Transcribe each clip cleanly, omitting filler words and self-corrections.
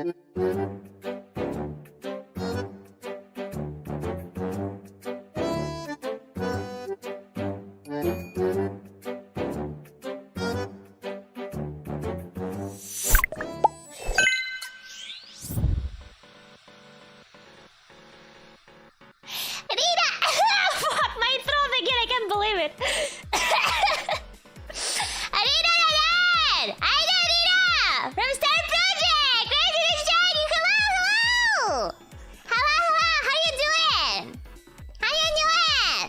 Rita! Fuck my throat again, I can't believe it. Rita again! Rita! From Star Project! Resident Shiny, hello! Hello! How you doing? How you doing?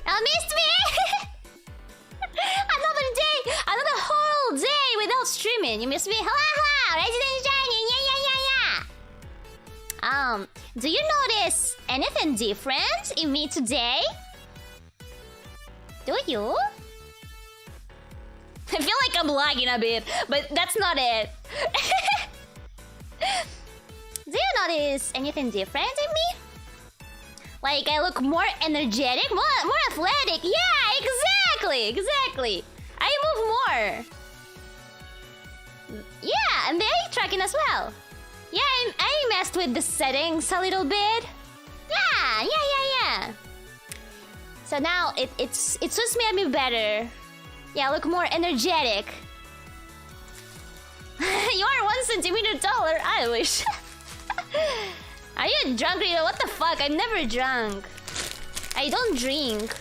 Oh, missed me? Another day, another whole day without streaming. You missed me? Hello! Resident Shiny, yeah. Do you notice anything different in me today? Do you? I feel like I'm lagging a bit, but that's not it. Do you notice anything different in me? Like I look more energetic, more athletic. Yeah, exactly. I move more. Yeah, and the eye tracking as well. Yeah, I messed with the settings a little bit. Yeah. So now it suits me a bit better. Yeah, I look more energetic. You are 1 centimeter taller. I wish. Are you drunk, Rito? What the fuck? I'm never drunk. I don't drink.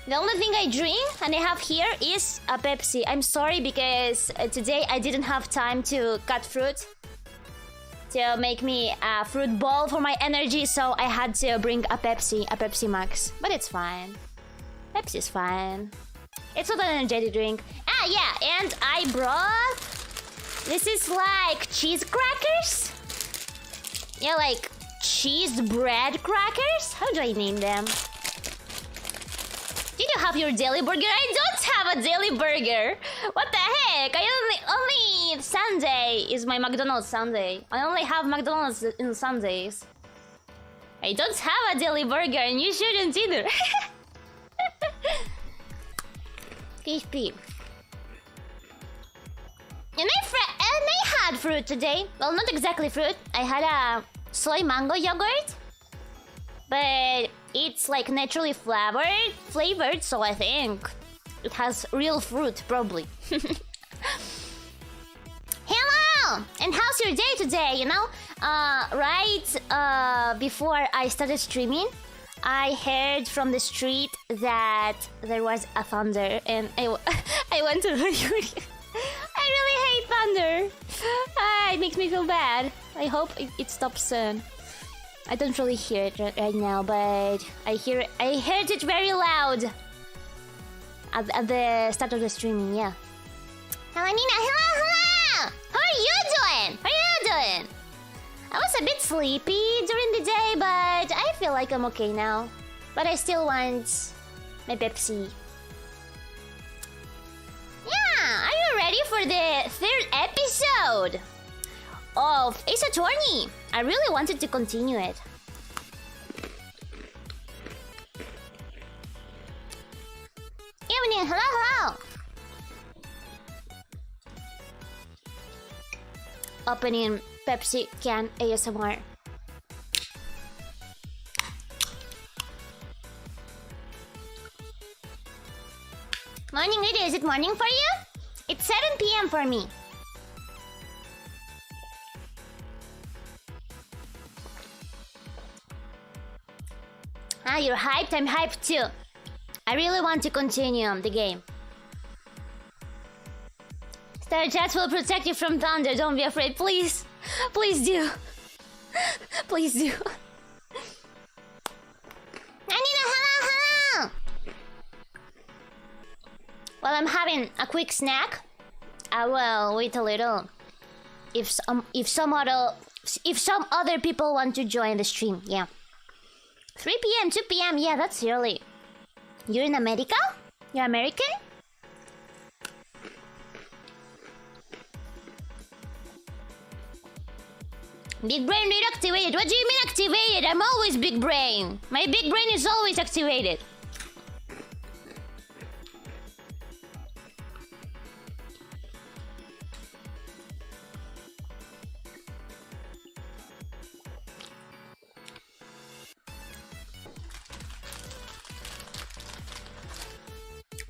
The only thing I drink and I have here is a Pepsi. I'm sorry because today I didn't have time to cut fruit to make me a fruit bowl for my energy, so I had to bring a Pepsi Max. But it's fine. Pepsi's fine. It's not an energetic drink. Yeah, and I brought... This is like cheese crackers? Yeah, like cheese bread crackers? How do I name them? Did you have your daily burger? I don't have a daily burger. What the heck? I only Sunday is my McDonald's Sunday. I only have McDonald's in Sundays. I don't have a daily burger, and you shouldn't either. KP. And I had fruit today. Well, not exactly fruit. I had a soy mango yogurt, but it's like naturally flavored, so I think it has real fruit, probably. Hello! And how's your day today, you know? Right before I started streaming, I heard from the street that there was a thunder, and I went to I really hate thunder. It makes me feel bad. I hope it stops soon. I don't really hear it right now, but I heard it very loud at the start of the streaming. Yeah. Hello, Nina. Hello. How are you doing? I was a bit sleepy during the day, but I feel like I'm okay now. But I still want my Pepsi. Yeah, are you ready for the 3rd episode of Ace Attorney? I really wanted to continue it. Evening, hello. Opening Pepsi can ASMR. Morning, Rita. Is it morning for you? It's 7 p.m. for me. You're hyped? I'm hyped too. I really want to continue the game. Star Jets will protect you from thunder. Don't be afraid, please. Please do. Please do. Anina, hello. While I'm having a quick snack, I will wait a little. If some other people want to join the stream, yeah. 3 p.m., 2 p.m. Yeah, that's early. You're in America? You're American? Big brain reactivated. What do you mean activated? I'm always big brain. My big brain is always activated.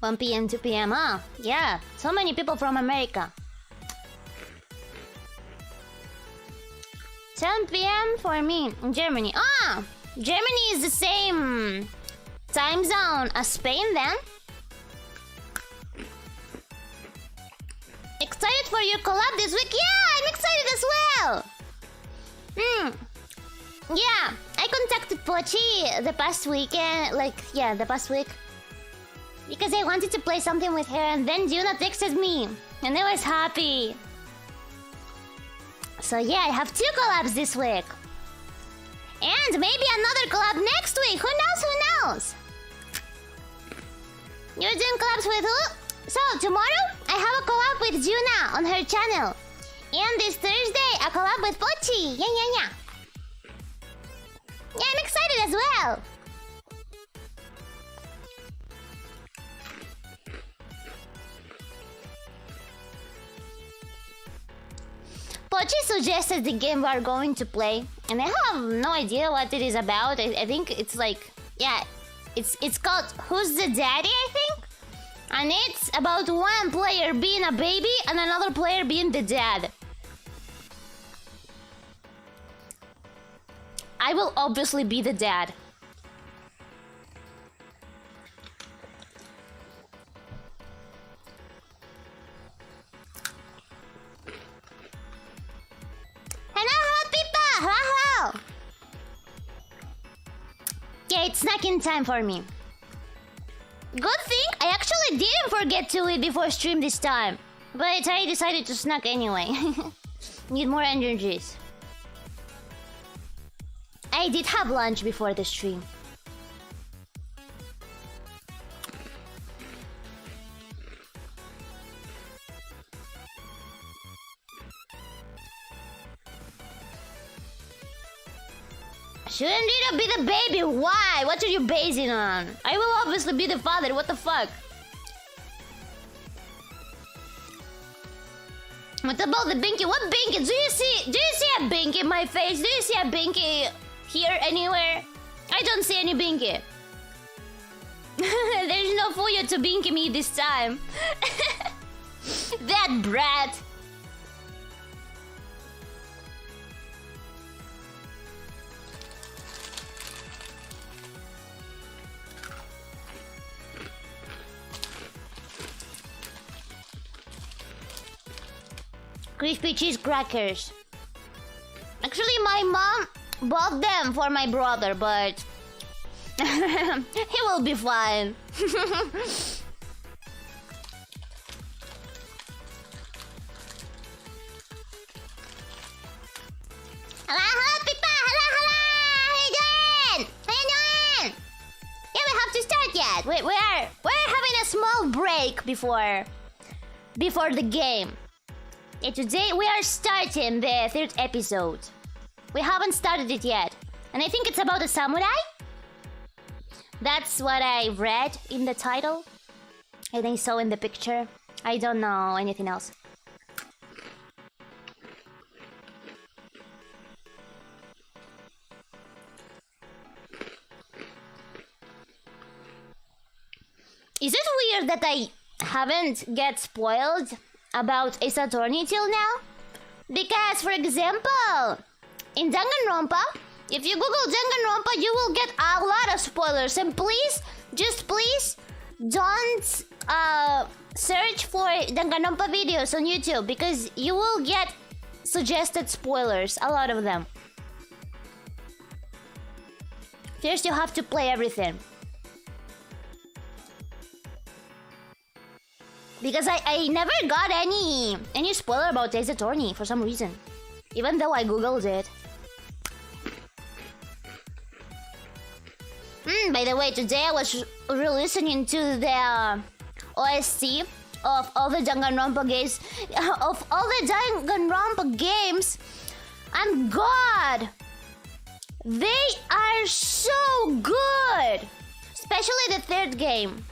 1 p.m., 2 p.m., huh? Yeah, so many people from America. 7 p.m. for me in Germany. Ah! Germany is the same time zone as Spain then? Excited for your collab this week? Yeah, I'm excited as well! Yeah, I contacted Pochi the past weekend, the past week. Because I wanted to play something with her, and then Juna texted me, and I was happy. So yeah, I have 2 collabs this week. And maybe another collab next week, who knows, who knows? You're doing collabs with who? So, tomorrow, I have a collab with Juna on her channel. And this Thursday, a collab with Pochi. Yeah. Yeah, I'm excited as well. Pochi suggested the game we are going to play. And I have no idea what it is about. I think it's like... Yeah, it's called Who's the Daddy, I think? And it's about one player being a baby and another player being the dad. I will obviously be the dad. Hello, people! Hello! Yeah, it's snacking time for me. Good thing I actually didn't forget to eat before stream this time. But I decided to snack anyway. Need more energies. I did have lunch before the stream. Shouldn't Riro be the baby? Why? What are you basing on? I will obviously be the father. What the fuck? What about the binky? What binky? Do you see a binky in my face? Do you see a binky here anywhere? I don't see any binky. There's no Fuyo to binky me this time. That brat. Crispy cheese crackers. Actually, my mom bought them for my brother, but he will be fine. Hello, people! Hello! How you doing? How you doing? Yeah, we have to start yet. We're having a small break before the game. Yeah, today we are starting the 3rd episode. We haven't started it yet. And I think it's about a samurai. That's what I read in the title. And I saw in the picture. I don't know anything else. Is it weird that I haven't get spoiled about Ace Attorney till now? Because, for example, in Danganronpa, if you Google Danganronpa, you will get a lot of spoilers. And please, just please, don't search for Danganronpa videos on YouTube, because you will get suggested spoilers, a lot of them. First, you have to play everything. Because I never got any spoiler about Ace Attorney for some reason. Even though I googled it. By the way, today I was re-listening to the OST of all the Danganronpa games. And God! They are so good! Especially the 3rd game.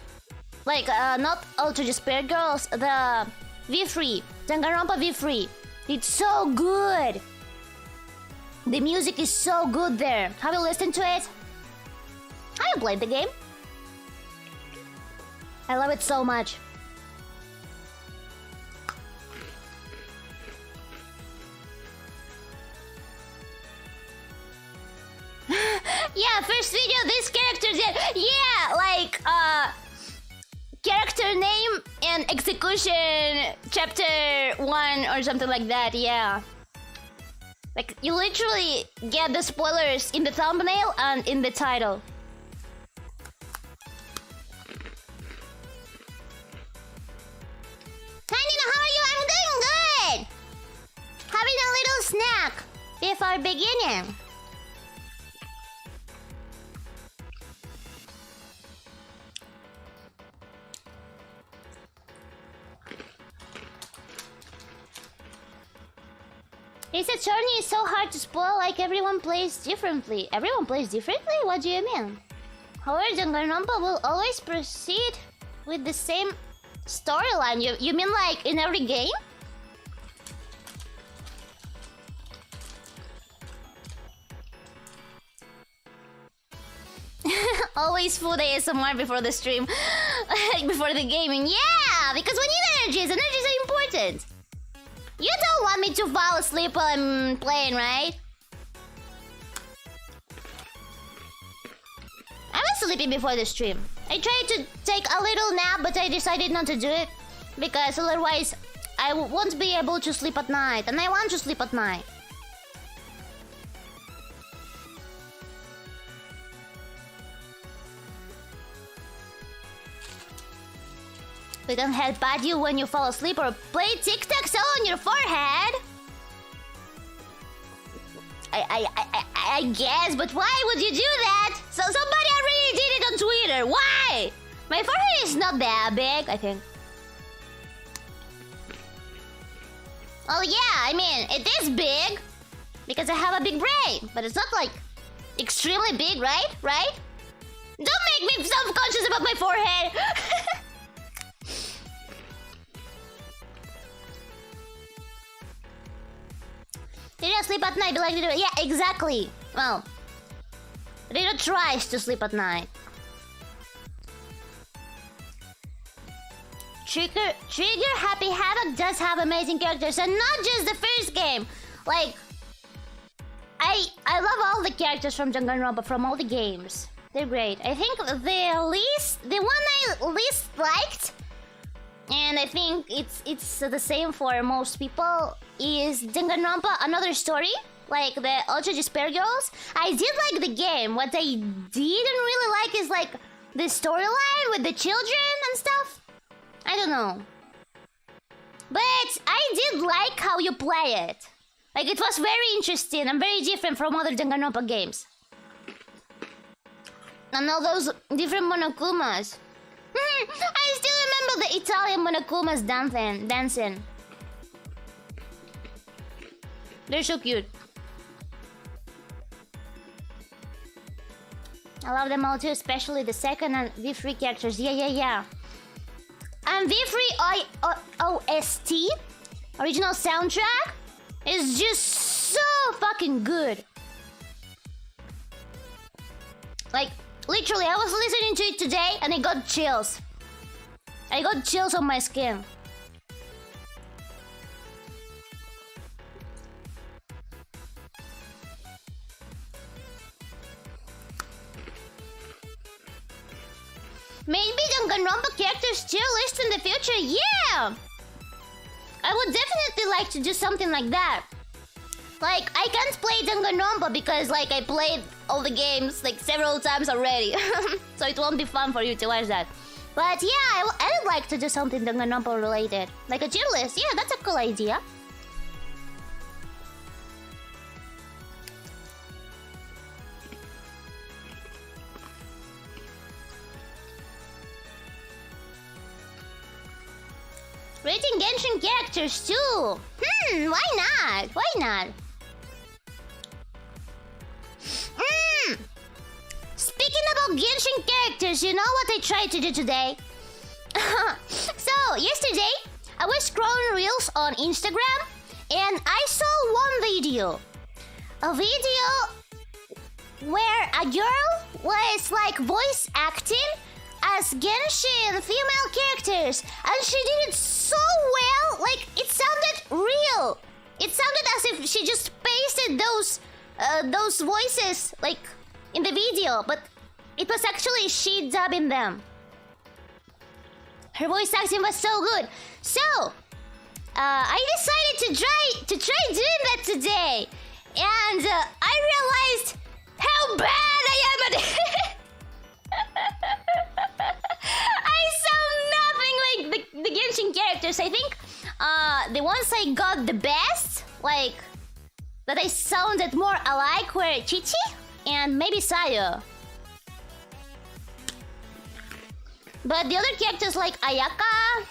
Like, not Ultra Despair Girls, the V3, Danganronpa V3. It's so good. The music is so good there. Have you listened to it? Have you played the game? I love it so much. Yeah, first video this character did. Yeah, like character name and execution chapter 1 or something like that. Yeah. Like, you literally get the spoilers in the thumbnail and in the title. Hi Nina, how are you? I'm doing good! Having a little snack before beginning. Ace Attorney is so hard to spoil, like everyone plays differently. Everyone plays differently? What do you mean? However, Danganronpa will always proceed with the same storyline. You mean like in every game? Always food ASMR before the stream. Before the gaming. Yeah! Because we need energies. Energies are important. You don't want me to fall asleep while I'm playing, right? I was sleeping before the stream. I tried to take a little nap, but I decided not to do it. Because otherwise, I won't be able to sleep at night. And I want to sleep at night. We don't help bad you when you fall asleep or play tic-tac-toe on your forehead. I guess, but why would you do that? So somebody already did it on Twitter. Why? My forehead is not that big, I think. Oh yeah, I mean, it is big. Because I have a big brain. But it's not like extremely big, right? Right? Don't make me self-conscious about my forehead. They don't sleep at night, be like, yeah, exactly. Well, Riro tries to sleep at night. Trigger Happy Havoc does have amazing characters, and not just the first game. Like, I love all the characters from Danganronpa from all the games. They're great. I think the one I least liked, and I think it's the same for most people, is Danganronpa Another Story, like the Ultra Despair Girls. I did like the game. What I didn't really like is like the storyline with the children and stuff. I don't know. But I did like how you play it. Like, it was very interesting and very different from other Danganronpa games. And all those different Monokumas. I still remember the Italian Monokumas dancing. They're so cute. I love them all too, especially the second and V3 characters. Yeah. And V3 OST, original soundtrack, is just so fucking good. Like, literally, I was listening to it today and I got chills. I got chills on my skin. Maybe Danganronpa characters tier list in the future? Yeah! I would definitely like to do something like that. Like, I can't play Danganronpa because, like, I played all the games, like, several times already. So it won't be fun for you to watch that. But yeah, I would like to do something Danganronpa related. Like a tier list. Yeah, that's a cool idea. Rating Genshin characters too. Why not? Why not? Speaking about Genshin characters, you know what I tried to do today? So, yesterday, I was scrolling reels on Instagram and I saw one video. A video where a girl was like voice acting as Genshin female characters, and she did it so well. Like, it sounded real. It sounded as if she just pasted those voices like in the video, but it was actually she dubbing them. Her voice acting was so good. So, I decided to try doing that today, and I realized how bad I am at it. I sound nothing like the Genshin characters. I think the ones I got the best, like that I sounded more alike, were Chichi and maybe Sayo. But the other characters like Ayaka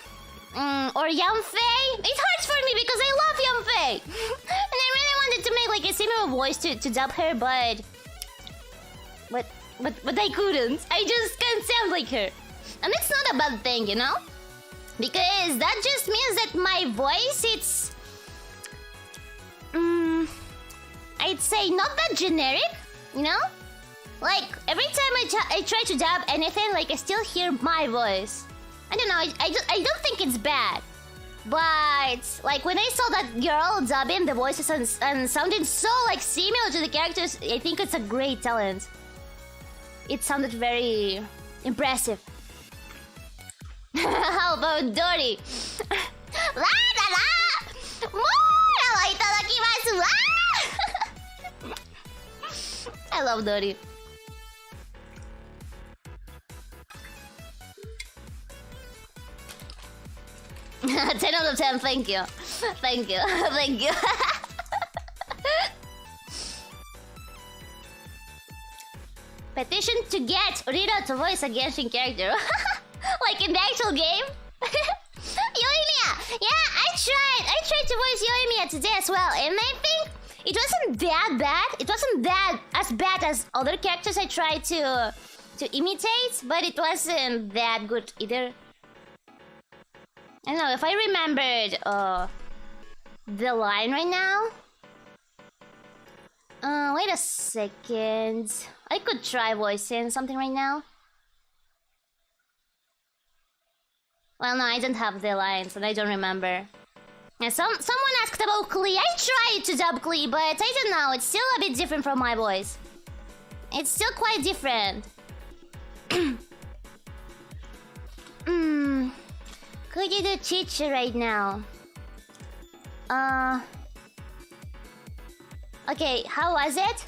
or Yanfei, it hurts for me because I love Yanfei. And I really wanted to make like a similar voice to dub her, but I couldn't. I just can't sound like her. And it's not a bad thing, you know? Because that just means that my voice, it's I'd say not that generic, you know? Like, every time I try to dub anything, like, I still hear my voice. I don't know, I don't think it's bad. But, like, when I saw that girl dubbing the voices and sounding so, like, similar to the characters, I think it's a great talent. It sounded very impressive. How about Dory? La la la! More itadakimasu! I love Dory. 10 out of 10, thank you. Thank you. Thank you. Petition to get Riro to voice a Genshin character. Like in the actual game? Yoimiya! Yeah, I tried to voice Yoimiya today as well, and I think it wasn't that bad. It wasn't that as bad as other characters I tried to imitate, but it wasn't that good either. I don't know, if I remembered the line right now. Wait a second. I could try voicing something right now. Well, no, I don't have the lines and I don't remember. And someone asked about Klee. I tried to dub Klee, but I don't know, it's still a bit different from my voice. It's still quite different. Could you do Chichi right now? Okay, how was it?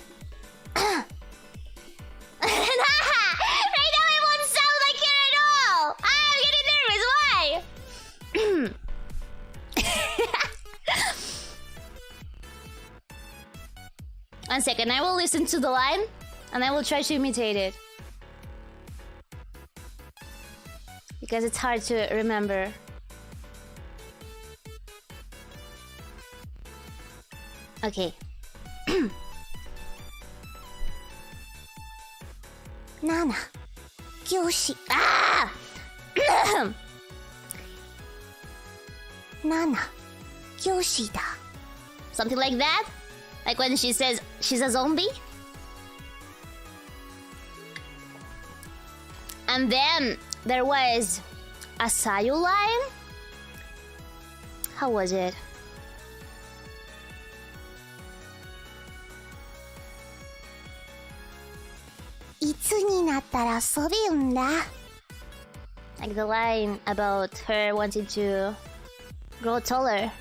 Right now I won't sound like her at all! I'm getting nervous, why? 1 second, I will listen to the line and I will try to imitate it. Because it's hard to remember. Okay. Nana, Kyoshi. Ah! Nana, Kyoshi da. Something like that? Like when she says she's a zombie? And then there was a Sayu line? How was it? Like the line about her wanting to grow taller.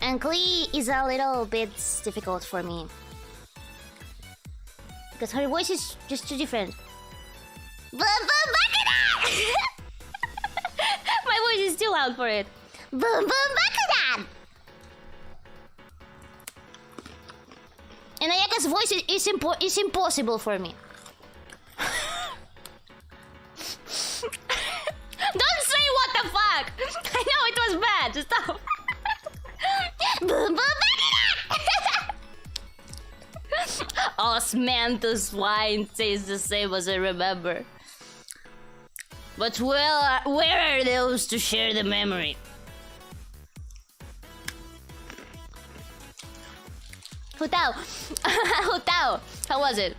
And Klee is a little bit difficult for me. Because her voice is just too different. My voice is too loud for it. Boom boom Bakudan! And Ayaka's voice is impossible for me. Don't say what the fuck! I know it was bad, stop! Boom boom Bakudan! Osmanthus wine tastes the same as I remember. But where are those to share the memory? Hutao. Hutao. How was it?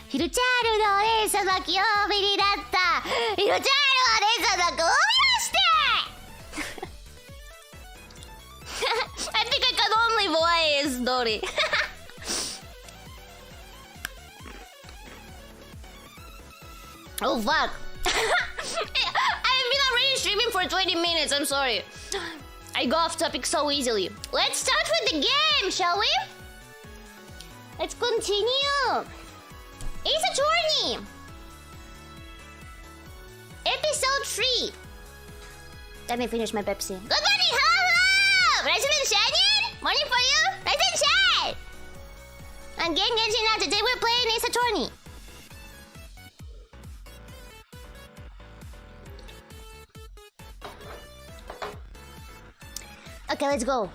ヒルチャールのお姉様清美になった。ヒルチャールのお姉様が生み出してI think I can only voice Dory. Oh fuck. I've been already streaming for 20 minutes, I'm sorry. I go off topic so easily. Let's start with the game, shall we? Let's continue. Ace Attorney. Episode 3. Let me finish my Pepsi. Good morning, hello! Rise and shine. Morning for you. Rise and shine. I'm getting Genshin now. Today we're playing Ace Attorney. Okay, let's go.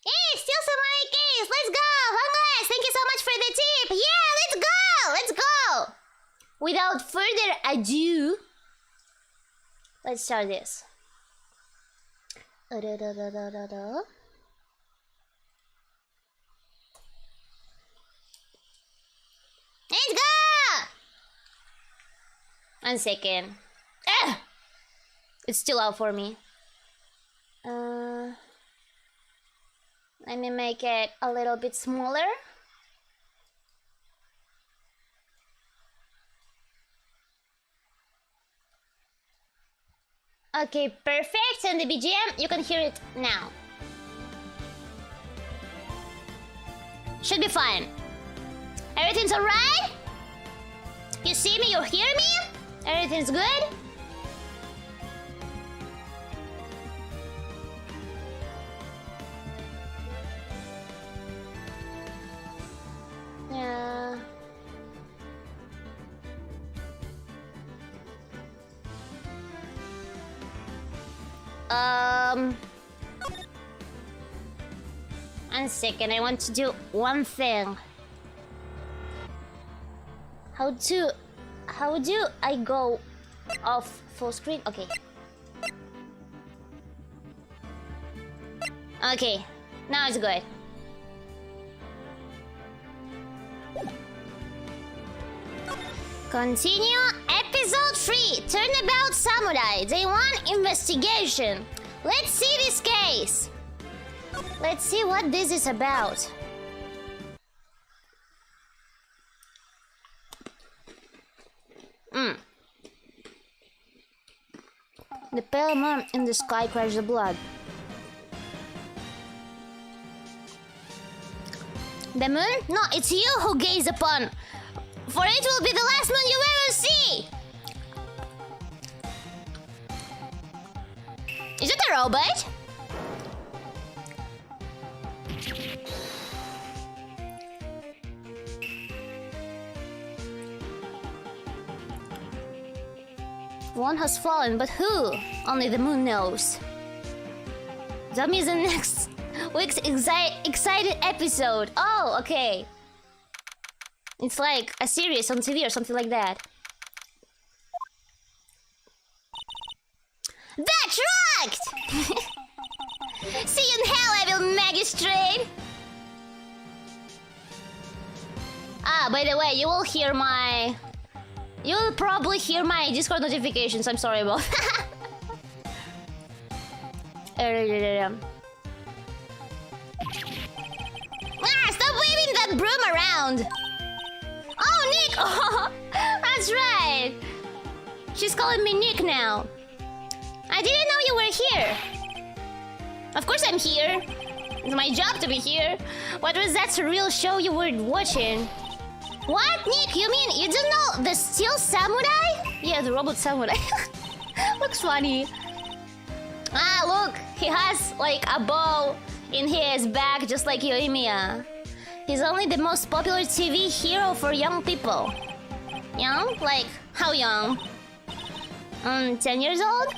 Hey, steal some money case. Let's go. Homeless, thank you so much for the tip. Yeah, let's go. Let's go. Without further ado, let's start this. Let's go. 1 second. Ah! It's still out for me. Let me make it a little bit smaller. Okay, perfect. And the BGM, you can hear it now. Should be fine. Everything's alright? You see me? You hear me? Everything's good? Yeah. One second, I want to do one thing. How do I go off full screen? Okay. Okay, now it's good. Continue episode 3. Turnabout Samurai. Day 1 investigation. Let's see this case. Let's see what this is about. The pale moon in the sky cries the blood. The moon? No, it's you who gaze upon. For it will be the last moon you ever see. Is it a robot? One has fallen, but who? Only the moon knows. That means the next week's excited episode. Oh, okay. It's like a series on TV or something like that. That's right! See you in hell, evil magistrate! Ah, by the way, you'll probably hear my Discord notifications. I'm sorry about that. Stop waving that broom around! Oh, Nick! Oh, that's right! She's calling me Nick now. I didn't know you were here. Of course I'm here. It's my job to be here. What was that surreal show you were watching? What, Nick? You mean you don't know the Steel Samurai? Yeah, the robot samurai. Looks funny. Ah, look. He has like a bow in his back just like Yoimiya. He's only the most popular TV hero for young people. Young? Like, how young? 10 years old?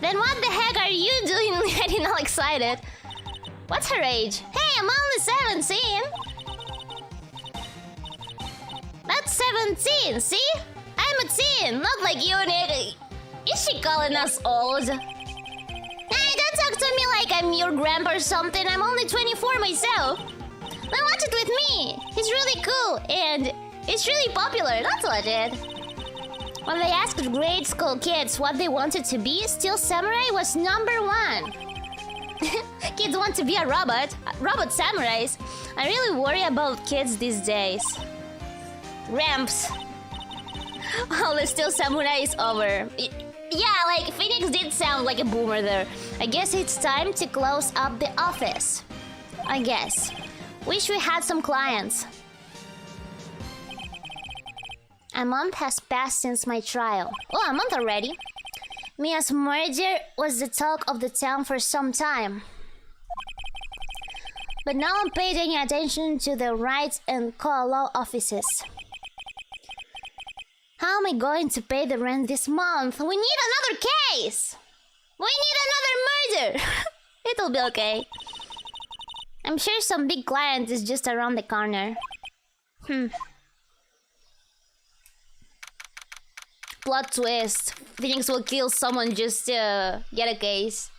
Then what the heck are you doing getting all excited? What's her age? Hey, I'm only 17! That's 17, see? I'm a teen, not like you, Nick. Is she calling us old? Hey, don't talk to me like I'm your grandpa or something. I'm only 24 myself. Now watch it with me. He's really cool and it's really popular. That's legit. When they asked grade school kids what they wanted to be, Steel Samurai was #1. Kids want to be a robot samurais. I really worry about kids these days. Ramps. Oh, the Steel Samurai is over. Yeah, like Phoenix did sound like a boomer there. I guess it's time to close up the office. I guess. Wish we had some clients. A month has passed since my trial. Oh, a month already. Mia's murder was the talk of the town for some time. But no one paid any attention to the Wright and co-law offices. How am I going to pay the rent this month? We need another case! We need another murder! It'll be okay. I'm sure some big client is just around the corner. Plot twist. Phoenix will kill someone just to get a case.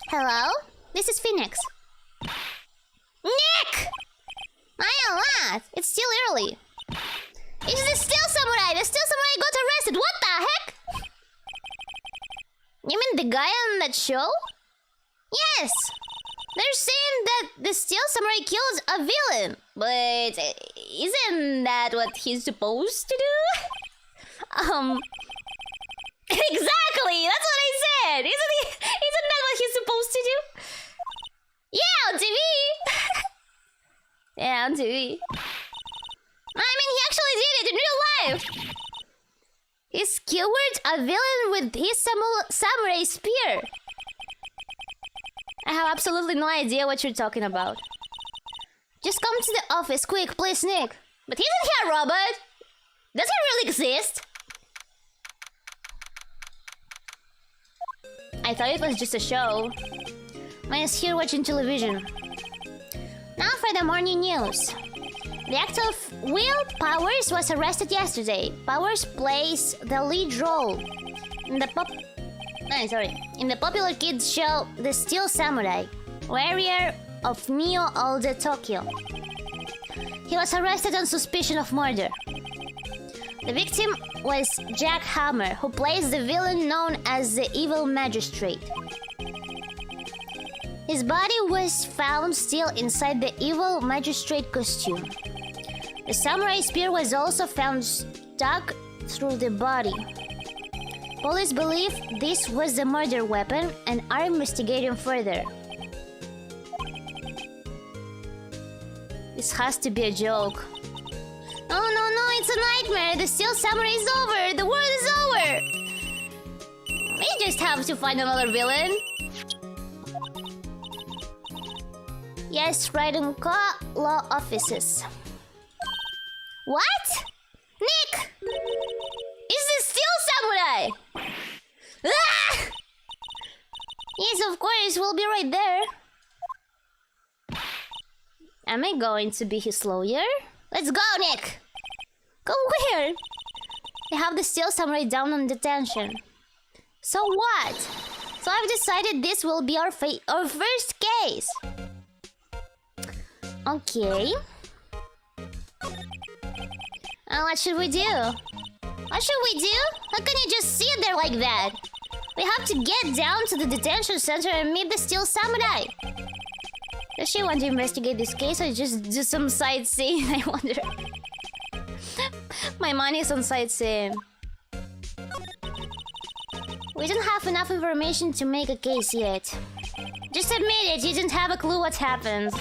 Hello? This is Phoenix. Nick! What? It's still early. It's the Steel Samurai! The Steel Samurai got arrested! What the heck? You mean the guy on that show? Yes! They're saying that the Steel Samurai kills a villain. But isn't that what he's supposed to do? Exactly! That's what I said! Isn't that what he's supposed to do? Yeah, on TV! Yeah, on TV. I mean, he actually did it in real life! He skewered a villain with his samurai spear. I have absolutely no idea what you're talking about. Just come to the office, quick, please, Nick. But isn't he a robot? Does he really exist? I thought it was just a show. Mine is here watching television. Now for the morning news. The actor Will Powers was arrested yesterday. Powers plays the lead role in the popular kids show The Steel Samurai, warrior of Neo Old Tokyo. He was arrested on suspicion of murder. The victim was Jack Hammer, who plays the villain known as the Evil Magistrate. His body was found still inside the Evil Magistrate costume. The samurai spear was also found stuck through the body. Police believe this was the murder weapon and are investigating further. This has to be a joke. Oh no, it's a nightmare! The Steel Samurai is over! The world is over! We just have to find another villain. Yes, right in law offices. What? Nick! Is the Steel Samurai? Ah! Yes, of course, we'll be right there. Am I going to be his lawyer? Let's go, Nick! Go where? They have the Steel Samurai down on detention. So what? So I've decided this will be our first case. Okay. What should we do? What should we do? How can you just sit there like that? We have to get down to the detention center and meet the Steel Samurai. Does she want to investigate this case or just do some sightseeing? I wonder. My money is on sightseeing. We don't have enough information to make a case yet. Just admit it, you didn't have a clue what happened.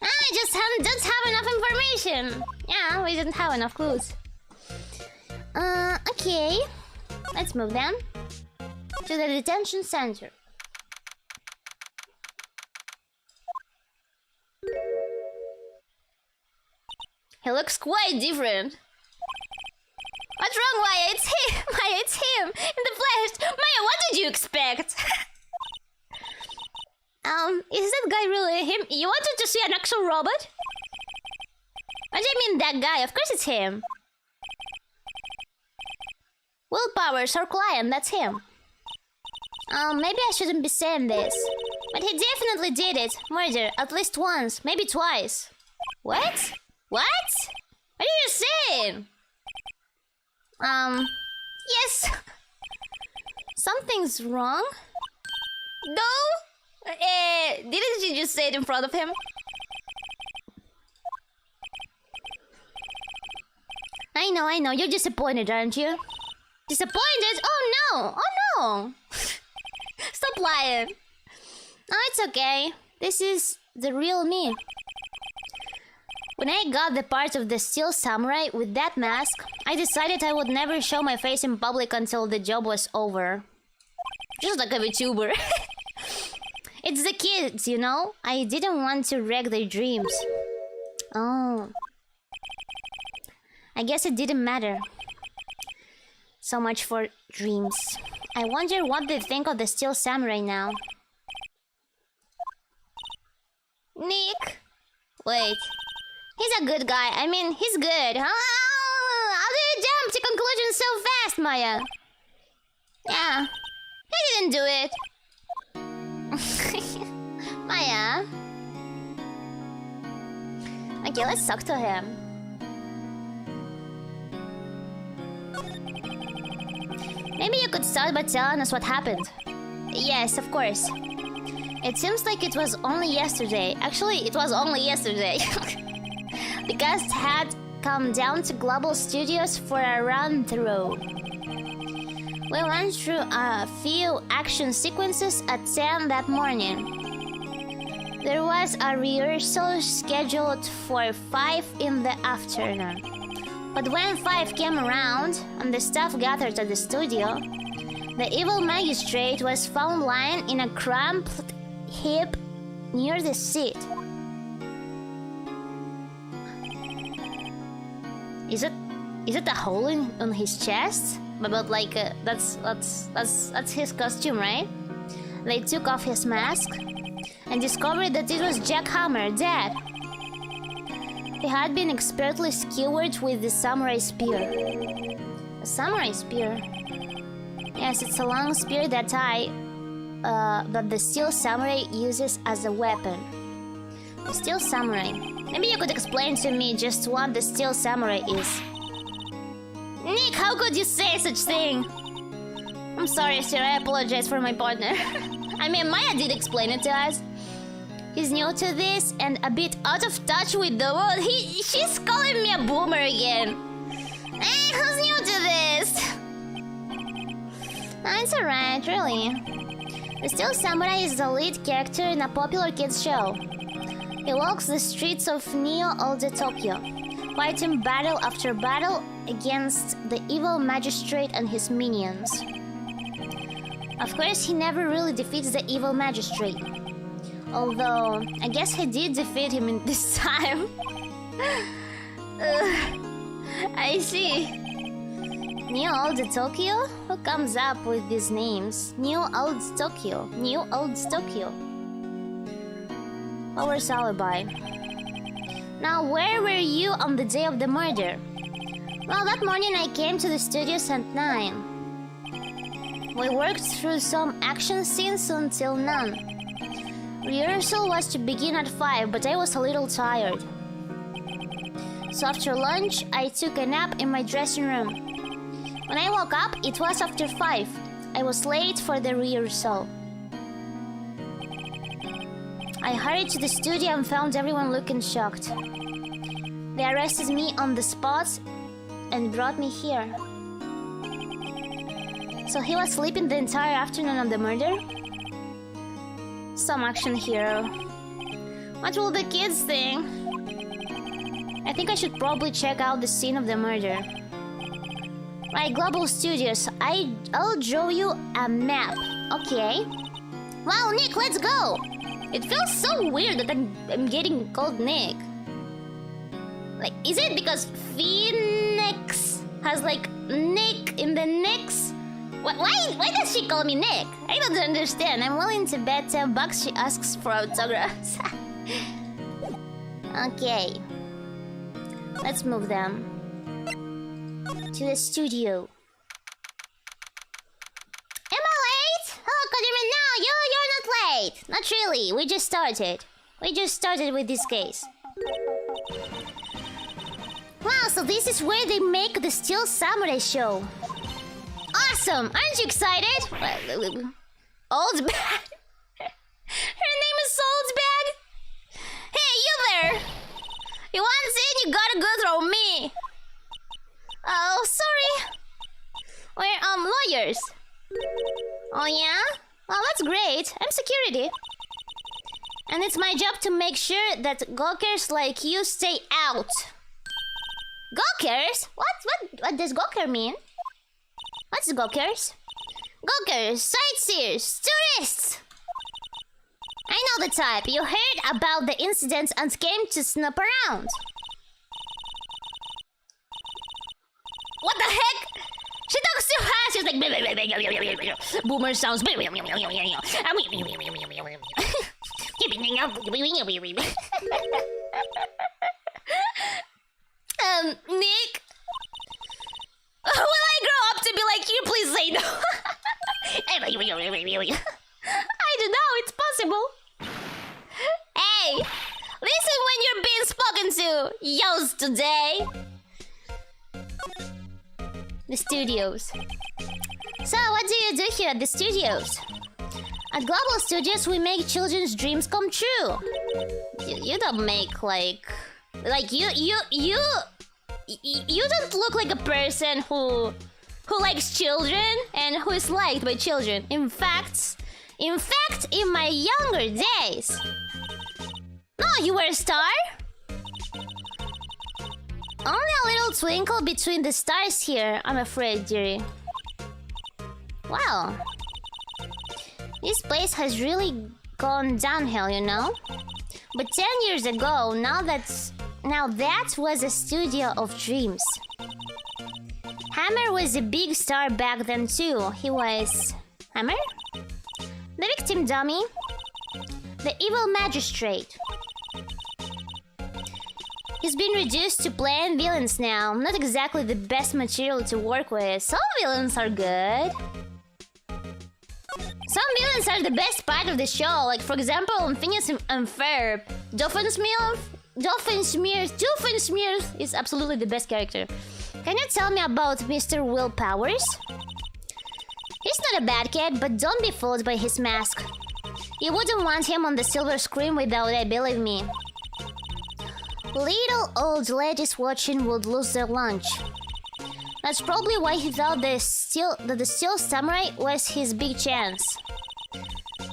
I just don't have enough information. Yeah, we didn't have enough clues. Okay. Let's move then to the detention center. He looks quite different. What's wrong, Maya? It's him! Maya, it's him! In the flesh! Maya, what did you expect? Is that guy really him? You wanted to see an actual robot? What do you mean that guy? Of course it's him. Willpower's our client, that's him. Maybe I shouldn't be saying this. But he definitely did it. Murder, at least once, maybe twice. What? What? What are you saying? Yes. Something's wrong? No? Didn't you just say it in front of him? I know, you're disappointed, aren't you? Disappointed? Oh no! Oh no! Stop lying. No, it's okay. This is the real me. When I got the part of the Steel Samurai with that mask, I decided I would never show my face in public until the job was over. Just like a VTuber. It's the kids, you know? I didn't want to wreck their dreams. Oh. I guess it didn't matter. So much for dreams. I wonder what they think of the Steel Samurai now. Nick? Wait. He's a good guy. I mean, he's good. How do you jump to conclusions so fast, Maya? Yeah. He didn't do it. Maya. Okay, let's talk to him. Maybe you could start by telling us what happened. Yes, of course. It seems like it was only yesterday. Actually, it was only yesterday. The cast had come down to Global Studios for a run-through. We went through a few action sequences at 10 that morning. There was a rehearsal scheduled for 5 in the afternoon. But when 5 came around and the staff gathered at the studio, the evil magistrate was found lying in a cramped heap near the seat. Is it a hole on his chest? But like that's his costume, right? They took off his mask and discovered that it was Jack Hammer, dead. He had been expertly skewered with the samurai spear. A samurai spear? Yes, it's a long spear that the Steel Samurai uses as a weapon. The Steel Samurai. Maybe you could explain to me just what the Steel Samurai is. Nick, how could you say such thing? I'm sorry, sir. I apologize for my partner. I mean, Maya did explain it to us. He's new to this and a bit out of touch with the world. She's calling me a boomer again. Hey, who's new to this? It's alright, really. The Steel Samurai is the lead character in a popular kids show. He walks the streets of Neo all the Tokyo, fighting battle after battle against the evil magistrate and his minions. Of course, he never really defeats the evil magistrate. Although, I guess he did defeat him in this time. I see. New Old Tokyo? Who comes up with these names? New Old Tokyo. New Old Tokyo. Power's alibi. Now, where were you on the day of the murder? Well, that morning I came to the studios at 9. We worked through some action scenes until none. Rehearsal was to begin at 5, but I was a little tired. So after lunch, I took a nap in my dressing room. When I woke up, it was after 5. I was late for the rehearsal. I hurried to the studio and found everyone looking shocked. They arrested me on the spot and brought me here. So he was sleeping the entire afternoon on the murder? Some action hero. What will the kids think? I think I should probably check out the scene of the murder. Right, Global Studios. I'll draw you a map. Okay. Wow, Nick, let's go! It feels so weird that I'm getting called Nick. Like, is it because Phoenix has like Nick in the Nicks? Why does she call me Nick? I don't understand. I'm willing to bet $10 she asks for autographs. Okay. Let's move them to the studio. Am I late? Oh, Kojiman, no, you're not late. Not really. We just started. We just started with this case. Wow, so this is where they make the Steel Samurai show. Awesome! Aren't you excited? Old Bag? Her name is Old Bag? Hey, you there! You want in, you gotta go through me. Oh, sorry. We're lawyers. Oh yeah? Well, that's great. I'm security. And it's my job to make sure that gawkers like you stay out. Gawkers? What does gawker mean? What's gawkers? Gawkers, sightseers, tourists! I know the type. You heard about the incident and came to snoop around. What the heck? She talks too fast. She's like... Boomer sounds... Nick? Will I grow up to be like you? Please say no. I don't know. It's possible. Hey, listen when you're being spoken to. Yo's today. The studios. So, what do you do here at the studios? At Global Studios, we make children's dreams come true. You don't make like you don't look like a person who likes children and who is liked by children. In fact, in my younger days. No, you were a star? Only a little twinkle between the stars here, I'm afraid, dearie. Wow. This place has really gone downhill, you know? But 10 years ago, now that was a studio of dreams. Hammer was a big star back then too. He was... Hammer? The victim dummy. The evil magistrate. He's been reduced to playing villains now. Not exactly the best material to work with. Some villains are good. Some villains are the best part of the show. Like, for example, Phineas and Ferb. Doofenshmirtz is absolutely the best character. Can you tell me about Mr. Will Powers? He's not a bad kid, but don't be fooled by his mask. You wouldn't want him on the silver screen without it, believe me. Little old ladies watching would lose their lunch. That's probably why he thought that the Steel Samurai was his big chance.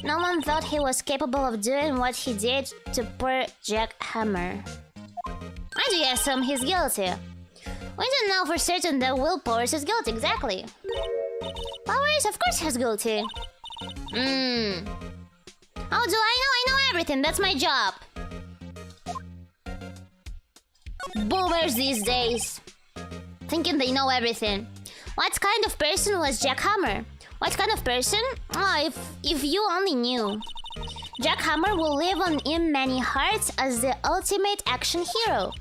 No one thought he was capable of doing what he did to poor Jack Hammer. I guess he's guilty. We don't know for certain that Will Powers is guilty, exactly. Powers, of course, he's guilty. How do I know? I know everything, that's my job. Boomers these days. Thinking they know everything. What kind of person was Jack Hammer? What kind of person? Oh, if you only knew. Jack Hammer will live on in many hearts as the ultimate action hero.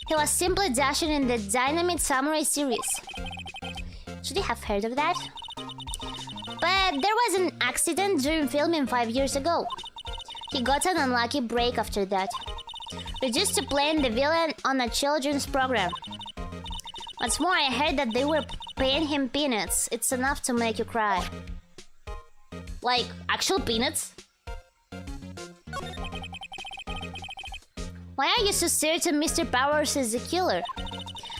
He was simply dashing in the Dynamite Samurai series. Should you have heard of that? But there was an accident during filming 5 years ago. He got an unlucky break after that. Reduced to playing the villain on a children's program. What's more, I heard that they were paying him peanuts. It's enough to make you cry. Like, actual peanuts? Why are you so certain Mr. Powers is the killer?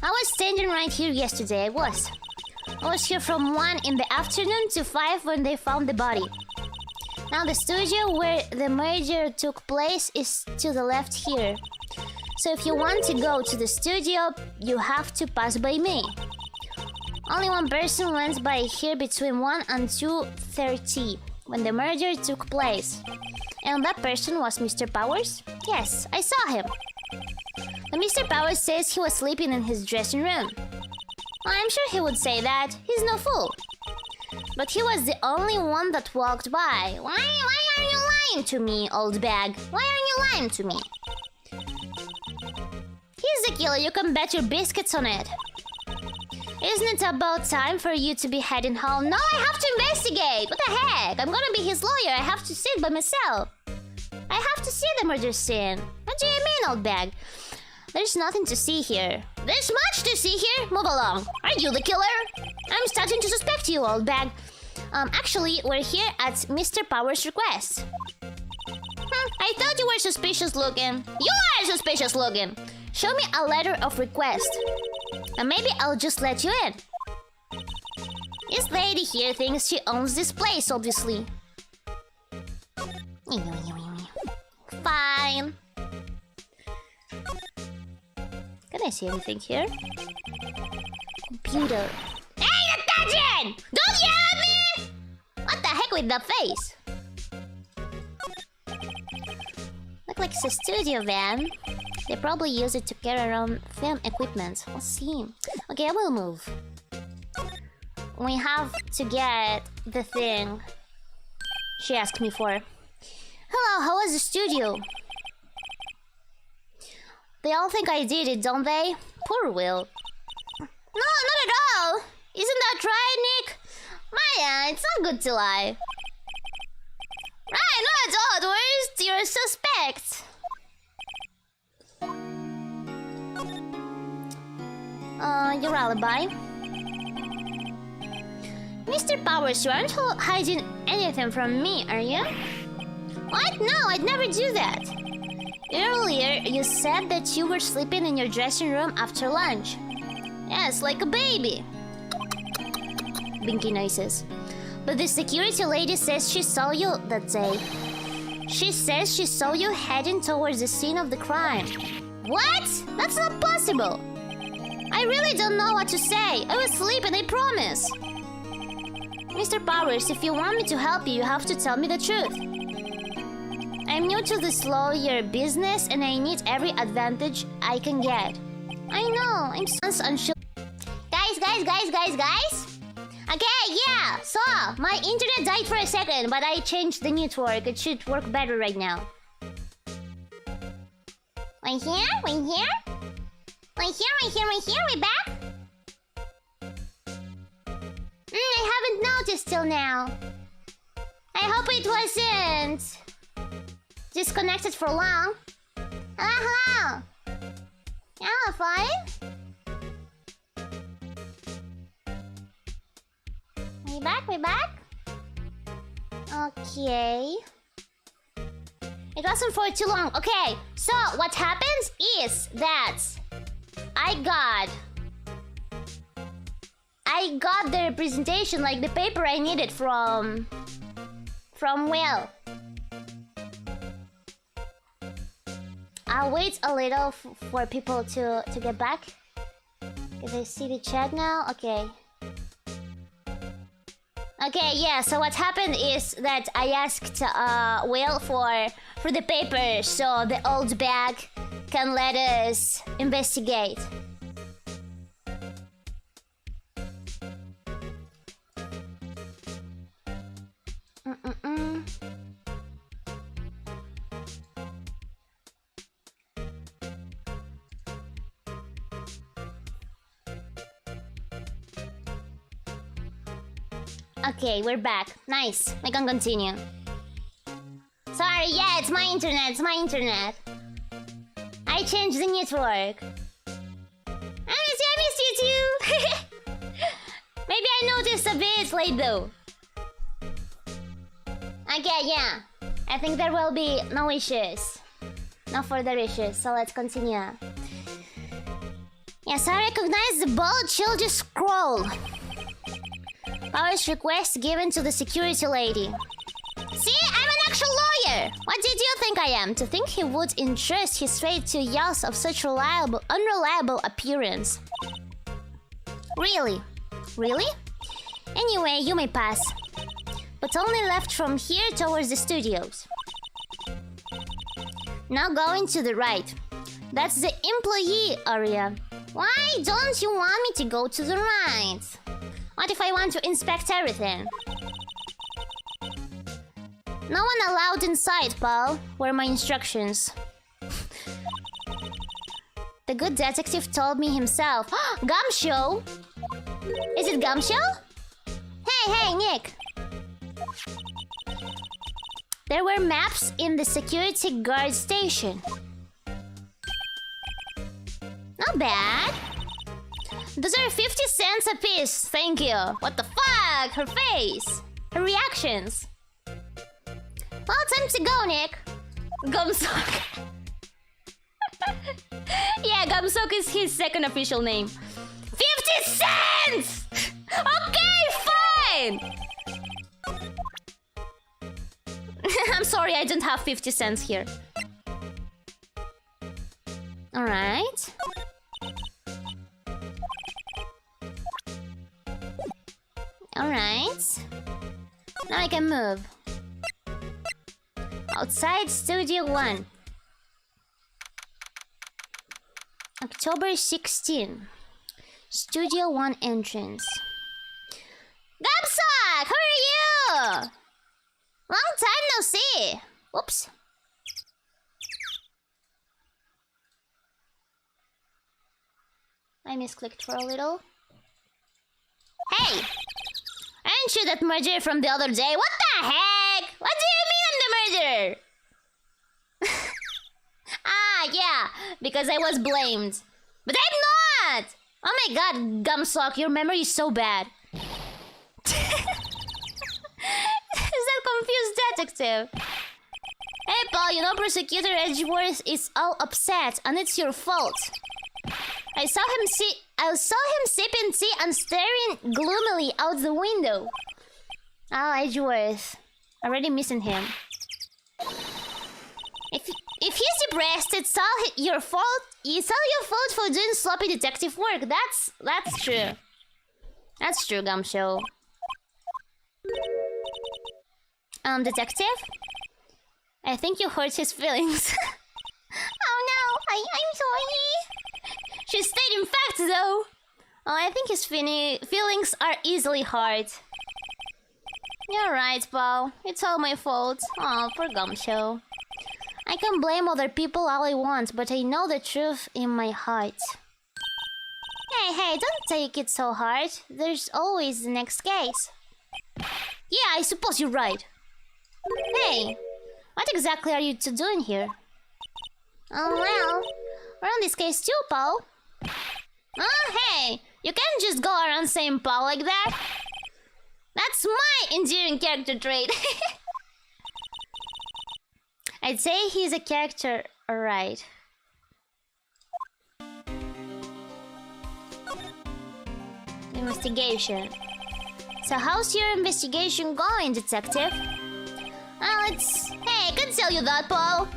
I was standing right here yesterday, I was here from 1 in the afternoon to 5 when they found the body. Now the studio where the murder took place is to the left here. So if you want to go to the studio, you have to pass by me. Only one person went by here between 1 and 2:30 when the murder took place. And that person was Mr. Powers? Yes, I saw him. And Mr. Powers says he was sleeping in his dressing room. I'm sure he would say that. He's no fool. But he was the only one that walked by. Why are you lying to me, old bag? Why are you lying to me? He's is a killer, you can bet your biscuits on it. Isn't it about time for you to be heading home? No, I have to investigate! What the heck? I'm gonna be his lawyer, I have to see it by myself. I have to see the murder scene. What do you mean, old bag? There's nothing to see here. There's much to see here! Move along. Are you the killer? I'm starting to suspect you, old bag. Actually, we're here at Mr. Power's request. I thought you were suspicious looking. You are suspicious looking! Show me a letter of request. And maybe I'll just let you in. This lady here thinks she owns this place, obviously. Fine. Can I see anything here? Computer. Hey, attention! Don't yell at me! What the heck with the face? Look like it's a studio van. They probably use it to carry around film equipment. Let's see. Okay, I will move. We have to get the thing she asked me for. Hello, how was the studio? They all think I did it, don't they? Poor Will. No, not at all! Isn't that right, Nick? Maya, it's not good to lie. Right, not at all. Where's your suspect? Your alibi. Mr. Powers, you aren't hiding anything from me, are you? What? No, I'd never do that. Earlier, you said that you were sleeping in your dressing room after lunch. Yes, like a baby. Binky noises. But the security lady says she saw you that day. She says she saw you heading towards the scene of the crime. What? That's not possible. I really don't know what to say. I was sleeping, I promise. Mr. Powers, if you want me to help you, you have to tell me the truth. I'm new to this lawyer business and I need every advantage I can get. I know, I'm so unsure. Guys! Okay, yeah, so my internet died for a second, but I changed the network. It should work better right now. Right here, we back? I haven't noticed till now. I hope it wasn't disconnected for long. Hello. Yeah, fine. We back? Okay. It wasn't for too long. Okay, so what happens is that I got the representation, like the paper I needed from Will. I'll wait a little for people to get back. Can they see the chat now? Okay. Okay, yeah, so what happened is that I asked Will for the paper so the old bag can let us investigate. Okay, we're back. Nice. We can continue. Sorry, yeah, it's my internet. I changed the network. I missed you too. Maybe I noticed a bit late though. Okay, yeah. I think there will be no issues. No further issues, so let's continue. Yes, I recognize the bold children scroll. Powers request given to the security lady. See, I'm an actual lawyer! What did you think I am? To think he would entrust his fate to youths of such unreliable appearance. Really? Really? Anyway, you may pass. But only left from here towards the studios. Now going to the right. That's the employee area. Why don't you want me to go to the right? What if I want to inspect everything? No one allowed inside, pal. Were my instructions. The the good detective told me himself. Gumshoe? Is it Gumshoe? Hey, Nick. There were maps in the security guard station. Not bad. Those are 50 cents a piece. Thank you. What the fuck? Her face. Her reactions. Well, time to go, Nick. Gumsock. Yeah, Gumsock is his second official name. 50 cents! Okay, fine! I'm sorry, I don't have 50 cents here. Alright. Alright. Now I can move. Outside Studio 1. October 16. Studio 1 entrance. Gumsock! How are you? Long time no see. Whoops. I misclicked for a little. Hey! Aren't you that murderer from the other day? What the heck? What do you mean I'm the murderer? Ah, yeah, because I was blamed. But I'm not! Oh my god, Gumsock, your memory is so bad. Is that confused detective? Hey, Paul, you know Prosecutor Edgeworth is all upset, and it's your fault. I saw him sipping tea and staring gloomily out the window. Oh, Edgeworth. Already missing him. If he's depressed, it's all your fault. It's all your fault for doing sloppy detective work. That's true. That's true, Gumshoe. Detective? I think you hurt his feelings. Oh no, I'm sorry. She stating facts though. Oh, I think his feelings are easily hurt. You're right, Paul. It's all my fault. Oh, poor Gumshoe. I can blame other people all I want, but I know the truth in my heart. Hey, don't take it so hard. There's always the next case. Yeah, I suppose you're right. Hey, what exactly are you two doing here? Oh, well, we're on this case too, Paul. Oh, hey, you can't just go around saying Paul like that. That's my endearing character trait. I'd say he's a character, alright. Investigation. So how's your investigation going, detective? Hey, I can tell you that, Paul.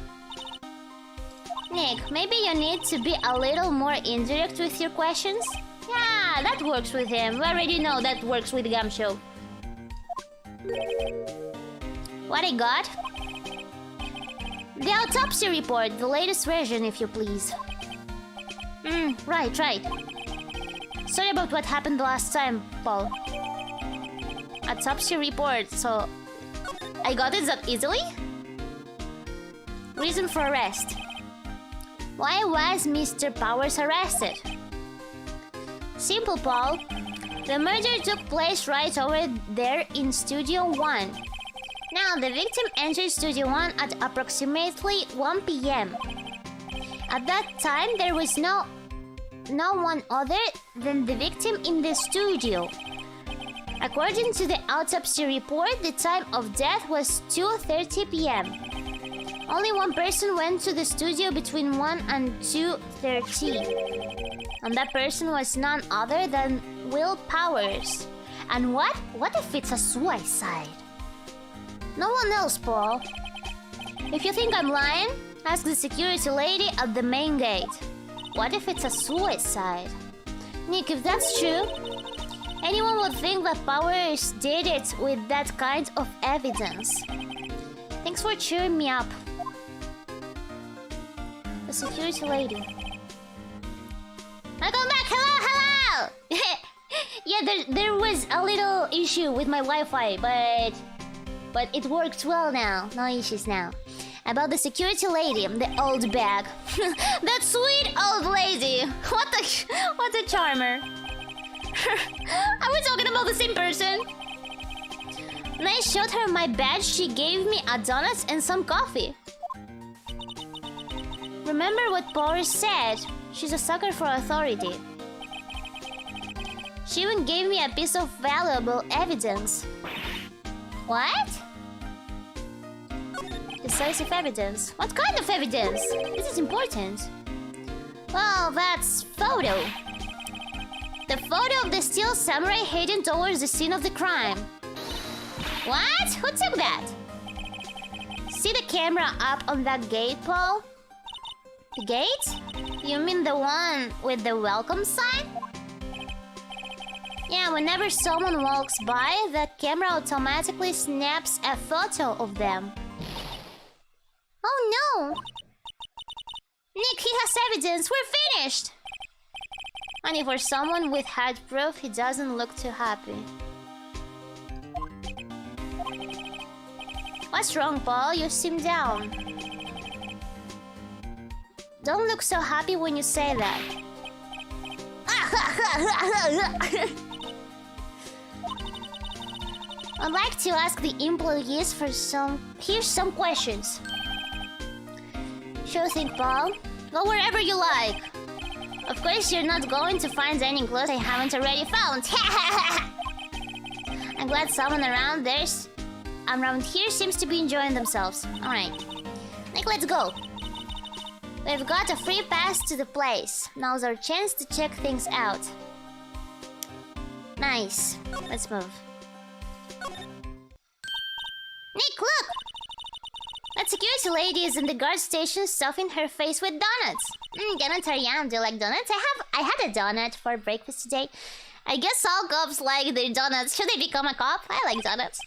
Nick, maybe you need to be a little more indirect with your questions? Yeah, that works with him. We already know that works with Gumshoe. What I got? The autopsy report, the latest version, if you please. Right. Sorry about what happened the last time, Paul. Autopsy report, so... I got it that easily? Reason for arrest. Why was Mr. Powers arrested? Simple, Paul. The murder took place right over there in Studio 1. Now, the victim entered Studio 1 at approximately 1 p.m. At that time, there was no one other than the victim in the studio. According to the autopsy report, the time of death was 2:30 p.m. Only one person went to the studio between 1 and 2:30. And that person was none other than Will Powers. And what if it's a suicide? No one knows, Paul. If you think I'm lying, ask the security lady at the main gate. What if it's a suicide? Nick, if that's true, anyone would think that Powers did it with that kind of evidence. Thanks for cheering me up. The security lady. Welcome back! Hello! Yeah, there was a little issue with my Wi-Fi, but it worked well now. No issues now. About the security lady, the old bag. That sweet old lady. What a charmer. Are we talking about the same person? When I showed her my badge, she gave me a donut and some coffee. Remember what Boris said? She's a sucker for authority. She even gave me a piece of valuable evidence. What? Decisive evidence. What kind of evidence? This is important. Well, that's photo. The photo of the steel samurai heading towards the scene of the crime. What? Who took that? See the camera up on that gate, Paul? The gate? You mean the one with the welcome sign? Yeah, whenever someone walks by, that camera automatically snaps a photo of them. Oh no! Nick, he has evidence! We're finished! Only for someone with hard proof, he doesn't look too happy. What's wrong, Paul? You seem down. Don't look so happy when you say that. I'd like to ask the employees for here's some questions. Sure thing, Paul. Go wherever you like. Of course, you're not going to find any clothes I haven't already found. I'm glad someone around here seems to be enjoying themselves. Alright. Nick, let's go. We've got a free pass to the place. Now's our chance to check things out. Nice. Let's move. Nick, look! That security lady is in the guard station stuffing her face with donuts. Donuts are yum. Do you like donuts? I had a donut for breakfast today. I guess all cops like their donuts. Should I become a cop? I like donuts.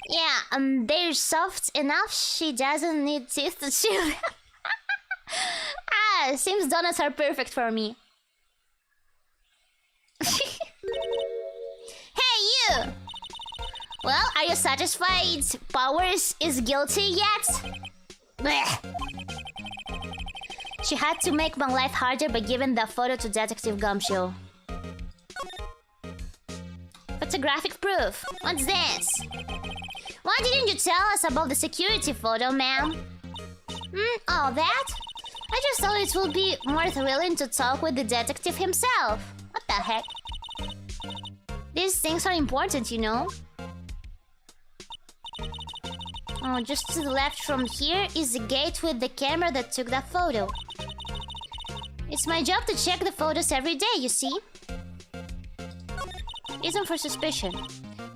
Yeah, they're soft enough she doesn't need teeth to chew them. Seems donuts are perfect for me. Hey, you! Well, are you satisfied Powers is guilty yet? Blech. She had to make my life harder by giving that photo to Detective Gumshoe. Photographic proof. What's this? Why didn't you tell us about the security photo, ma'am? All that? I just thought it would be more thrilling to talk with the detective himself. What the heck? These things are important, you know? Oh, just to the left from here is the gate with the camera that took that photo. It's my job to check the photos every day, you see? Reason for suspicion.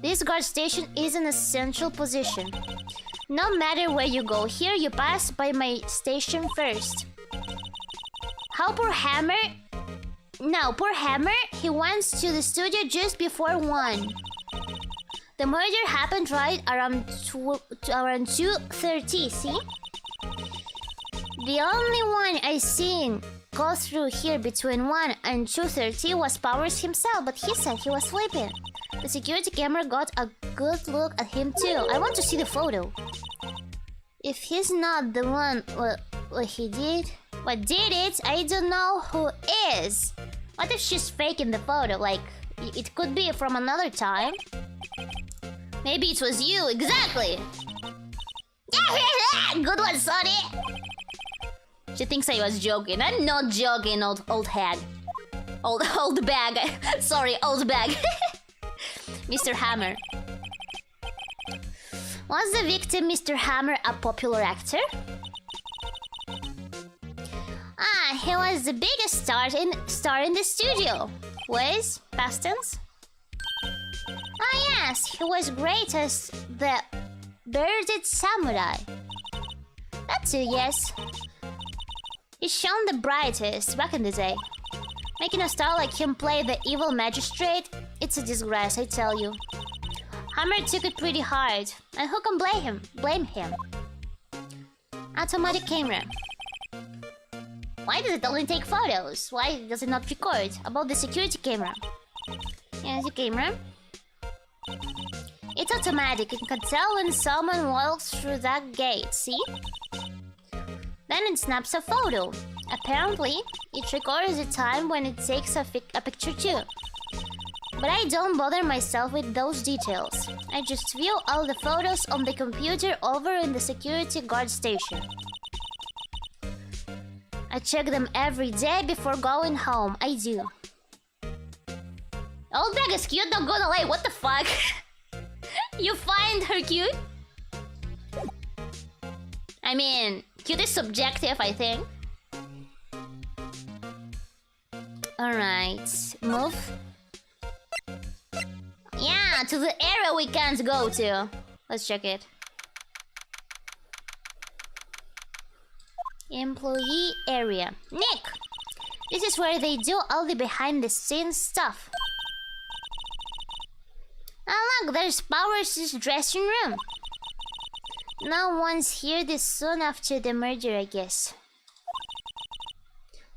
This guard station is an essential position. No matter where you go here, you pass by my station first. How poor Hammer? No, poor Hammer, he went to the studio just before 1. The murder happened right around 2:30, see? The only one I seen go through here between 1 and 2:30 was Powers himself, but he said he was sleeping. The security camera got a good look at him too. I want to see the photo. If he's not the one what did it, I don't know who is. What if she's faking the photo? Like, it could be from another time. Maybe it was you, exactly! Good one, Sonny! She thinks I was joking. I'm not joking, old hag. Old bag. Sorry, old bag. Mr. Hammer. Was the victim, Mr. Hammer, a popular actor? He was the biggest star in the studio. Was past tense? Yes, he was great as the bearded samurai. That too, yes. He shone the brightest back in the day. Making a star like him play the evil magistrate, it's a disgrace, I tell you. Hammer took it pretty hard, and who can blame him? Automatic camera. Why does it only take photos? Why does it not record? About the security camera. Here's the camera. It's automatic. You can tell when someone walks through that gate, see? Then it snaps a photo. Apparently, it records the time when it takes a picture too. But I don't bother myself with those details. I just view all the photos on the computer over in the security guard station. I check them every day before going home. I do. Old bag is cute, not gonna lie. What the fuck? You find her cute? I mean, cute is subjective, I think. Alright, move. Yeah, to the area we can't go to. Let's check it. Employee area. Nick! This is where they do all the behind-the-scenes stuff. Ah, look, there's Powers' dressing room. No one's here this soon after the murder, I guess.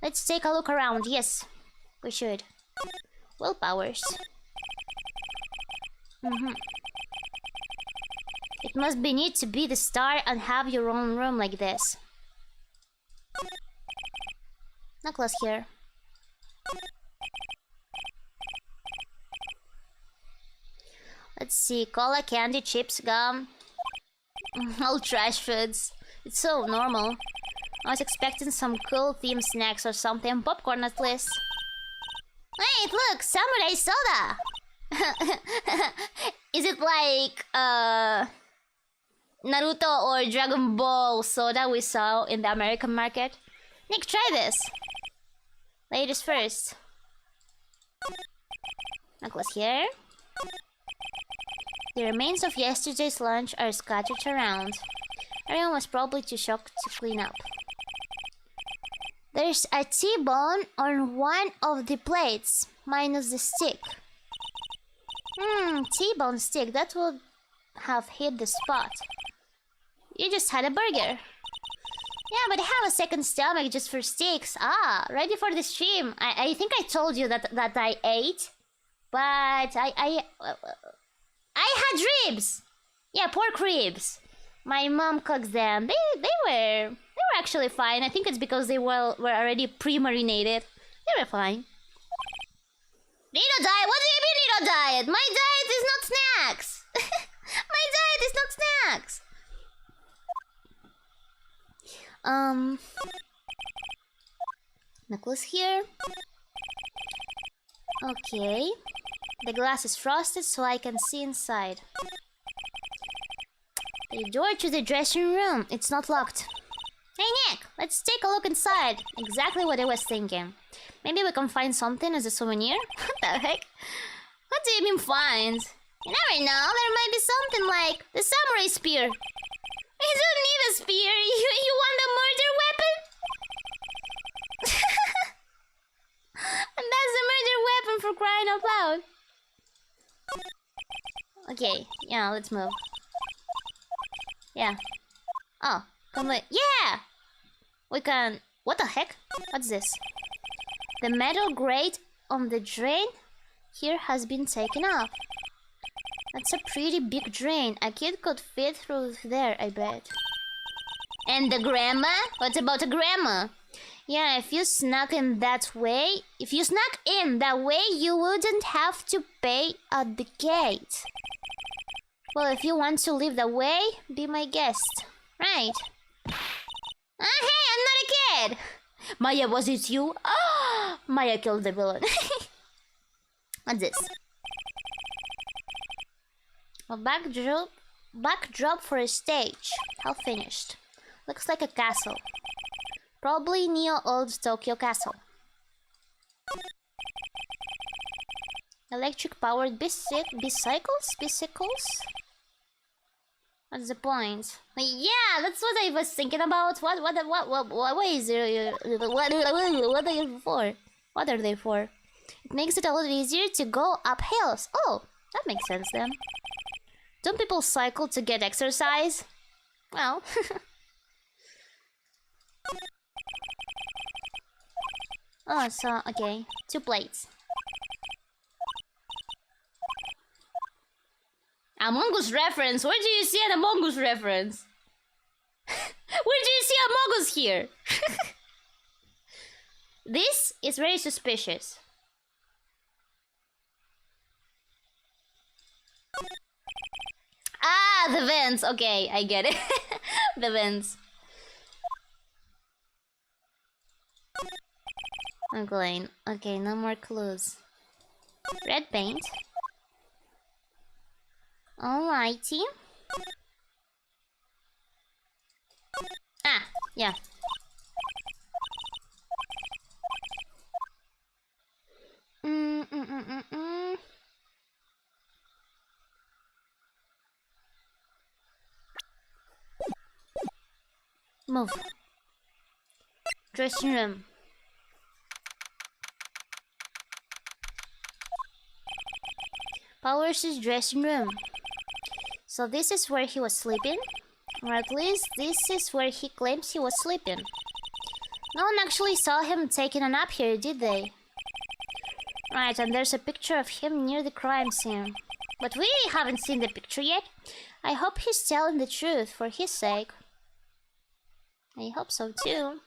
Let's take a look around. Yes, we should. Well, Powers. It must be neat to be the star and have your own room like this. Necklace here. Let's see, cola, candy, chips, gum. All trash foods. It's so normal. I was expecting some cool themed snacks or something. Popcorn at least. Wait, look! Samurai soda! Is it like, Naruto or Dragon Ball soda we saw in the American market? Nick, try this! Ladies first. Necklace here. The remains of yesterday's lunch are scattered around. Everyone was probably too shocked to clean up. There's a T-bone on one of the plates, minus the stick. T-bone stick, that would have hit the spot. You just had a burger. Yeah, but I have a second stomach just for steaks. Ah, right before the stream. I think I told you that I ate. But I had ribs. Yeah, pork ribs. My mom cooked them. They were actually fine. I think it's because they were already pre-marinated. They were fine. Riro diet? What do you mean Riro diet? My diet is not snacks. My diet is not snacks. Necklace here. Okay. The glass is frosted so I can see inside. The door to the dressing room. It's not locked. Hey Nick, let's take a look inside. Exactly what I was thinking. Maybe we can find something as a souvenir? What the heck? What do you mean find? You never know, there might be something like the samurai spear. You don't need a spear. You want a murder weapon? And that's a murder weapon for crying out loud. Okay, yeah, let's move. Yeah. Oh, come on. Yeah! We can... What the heck? What's this? The metal grate on the drain here has been taken off. That's a pretty big drain. A kid could fit through there, I bet. And the grandma? What about a grandma? Yeah, if you snuck in that way... If you snuck in that way, you wouldn't have to pay at the gate. Well, if you want to live that way, be my guest. Right. Hey, I'm not a kid! Maya, was it you? Oh, Maya killed the villain. What's this? A backdrop for a stage. How finished. Looks like a castle. Probably Neo Old Tokyo Castle. Electric powered bicycles? What's the point? Yeah, that's what I was thinking about. What is it? What are they for? What are they for? It makes it a lot easier to go up hills. Oh, that makes sense then. Don't people cycle to get exercise? Well. Oh, so, okay. 2 plates. Among Us reference? Where do you see an Among Us reference? Where do you see Amogus here? This is very suspicious. Ah, the vents. Okay, I get it. The vents. I'm going. Okay, no more clues. Red paint. Alrighty. Ah, yeah. Move. Dressing room. Powers' dressing room. So this is where he was sleeping? Or at least this is where he claims he was sleeping. No one actually saw him taking a nap here, did they? Right, and there's a picture of him near the crime scene. But we haven't seen the picture yet. I hope he's telling the truth for his sake. I hope so too.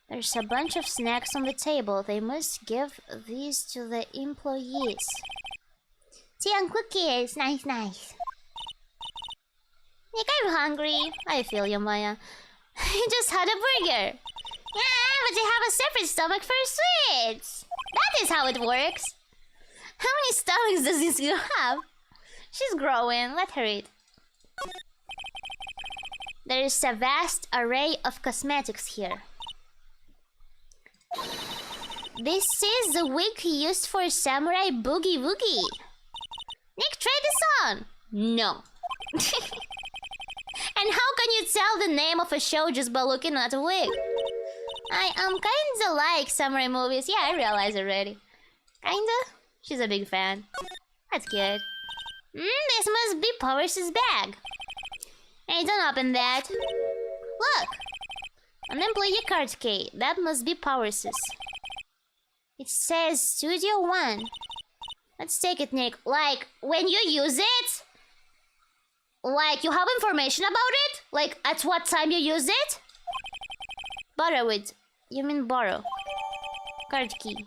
There's a bunch of snacks on the table. They must give these to the employees. Tea and cookies. Nice, nice. Nick, I'm hungry. I feel you, Maya. You just had a burger. Yeah, but you have a separate stomach for sweets. That is how it works. How many stomachs does this girl have? She's growing. Let her eat. There is a vast array of cosmetics here. This is the wig he used for Samurai Boogie Woogie. Nick, try this on. No. And how can you tell the name of a show just by looking at a wig? I kinda like samurai movies. Yeah, I realize already. Kinda? She's a big fan. That's good. This must be Powers' bag. Hey, don't open that. Look! An employee card key. That must be Powers'. It says Studio One. Let's take it, Nick. Like, when you use it? Like, you have information about it? Like, at what time you use it? Borrow it. You mean borrow. Card key.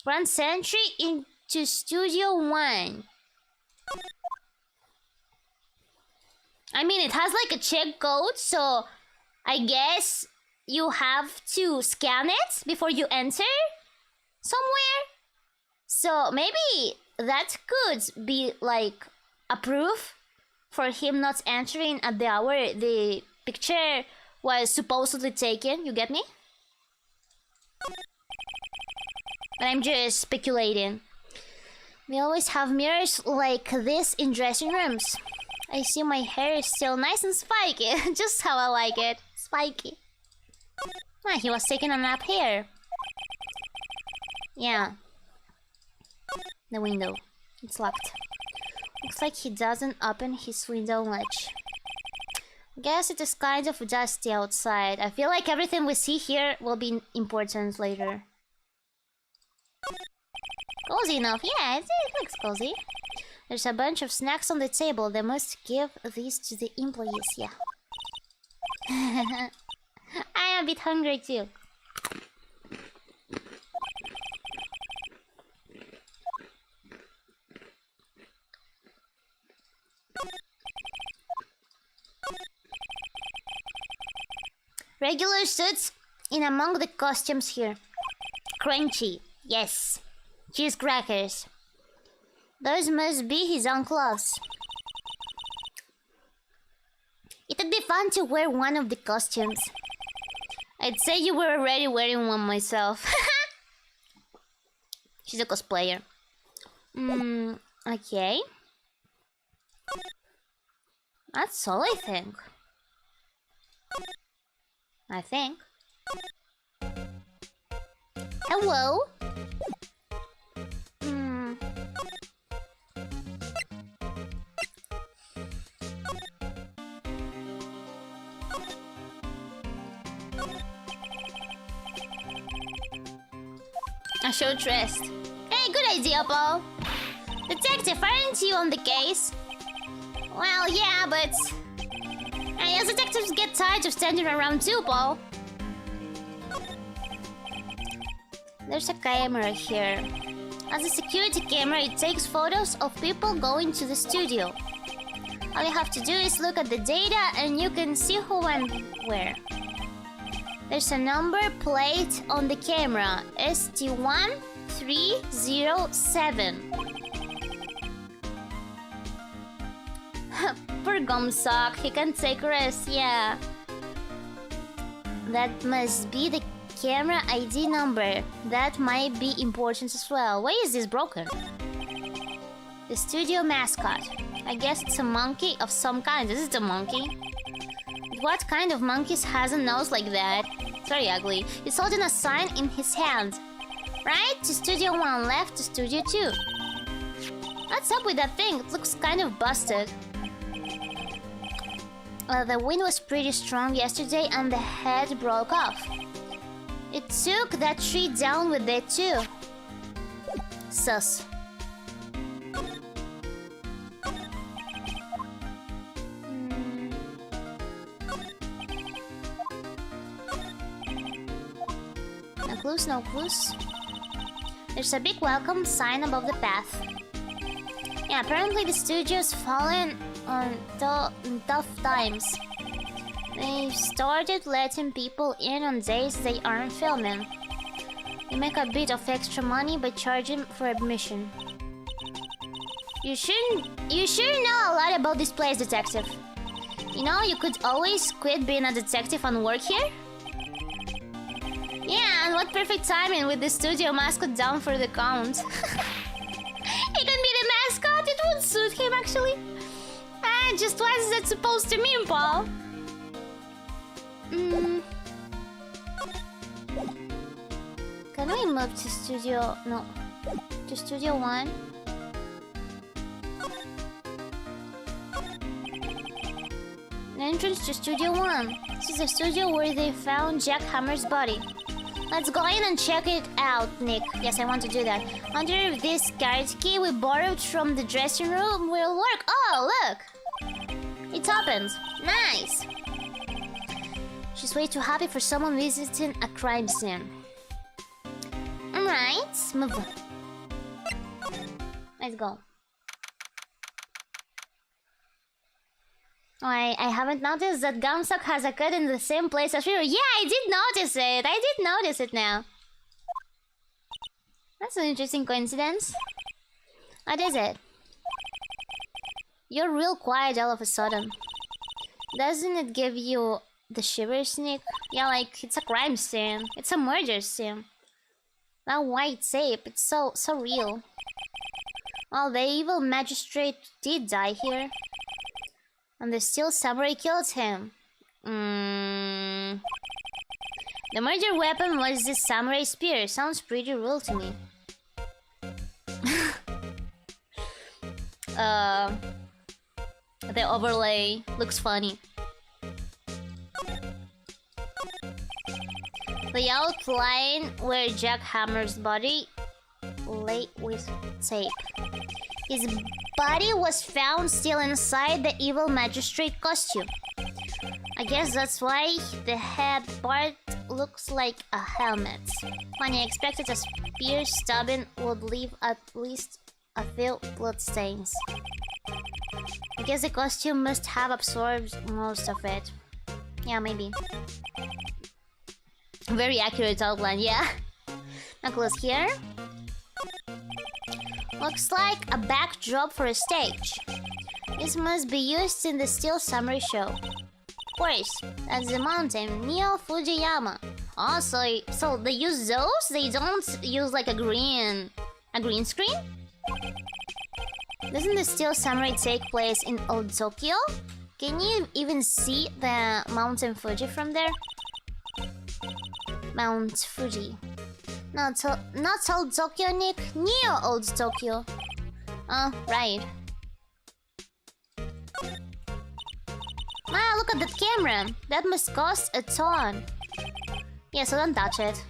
Grant entry into Studio One. I mean, it has like a check code, so I guess you have to scan it before you enter somewhere. So maybe that could be like a proof for him not entering at the hour the picture was supposedly taken. You get me? But I'm just speculating. We always have mirrors like this in dressing rooms. I see my hair is still nice and spiky. Just how I like it. Spiky. Ah, he was taking a nap here. Yeah. The window. It's locked. Looks like he doesn't open his window much. Guess it is kind of dusty outside. I feel like everything we see here will be important later. Cozy enough. Yeah, it looks cozy. There's a bunch of snacks on the table. They must give these to the employees. Yeah. I am a bit hungry too. Regular suits in among the costumes here. Crunchy. Yes. Cheese crackers. Those must be his own clothes. It would be fun to wear one of the costumes. I'd say you were already wearing one myself. She's a cosplayer. Okay. That's all, I think. Hello? I show trust. Hey, good idea, Paul. Detective, aren't you on the case? Well, yeah, but And yes, detectives get tired of standing around too, Paul. There's a camera here. As a security camera, it takes photos of people going to the studio. All you have to do is look at the data and you can see who went where. There's a number plate on the camera, ST1307. Poor Gumsock, he can't take rest, yeah. That must be the camera ID number. That might be important as well. Why is this broken? The studio mascot. I guess it's a monkey of some kind. This is a monkey. What kind of monkey has a nose like that? It's very ugly. He's holding a sign in his hand. Right to Studio 1, left to Studio 2. What's up with that thing? It looks kind of busted. The wind was pretty strong yesterday and the head broke off. It took that tree down with it too. Sus. No clues, no clues. There's a big welcome sign above the path. Yeah, apparently the studio's fallen on tough times. They've started letting people in on days they aren't filming. They make a bit of extra money by charging for admission. You sure know a lot about this place, detective. You know, you could always quit being a detective and work here? Yeah, and what perfect timing with the studio mascot down for the count. He can be the mascot, it would suit him actually. Just what is that supposed to mean, Paul? Can we move to Studio... No. To Studio 1? An entrance to Studio 1. This is the studio where they found Jack Hammer's body. Let's go in and check it out, Nick. Yes, I want to do that. Wonder if this card key we borrowed from the dressing room will work. Oh, look! It's opened. Nice! She's way too happy for someone visiting a crime scene. Alright, move on. Let's go. Oh, I haven't noticed that Gumsock has a cut in the same place as Riro. Yeah, I did notice it. I did notice it now. That's an interesting coincidence. What is it? You're real quiet all of a sudden. Doesn't it give you the shivers, Nick? Yeah, like it's a crime scene. It's a murder scene. That white tape, it's so real. Well, the evil magistrate did die here. And the steel samurai killed him. The murder weapon was this samurai spear. Sounds pretty real to me. The overlay looks funny. The outline where Jack Hammer's body lay with tape. His body was found still inside the evil magistrate costume. I guess that's why the head part looks like a helmet. When I expected a spear stabbing would leave at least a few bloodstains. I guess the costume must have absorbed most of it. Yeah, maybe. Very accurate outline, yeah. Knuckles here. Looks like a backdrop for a stage. This must be used in the Steel Samurai show. Of course, that's the mountain, Neo Fujiyama. Oh, so they use those? They don't use like a green screen? Doesn't the Steel Samurai take place in Old Tokyo? Can you even see the Mountain Fuji from there? Mount Fuji. Not Old Tokyo, Nick. Neo Old Tokyo. Oh, right. Ah, look at that camera. That must cost a ton. Yeah, so don't touch it.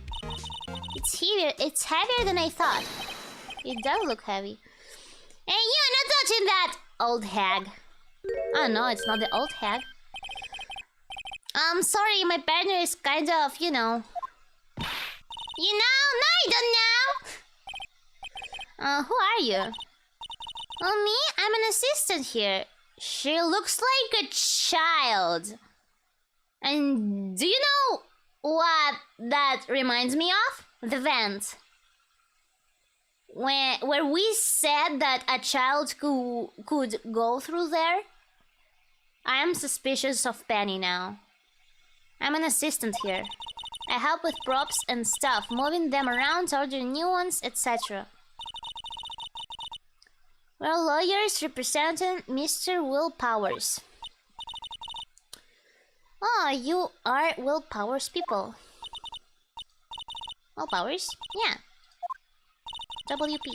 It's heavier than I thought. It does look heavy. Hey, you're not touching that, old hag. Oh no, it's not the old hag. Sorry, my partner is kind of, you know. You know? No, I don't know. Who are you? Well, me? I'm an assistant here. She looks like a child. And do you know what that reminds me of? The vent. Where we said that a child could go through there. I am suspicious of Penny now. I'm an assistant here. I help with props and stuff, moving them around, ordering new ones, etc. We're lawyers representing Mr. Will Powers. Oh, you are Will Powers people. Will Powers? Yeah. WP.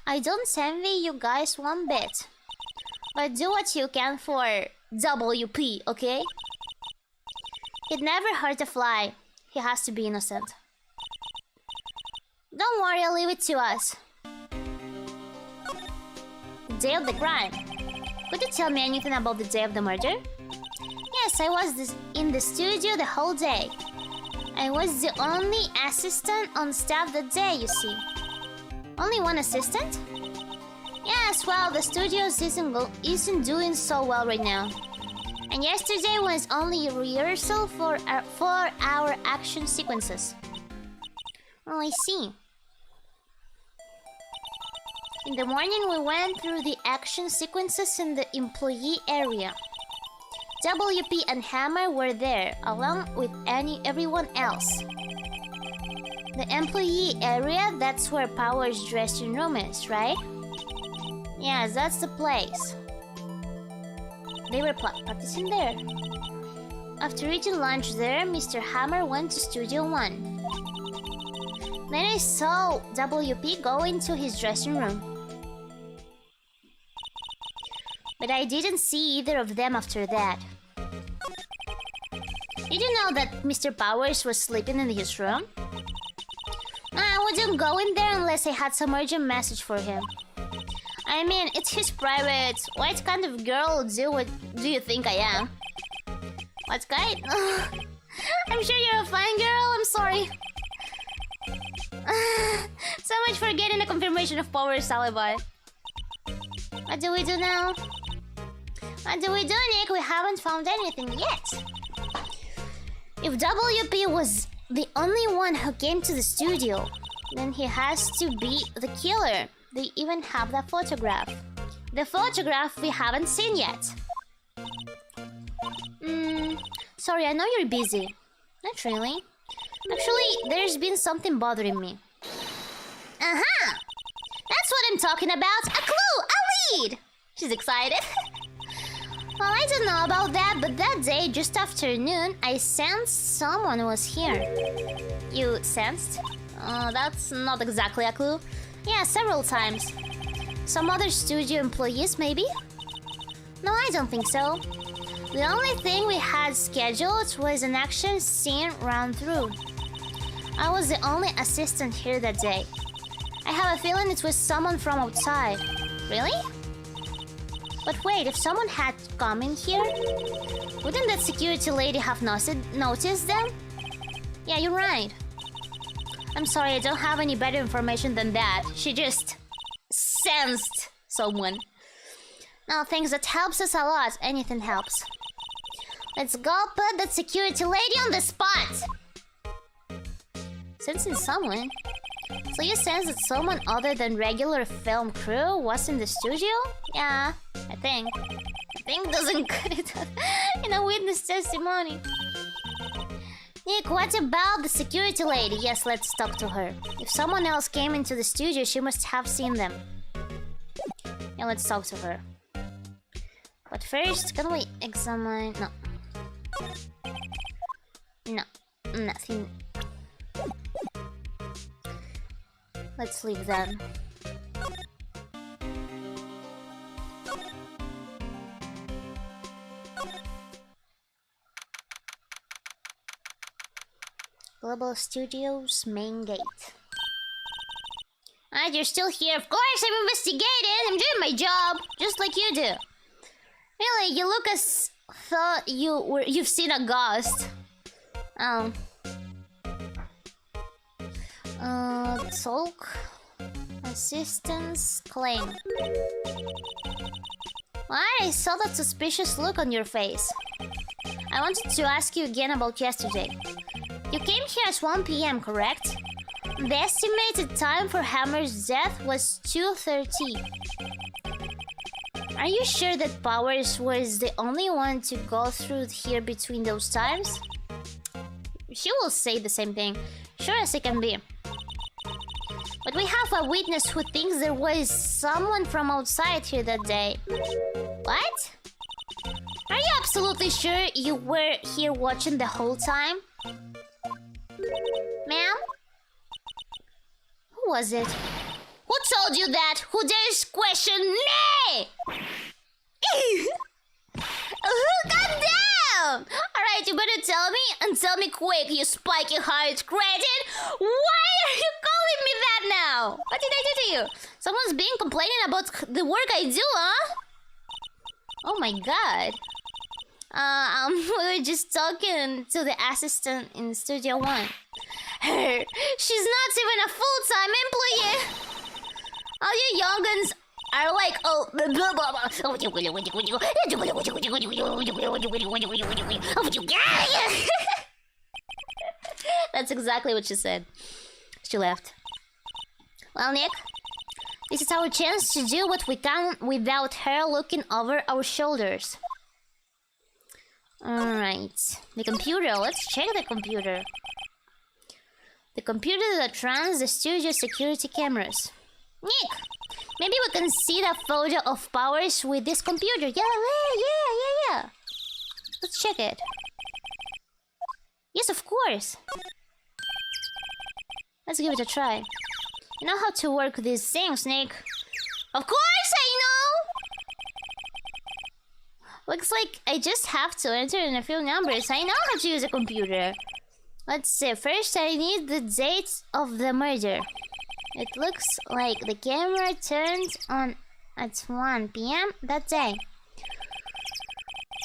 I don't envy you guys one bit. But do what you can for WP, okay? He'd never hurt a fly. He has to be innocent. Don't worry, I'll leave it to us. The day of the crime. Could you tell me anything about the day of the murder? Yes, I was in the studio the whole day. I was the only assistant on staff that day, you see. Only one assistant? Yes, well, the studio isn't doing so well right now. And yesterday was only a rehearsal for our action sequences. Well, I see. In the morning, we went through the action sequences in the employee area. WP and Hammer were there, along with everyone else. The employee area, that's where Power's dressing room is, right? Yes, that's the place. They were practicing there. After eating lunch there, Mr. Hammer went to Studio 1. Then I saw WP go into his dressing room. But I didn't see either of them after that. Did you know that Mr. Powers was sleeping in his room? I wouldn't go in there unless I had some urgent message for him. I mean, it's his private. What kind of girl do you think I am? What kind? I'm sure you're a fine girl. I'm sorry. So much for getting a confirmation of Power's alibi. What do we do now? What do we do, Nick? We haven't found anything yet. If WP was the only one who came to the studio, then he has to be the killer. They even have that photograph. The photograph we haven't seen yet. Sorry, I know you're busy. Not really. Actually, there's been something bothering me. Aha! That's what I'm talking about! A clue! A lead! She's excited. Well, I don't know about that, but that day, just after noon, I sensed someone was here. You sensed? That's not exactly a clue. Yeah, several times. Some other studio employees, maybe? No, I don't think so. The only thing we had scheduled was an action scene run-through. I was the only assistant here that day. I have a feeling it was someone from outside. Really? But wait, if someone had come in here, wouldn't that security lady have noticed them? Yeah, you're right. I'm sorry, I don't have any better information than that. She just sensed someone. No, thanks, that helps us a lot. Anything helps. Let's go put that security lady on the spot! Sensing someone? So you sense that someone other than regular film crew was in the studio? Yeah, I think. I think doesn't cut it in a witness testimony. Nick, what about the security lady? Yes, let's talk to her. If someone else came into the studio, she must have seen them. Yeah, let's talk to her. But first, can we examine... No. No, nothing. Let's leave then. Global Studios main gate. Ah, you're still here. Of course, I'm investigating. I'm doing my job, just like you do. Really, you look as thought you've seen a ghost. Oh. Talk. Assistance claim. Why? I saw that suspicious look on your face. I wanted to ask you again about yesterday. You came here at 1 p.m., correct? The estimated time for Hammer's death was 2:30. Are you sure that Powers was the only one to go through here between those times? She will say the same thing. Sure as it can be. But we have a witness who thinks there was someone from outside here that day. What? Are you absolutely sure you were here watching the whole time? Ma'am? Who was it? Who told you that? Who dares question me? Calm down! Alright, you better tell me, and tell me quick, you spiky-hearted cretin! Why are you calling me that now? What did I do to you? Someone's been complaining about the work I do, huh? Oh my god. We were just talking to the assistant in Studio 1. Her, she's not even a full-time employee! All you young'uns are like, oh, blah, blah, blah. That's exactly what she said. She left. Well, Nick, this is our chance to do what we can without her looking over our shoulders. Alright. The computer. Let's check the computer. The computer that runs the studio security cameras. Nick! Maybe we can see the photo of Powers with this computer. Yeah. Let's check it. Yes, of course. Let's give it a try. You know how to work these things, Nick. Of course I know! Looks like I just have to enter in a few numbers. I know how to use a computer. Let's see. First, I need the date of the murder. It looks like the camera turned on at 1 p.m. that day.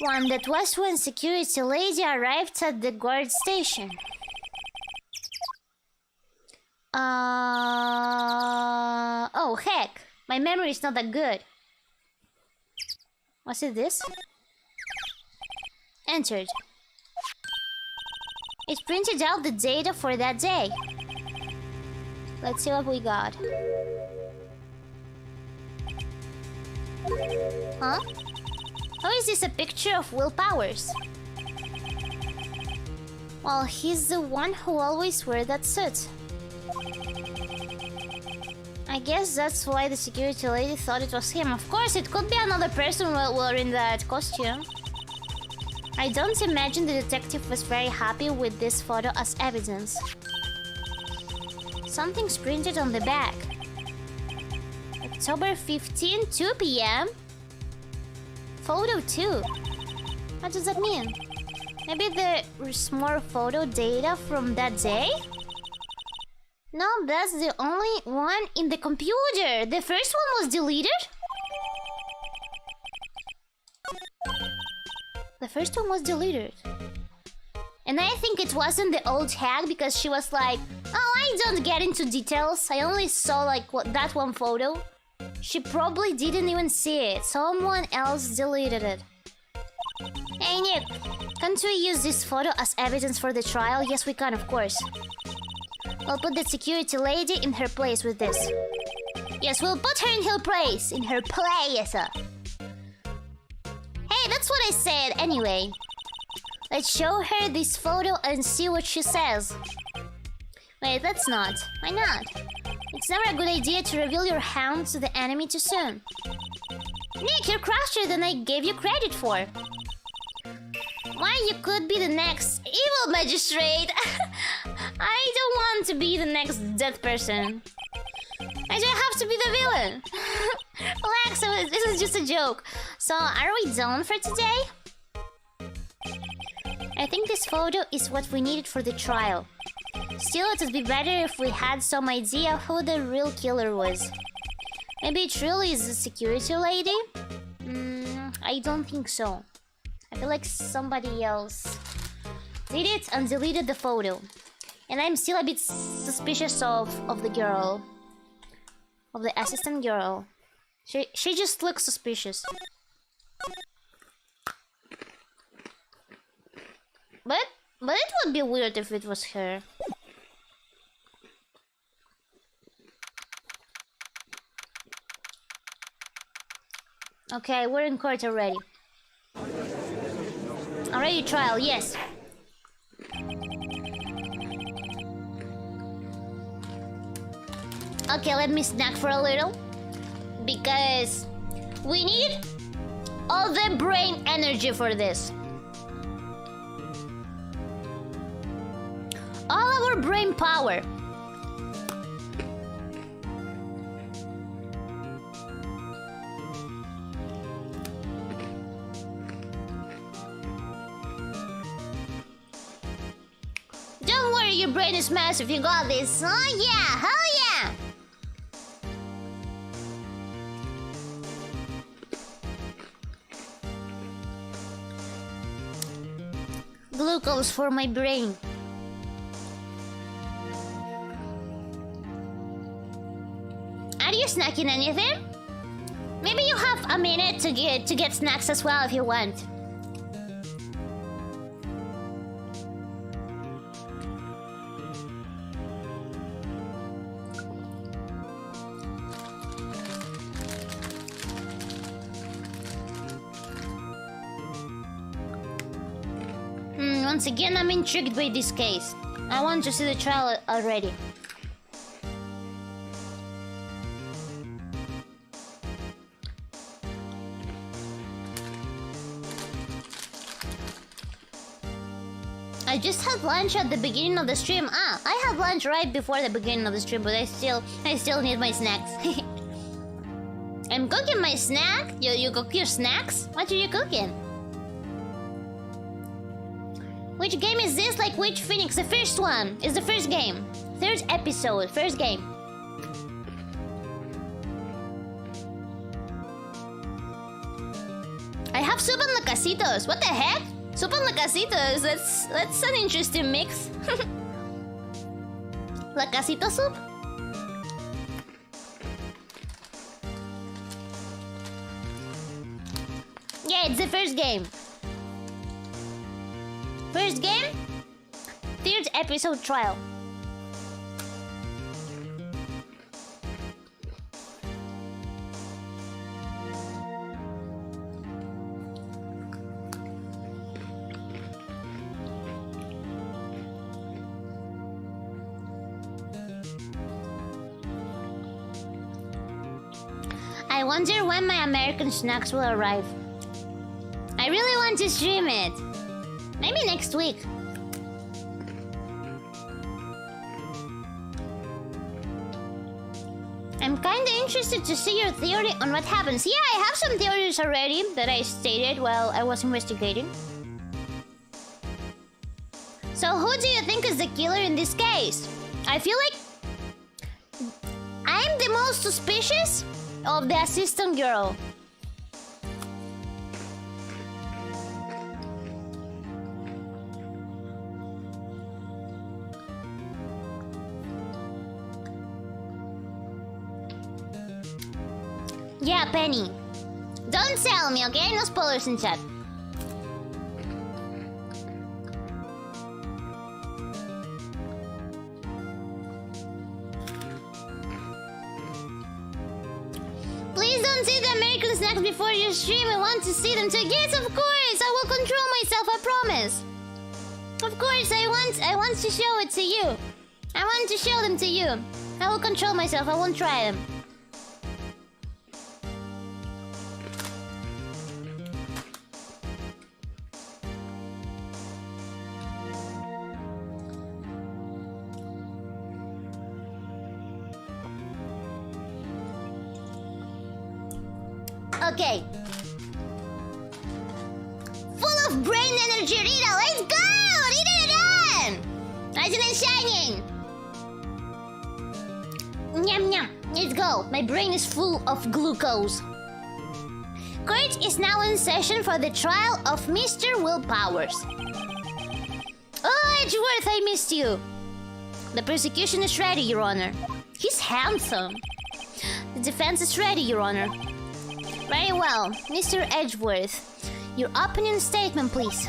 That was when security lady arrived at the guard station. Oh heck, my memory is not that good. Was it this? Entered. It printed out the data for that day. Let's see what we got. Huh? How is this a picture of Will Powers? Well, he's the one who always wears that suit. I guess that's why the security lady thought it was him. Of course, it could be another person wearing that costume. I don't imagine the detective was very happy with this photo as evidence. Something's printed on the back. October 15, 2 p.m. Photo 2. What does that mean? Maybe there's more photo data from that day? No, that's the only one in the computer. The first one was deleted? The first one was deleted. And I think it wasn't the old hag because she was like, oh, I don't get into details. I only saw like that one photo. She probably didn't even see it. Someone else deleted it. Hey Nick, can't we use this photo as evidence for the trial? Yes, we can, of course. We'll put the security lady in her place with this. Yes, we'll put her in her place. In her place. Hey, that's what I said anyway. Let's show her this photo and see what she says. Wait, let's not. Why not? It's never a good idea to reveal your hand to the enemy too soon. Nick, you're crasher than I gave you credit for. Why, you could be the next evil magistrate. I don't want to be the next dead person. I don't have to be the villain. Relax, this is just a joke. So, are we done for today? I think this photo is what we needed for the trial. Still, it would be better if we had some idea who the real killer was. Maybe it really is the security lady? I don't think so. I feel like somebody else did it and deleted the photo. And I'm still a bit suspicious of the girl. Of the assistant girl. She just looks suspicious. But it would be weird if it was her. Okay, we're in court already. Already trial, yes. Okay, let me snack for a little. Because we need all the brain energy for this. All our brain power. Don't worry, your brain is massive. You got this. Oh yeah, hell yeah. Glucose for my brain. Are you snacking anything? Maybe you have a minute to get snacks as well if you want. Once again, I'm intrigued by this case. I want to see the trial already. I just had lunch at the beginning of the stream. I had lunch right before the beginning of the stream, but I still need my snacks. I'm cooking my snack. You cook your snacks? What are you cooking? Which game is this? Like which Phoenix? The first one. It's the first game. Third episode. First game. I have soup and lacasitos. What the heck? Soup and lacasitos. That's an interesting mix. Lacasito soup? Yeah, it's the first game. First game, third episode trial. I wonder when my American snacks will arrive. I really want to stream it. Maybe next week. I'm kinda interested to see your theory on what happens. Yeah, I have some theories already that I stated while I was investigating. So who do you think is the killer in this case? I feel like I'm the most suspicious of the assistant girl. Yeah, Penny. Don't tell me, okay? No spoilers in chat. Please don't see the American snacks before your stream. I want to see them too. Yes, of course. I will control myself. I promise. Of course, I want to show it to you. I want to show them to you. I will control myself. I won't try them. Okay. Full of brain energy, Rita. Let's go! Rita it on! Nice and shining. Nyam nyam. Let's go. My brain is full of glucose. court is now in session for the trial of Mr. Will Powers. Oh, Edgeworth, I missed you. The prosecution is ready, Your Honor. He's handsome. The defense is ready, Your Honor. Very well, Mr. Edgeworth. Your opening statement, please.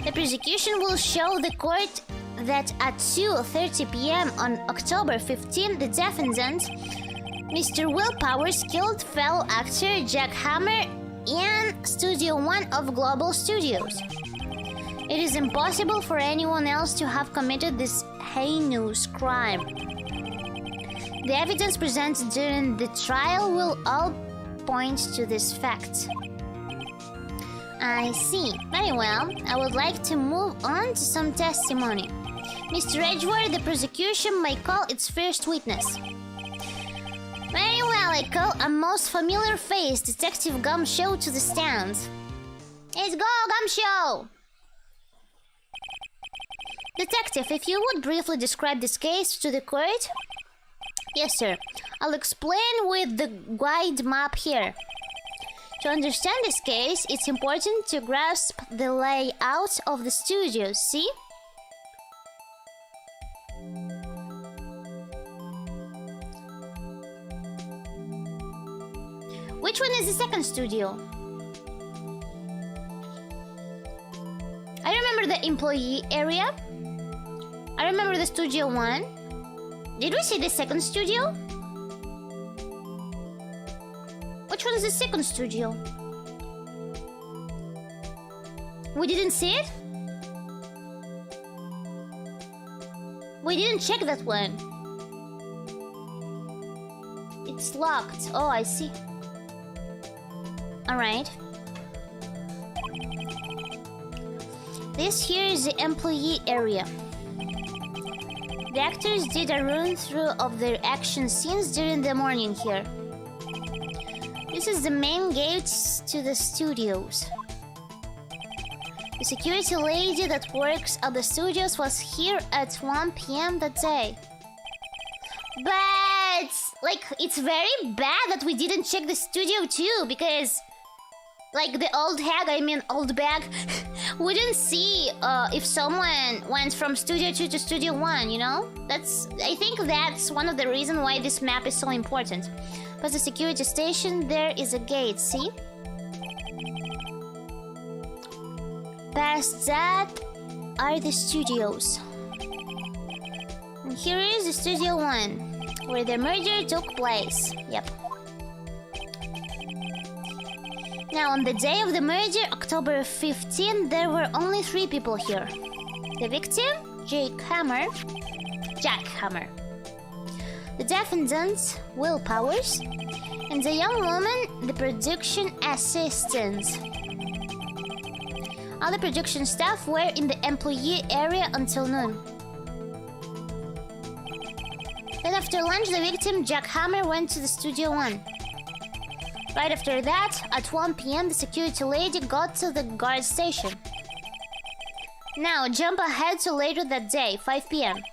The prosecution will show the court that at 2:30 p.m. on October 15, the defendant, Mr. Will Powers, killed fellow actor Jack Hammer in Studio 1 of Global Studios. It is impossible for anyone else to have committed this heinous crime. The evidence presented during the trial will all point to this fact. I see. Very well. I would like to move on to some testimony. Mr. Edgeworth, the prosecution may call its first witness. Very well, I call a most familiar face, Detective Gumshoe, to the stand. Let's go, Gumshoe! Detective, if you would briefly describe this case to the court? Yes, sir. I'll explain with the guide map here. To understand this case, it's important to grasp the layout of the studio, see? Which one is the second studio? I remember the employee area. I remember the studio 1. Did we see the second studio? Which one is the second studio? We didn't see it? We didn't check that one. It's locked. Oh, I see. Alright. This here is the employee area. The actors did a run-through of their action scenes during the morning here. This is the main gate to the studios. The security lady that works at the studios was here at 1 p.m. that day. But, like, it's very bad that we didn't check the studio too, because, like, the old bag, wouldn't see if someone went from Studio 2 to Studio 1, you know? I think that's one of the reasons why this map is so important. Past the security station, there is a gate, see? Past that are the studios. And here is the Studio 1, where the murder took place. Yep. Now, on the day of the murder, October 15, there were only 3 people here. The victim, Jack Hammer. The defendant, Will Powers. And the young woman, the production assistant. All the production staff were in the employee area until noon. Then after lunch, the victim, Jack Hammer, went to the Studio 1. Right after that, at 1 p.m, the security lady got to the guard station. Now, jump ahead to later that day, 5 p.m.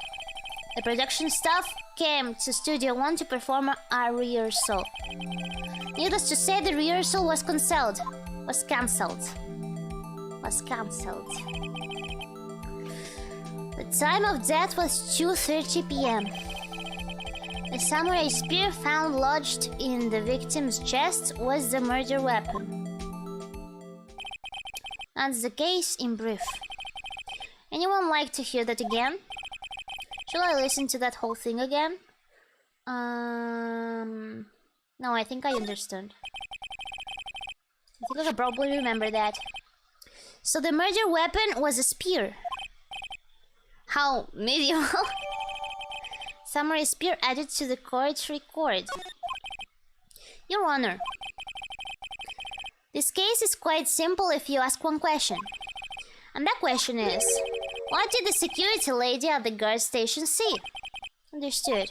The production staff came to Studio 1 to perform a rehearsal. Needless to say, the rehearsal was cancelled. The time of death was 2:30 p.m. A samurai spear found lodged in the victim's chest was the murder weapon. That's the case in brief. Anyone like to hear that again? Shall I listen to that whole thing again? No, I think I understood. I think I can probably remember that. So the murder weapon was a spear. How medieval. Samurai spear added to the court record. Your Honor, this case is quite simple if you ask one question. And that question is, what did the security lady at the guard station see? Understood.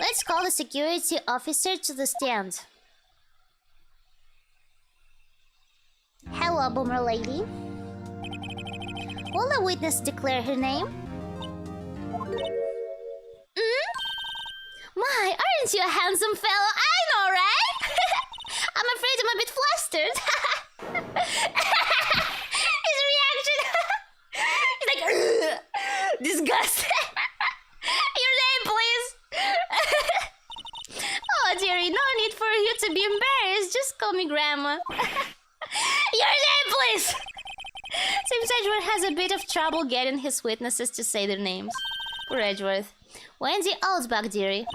Let's call the security officer to the stand. Hello, Boomer Lady. Will the witness declare her name? My, aren't you a handsome fellow? I know, right? I'm afraid I'm a bit flustered. His reaction. He's like, ugh, disgust. Your name, please. Oh, dearie, no need for you to be embarrassed. Just call me Grandma. Your name, please. Seems Edgeworth has a bit of trouble getting his witnesses to say their names. Poor Edgeworth. Wendy Altbach, dearie.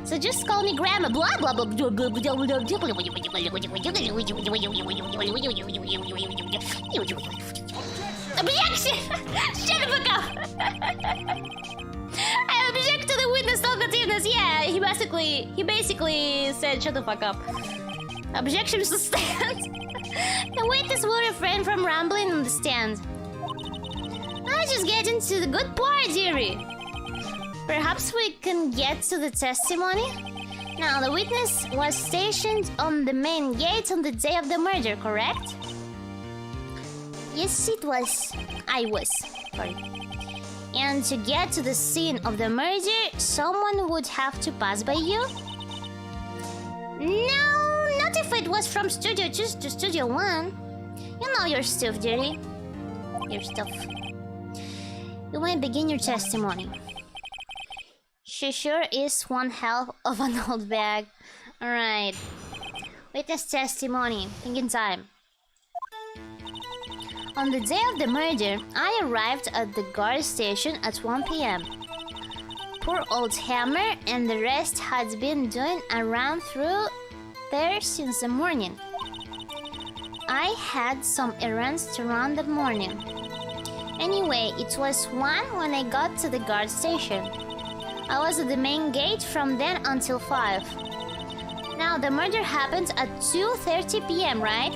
So just call me Grandma. Blah blah blah. Objection! Shut the fuck up! I object to the witness talkativeness. Yeah, he basically said shut the fuck up. Objection sustained. The witness will refrain from rambling on the stand. Let's just get into the good part, dearie. Perhaps we can get to the testimony? Now, the witness was stationed on the main gate on the day of the murder, correct? Yes, it was. I was. Sorry. And to get to the scene of the murder, someone would have to pass by you? No, not if it was from Studio 2 to Studio 1. You know your stuff, dearie. Your stuff. You may begin your testimony. She sure is one hell of an old bag. Alright. Witness testimony. Thinking time. On the day of the murder, I arrived at the guard station at 1 p.m. Poor old Hammer and the rest had been doing a run through there since the morning. I had some errands to run that morning. Anyway, it was 1 when I got to the guard station. I was at the main gate from then until 5. Now, the murder happened at 2:30 p.m., right?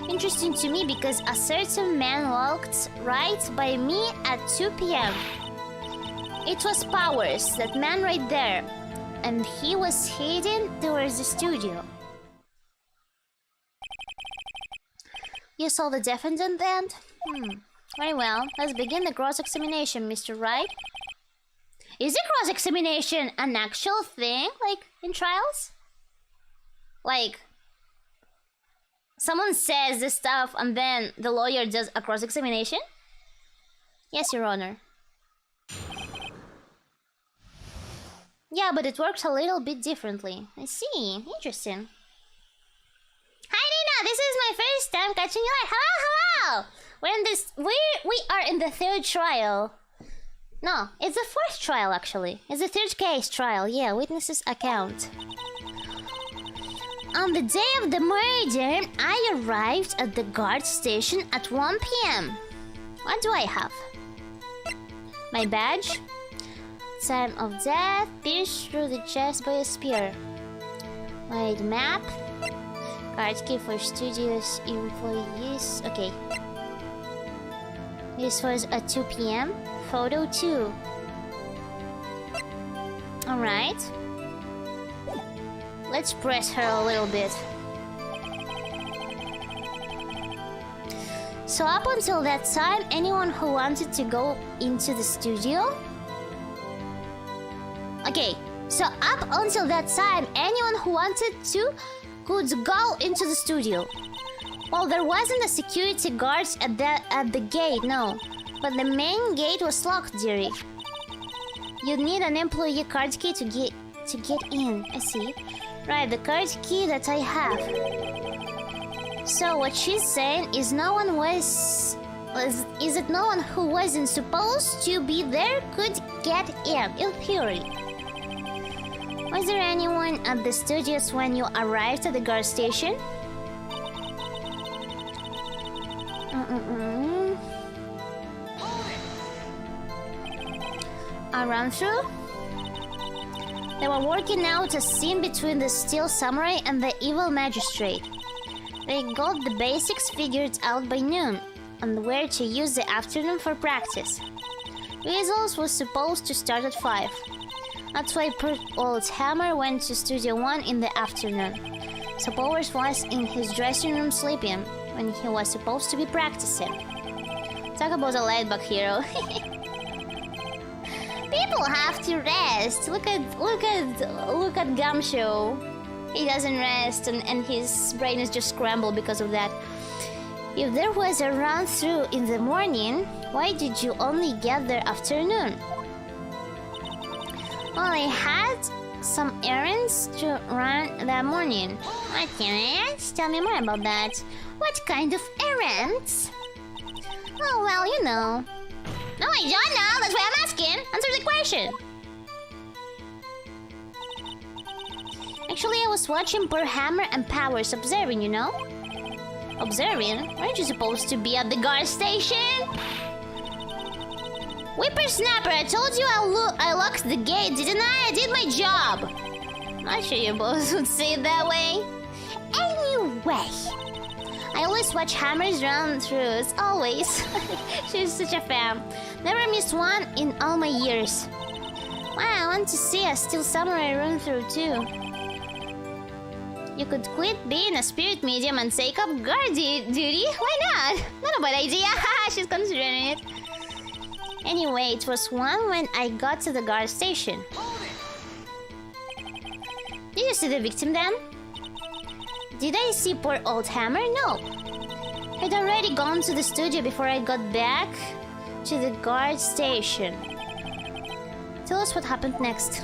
Interesting to me because a certain man walked right by me at 2 p.m. It was Powers, that man right there, and he was heading towards the studio. You saw the defendant then? Very well. Let's begin the cross-examination, Mr. Wright. Is the cross-examination an actual thing, like, in trials? Like, someone says this stuff and then the lawyer does a cross-examination? Yes, Your Honor. Yeah, but it works a little bit differently. I see. Interesting. Hi, Nina! This is my first time catching you live. Hello! We are in the 3rd trial. No, it's the 4th trial, actually. It's the 3rd case trial. Yeah, witnesses account. On the day of the murder, I arrived at the guard station at 1 p.m. What do I have? My badge. Time of death, pierced through the chest by a spear. My map. Card key for studios employees. Okay. This was at 2 p.m. Photo 2. Alright. Let's press her a little bit. So up until that time, anyone who wanted to go into the studio? Okay, so up until that time, anyone who wanted to could go into the studio. Well, there wasn't a security guard at the gate, no. But the main gate was locked, dearie. You'd need an employee card key to get in. I see. Right, the card key that I have. So what she's saying is no one who wasn't supposed to be there could get in theory. Was there anyone at the studios when you arrived at the guard station? A run-through? They were working out a scene between the steel samurai and the evil magistrate. They got the basics figured out by noon, and where to use the afternoon for practice. Rehearsals was supposed to start at 5. That's why poor old Hammer went to Studio 1 in the afternoon. So Powers was in his dressing room sleeping when he was supposed to be practicing. Talk about a laid-back hero. People have to rest. Look at Gumshoe. He doesn't rest and his brain is just scrambled because of that. If there was a run-through in the morning, why did you only get there afternoon? Well, I had some errands to run that morning. What errands? Tell me more about that. What kind of errands? Oh, well, you know. No, I don't know. That's why I'm asking. Answer the question. Actually, I was watching poor Hammer and Powers observing, you know? Observing? Aren't you supposed to be at the guard station? Whippersnapper, I told you I locked the gate, didn't I? I did my job. Not sure you both would say it that way. Anyway, I always watch Hammer's run-throughs, always. She's such a fan. Never missed one in all my years. Wow, I want to see a Steel Samurai run-through too. You could quit being a spirit medium and take up guard duty? Why not? Not a bad idea. She's considering it. Anyway, it was one when I got to the guard station. Did you see the victim then? Did I see poor old Hammer? No. I'd already gone to the studio before I got back to the guard station. Tell us what happened next.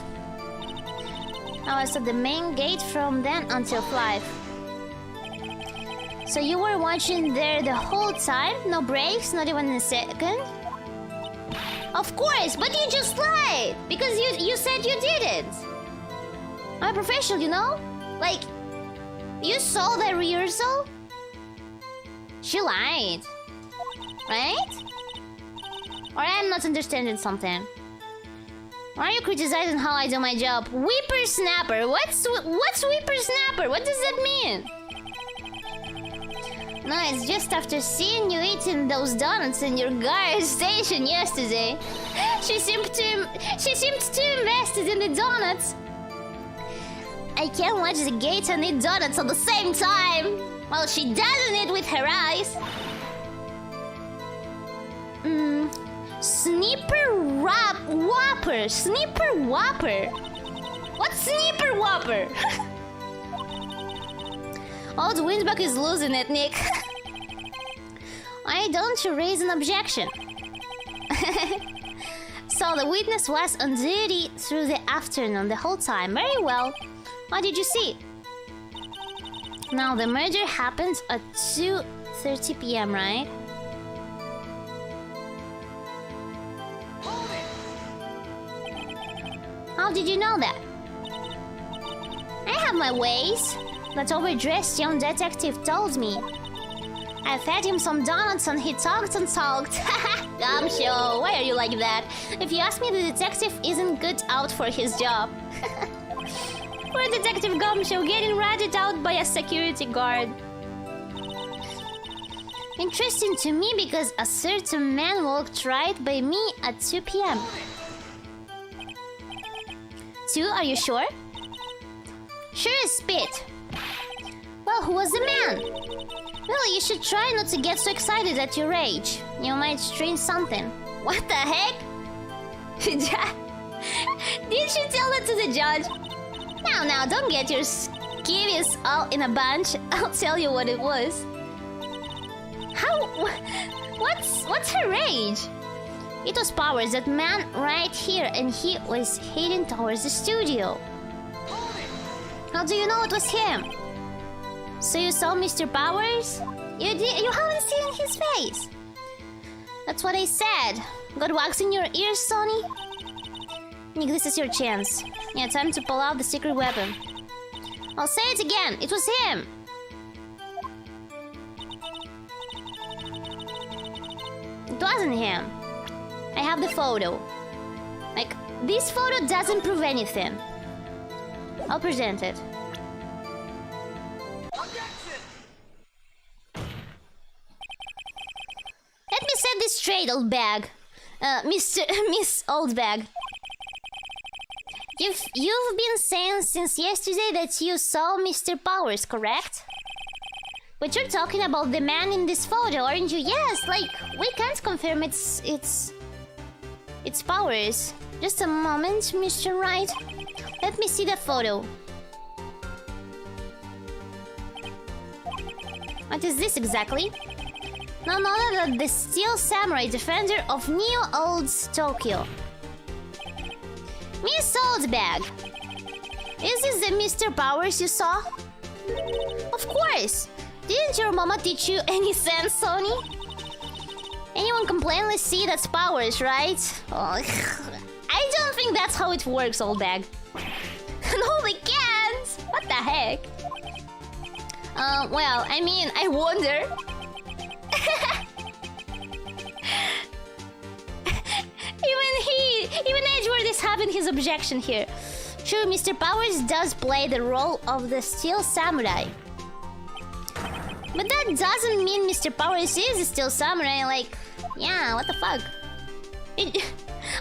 I was at the main gate from then until 5. So you were watching there the whole time? No breaks? Not even a second? Of course, but you just lied! Because you said you didn't! I'm a professional, you know? Like, you saw the rehearsal? She lied. Right? Or I'm not understanding something. Why are you criticizing how I do my job? Whippersnapper! What's whippersnapper? What does that mean? No, it's just after seeing you eating those donuts in your guard station yesterday. She seemed too invested in the donuts. I can't watch the gate and eat donuts at the same time. Well, she doesn't eat with her eyes. Whopper. Sniper Whopper. What's Sniper Whopper? Old Windbuck is losing it, Nick. Why don't you raise an objection? So the witness was on duty through the afternoon the whole time. Very well. What did you see? Now the murder happened at 2:30 p.m., right? How did you know that? I have my ways. That overdressed young detective told me. I fed him some donuts and he talked and talked. Gumshoe, why are you like that? If you ask me, the detective isn't good out for his job. Poor Detective Gumshoe getting ratted out by a security guard. Interesting to me because a certain man walked right by me at 2 p.m. 2, are you sure? Sure as spit. Well, who was the man? Well, you should try not to get so excited at your age. You might strain something. What the heck? Did you tell that to the judge? Now, don't get your skivvies all in a bunch. I'll tell you what it was. How? What's her age? It was Powers, that man right here, and he was heading towards the studio. How do you know it was him? So you saw Mr. Powers? You haven't seen his face. That's what I said. Got wax in your ears, Sonny? Nick, this is your chance. Yeah, time to pull out the secret weapon. I'll say it again. It was him. It wasn't him. I have the photo. Like, this photo doesn't prove anything. I'll present it. Let me set this straight, old bag. Miss Old Bag. You've been saying since yesterday that you saw Mr. Powers, correct? But you're talking about the man in this photo, aren't you? Yes, like, we can't confirm it's Powers. Just a moment, Mr. Wright. Let me see the photo. What is this exactly? None other than the Steel Samurai, defender of Neo Old's Tokyo. Miss Oldbag! Is this the Mr. Powers you saw? Of course! Didn't your mama teach you any sense, Sony? Anyone can plainly see that's Powers, right? Oh, I don't think that's how it works, Oldbag. No, they can't! What the heck? Well, I mean, I wonder. Even Edgeworth is having his objection here. True, Mr. Powers does play the role of the Steel Samurai. But that doesn't mean Mr. Powers is a Steel Samurai, like... Yeah, what the fuck?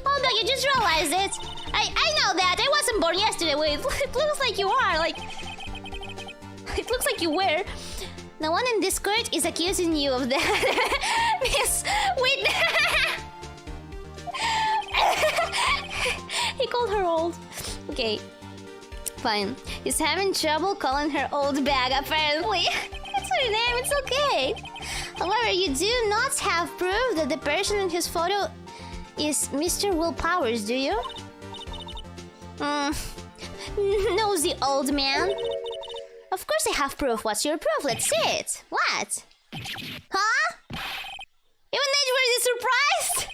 Oh no, you just realized it. I know that. I wasn't born yesterday. Wait, it looks like you are, like... It looks like you were. The one in Discord is accusing you of that. Miss... Wait... He called her old. Okay. Fine. He's having trouble calling her old bag, apparently. That's her name, it's okay. However, you do not have proof that the person in his photo is Mr. Will Powers, do you? Nosy old man. Of course I have proof. What's your proof? Let's see it. What? Huh? Even Edgeworth is surprised?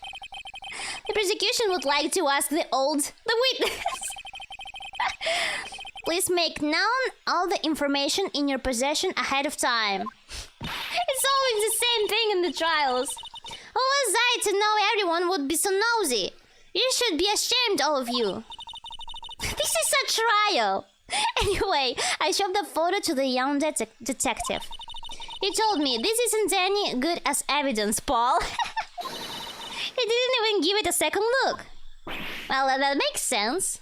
The prosecution would like to ask the witness. Please make known all the information in your possession ahead of time. It's always the same thing in the trials. Who was I to know everyone would be so nosy? You should be ashamed, all of you. This is a trial. Anyway, I showed the photo to the young detective. He told me this isn't any good as evidence, Paul. He didn't even give it a second look. Well, that makes sense.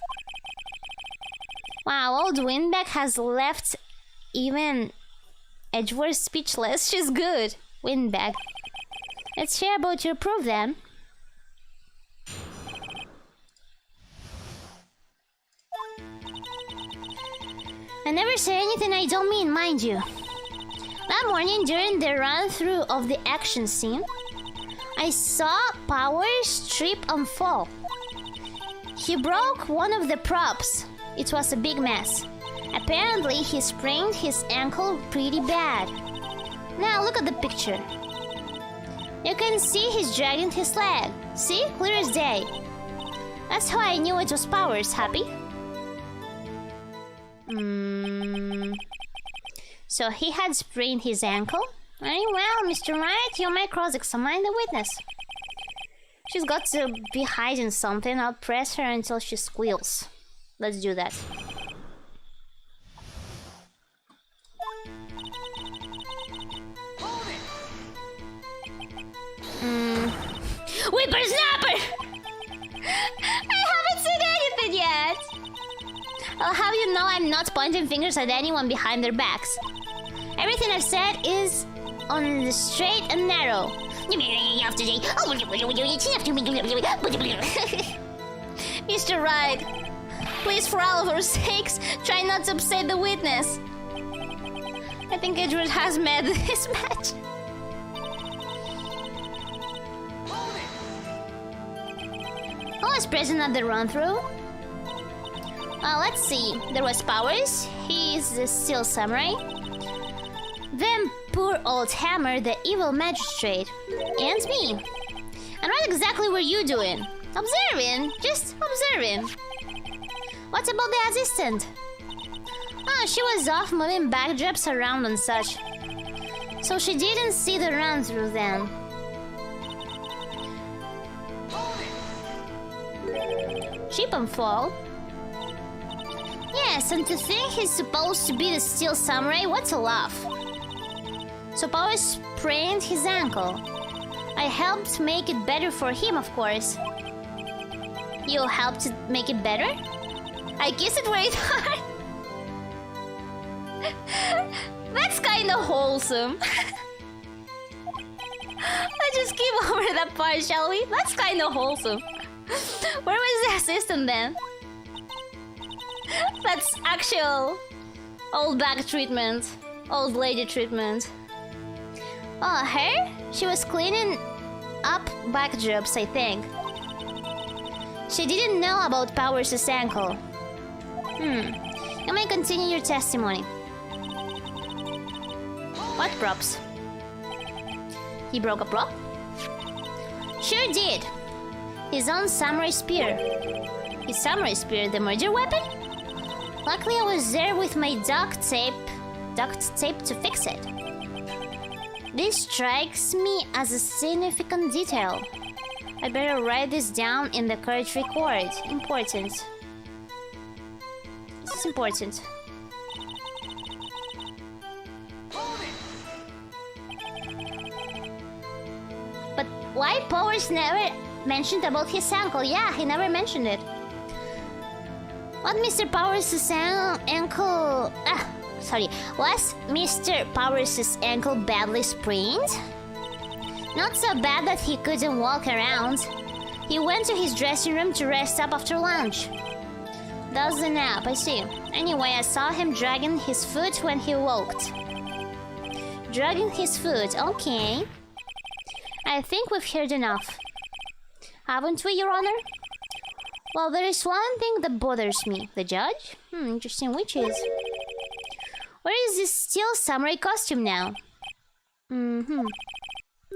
Wow, old Windback has left even Edgeworth speechless. She's good, Windback. Let's hear about your proof then. I never say anything I don't mean, mind you. That morning, during the run-through of the action scene, I saw Powers trip and fall. He broke one of the props. It was a big mess. Apparently, he sprained his ankle pretty bad. Now look at the picture. You can see he's dragging his leg. See? Clear as day. That's how I knew it was Powers, Happy. So he had sprained his ankle? Very well, Mr. Wright, you may cross-examine the witness. She's got to be hiding something. I'll press her until she squeals. Let's do that. Whippersnapper! I haven't seen anything yet! I'll have you know I'm not pointing fingers at anyone behind their backs. Everything I've said is on the straight and narrow. Mr. Wright, please, for all of our sakes, try not to upset the witness. I think Edgeworth has met this match. Who was present at the run-through? Let's see. There was Powers. He's the Steel Samurai. Then poor old Hammer, the evil magistrate. And me. And what exactly were you doing? Observing. Just observing. What about the assistant? Oh, she was off moving backdrops around and such. So she didn't see the run-through then. Chip and fall? Yes, and to think he's supposed to be the Steel Samurai, what's a laugh? So Powers sprained his ankle. I helped make it better for him, of course. You helped to make it better? I kissed it very hard. That's kinda wholesome. Let's just skip over that part, shall we? That's kinda wholesome. Where was the assistant then? That's actual old back treatment. Old lady treatment. Oh, her? She was cleaning up backdrops, I think. She didn't know about Powers' ankle. You may continue your testimony. What props? He broke a prop? Sure did. His own samurai spear. His samurai spear, the murder weapon? Luckily I was there with my duct tape to fix it. This strikes me as a significant detail. I better write this down in the court record. Important. This is important. But why Powers never mentioned about his ankle? Yeah, he never mentioned it. What Mr. Powers' ankle... Was Mr. Powers' ankle badly sprained? Not so bad that he couldn't walk around. He went to his dressing room to rest up after lunch. That's the nap, I see. Anyway, I saw him dragging his foot when he walked. Dragging his foot, okay. I think we've heard enough. Haven't we, Your Honor? Well, there is one thing that bothers me. The judge? Interesting, which is... Where is this steel samurai costume now?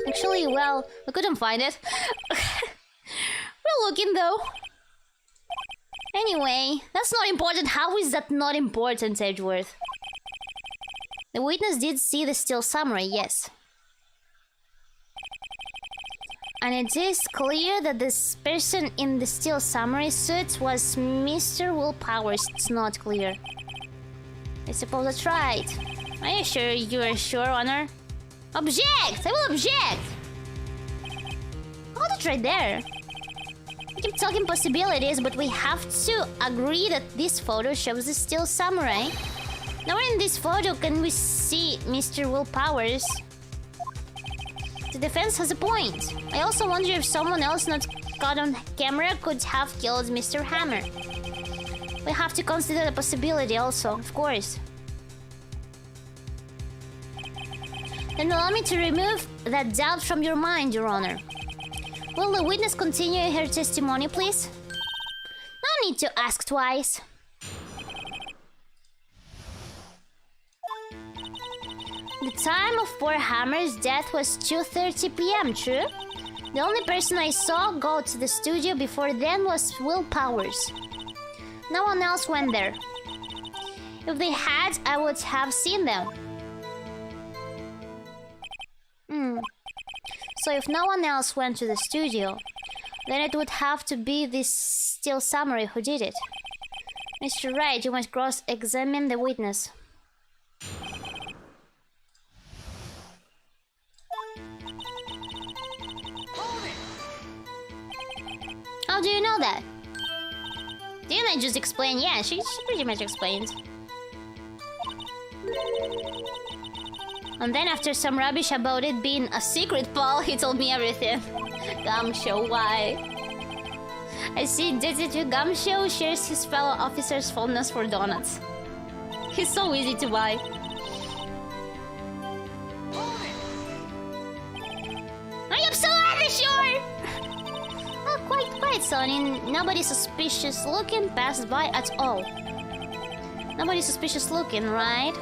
Actually, well, we couldn't find it. We're looking, though. Anyway, that's not important. How is that not important, Edgeworth? The witness did see the steel samurai, yes. And it is clear that this person in the steel samurai suit was Mr. Will Powers. It's not clear. I suppose that's right. Are you sure you're sure, Honor? Object! I will object! Oh, that's right there. We keep talking possibilities, but we have to agree that this photo shows the steel samurai. Nowhere in this photo can we see Mr. Will Powers. The defense has a point. I also wonder if someone else not caught on camera could have killed Mr. Hammer. We have to consider the possibility also, of course. Then allow me to remove that doubt from your mind, Your Honor. Will the witness continue her testimony, please? No need to ask twice. The time of poor Hammer's death was 2:30 p.m., true? The only person I saw go to the studio before then was Will Powers. No one else went there. If they had, I would have seen them. So if no one else went to the studio, then it would have to be this steel samurai who did it. Mr. Wright, you must cross-examine the witness. How do you know that? Didn't I just explain? Yeah, she pretty much explained. And then after some rubbish about it being a secret, Paul, he told me everything. Gumshoe, why? I see Detective Gumshoe shares his fellow officers' fondness for donuts. He's so easy to buy. I am so sure! Oh, quite, Sonny. Nobody suspicious looking passed by at all. Nobody suspicious looking, right?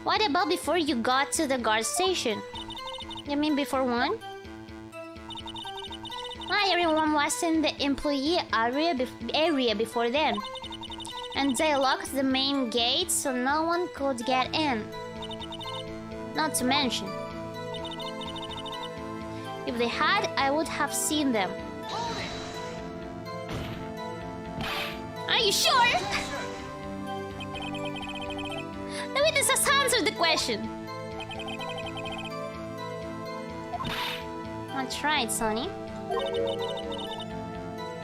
What about before you got to the guard station? You mean before one? Why, everyone was in the employee area before then. And they locked the main gate so no one could get in. Not to mention, if they had, I would have seen them. Are you sure? The witness has answered the question. That's right, Sonny.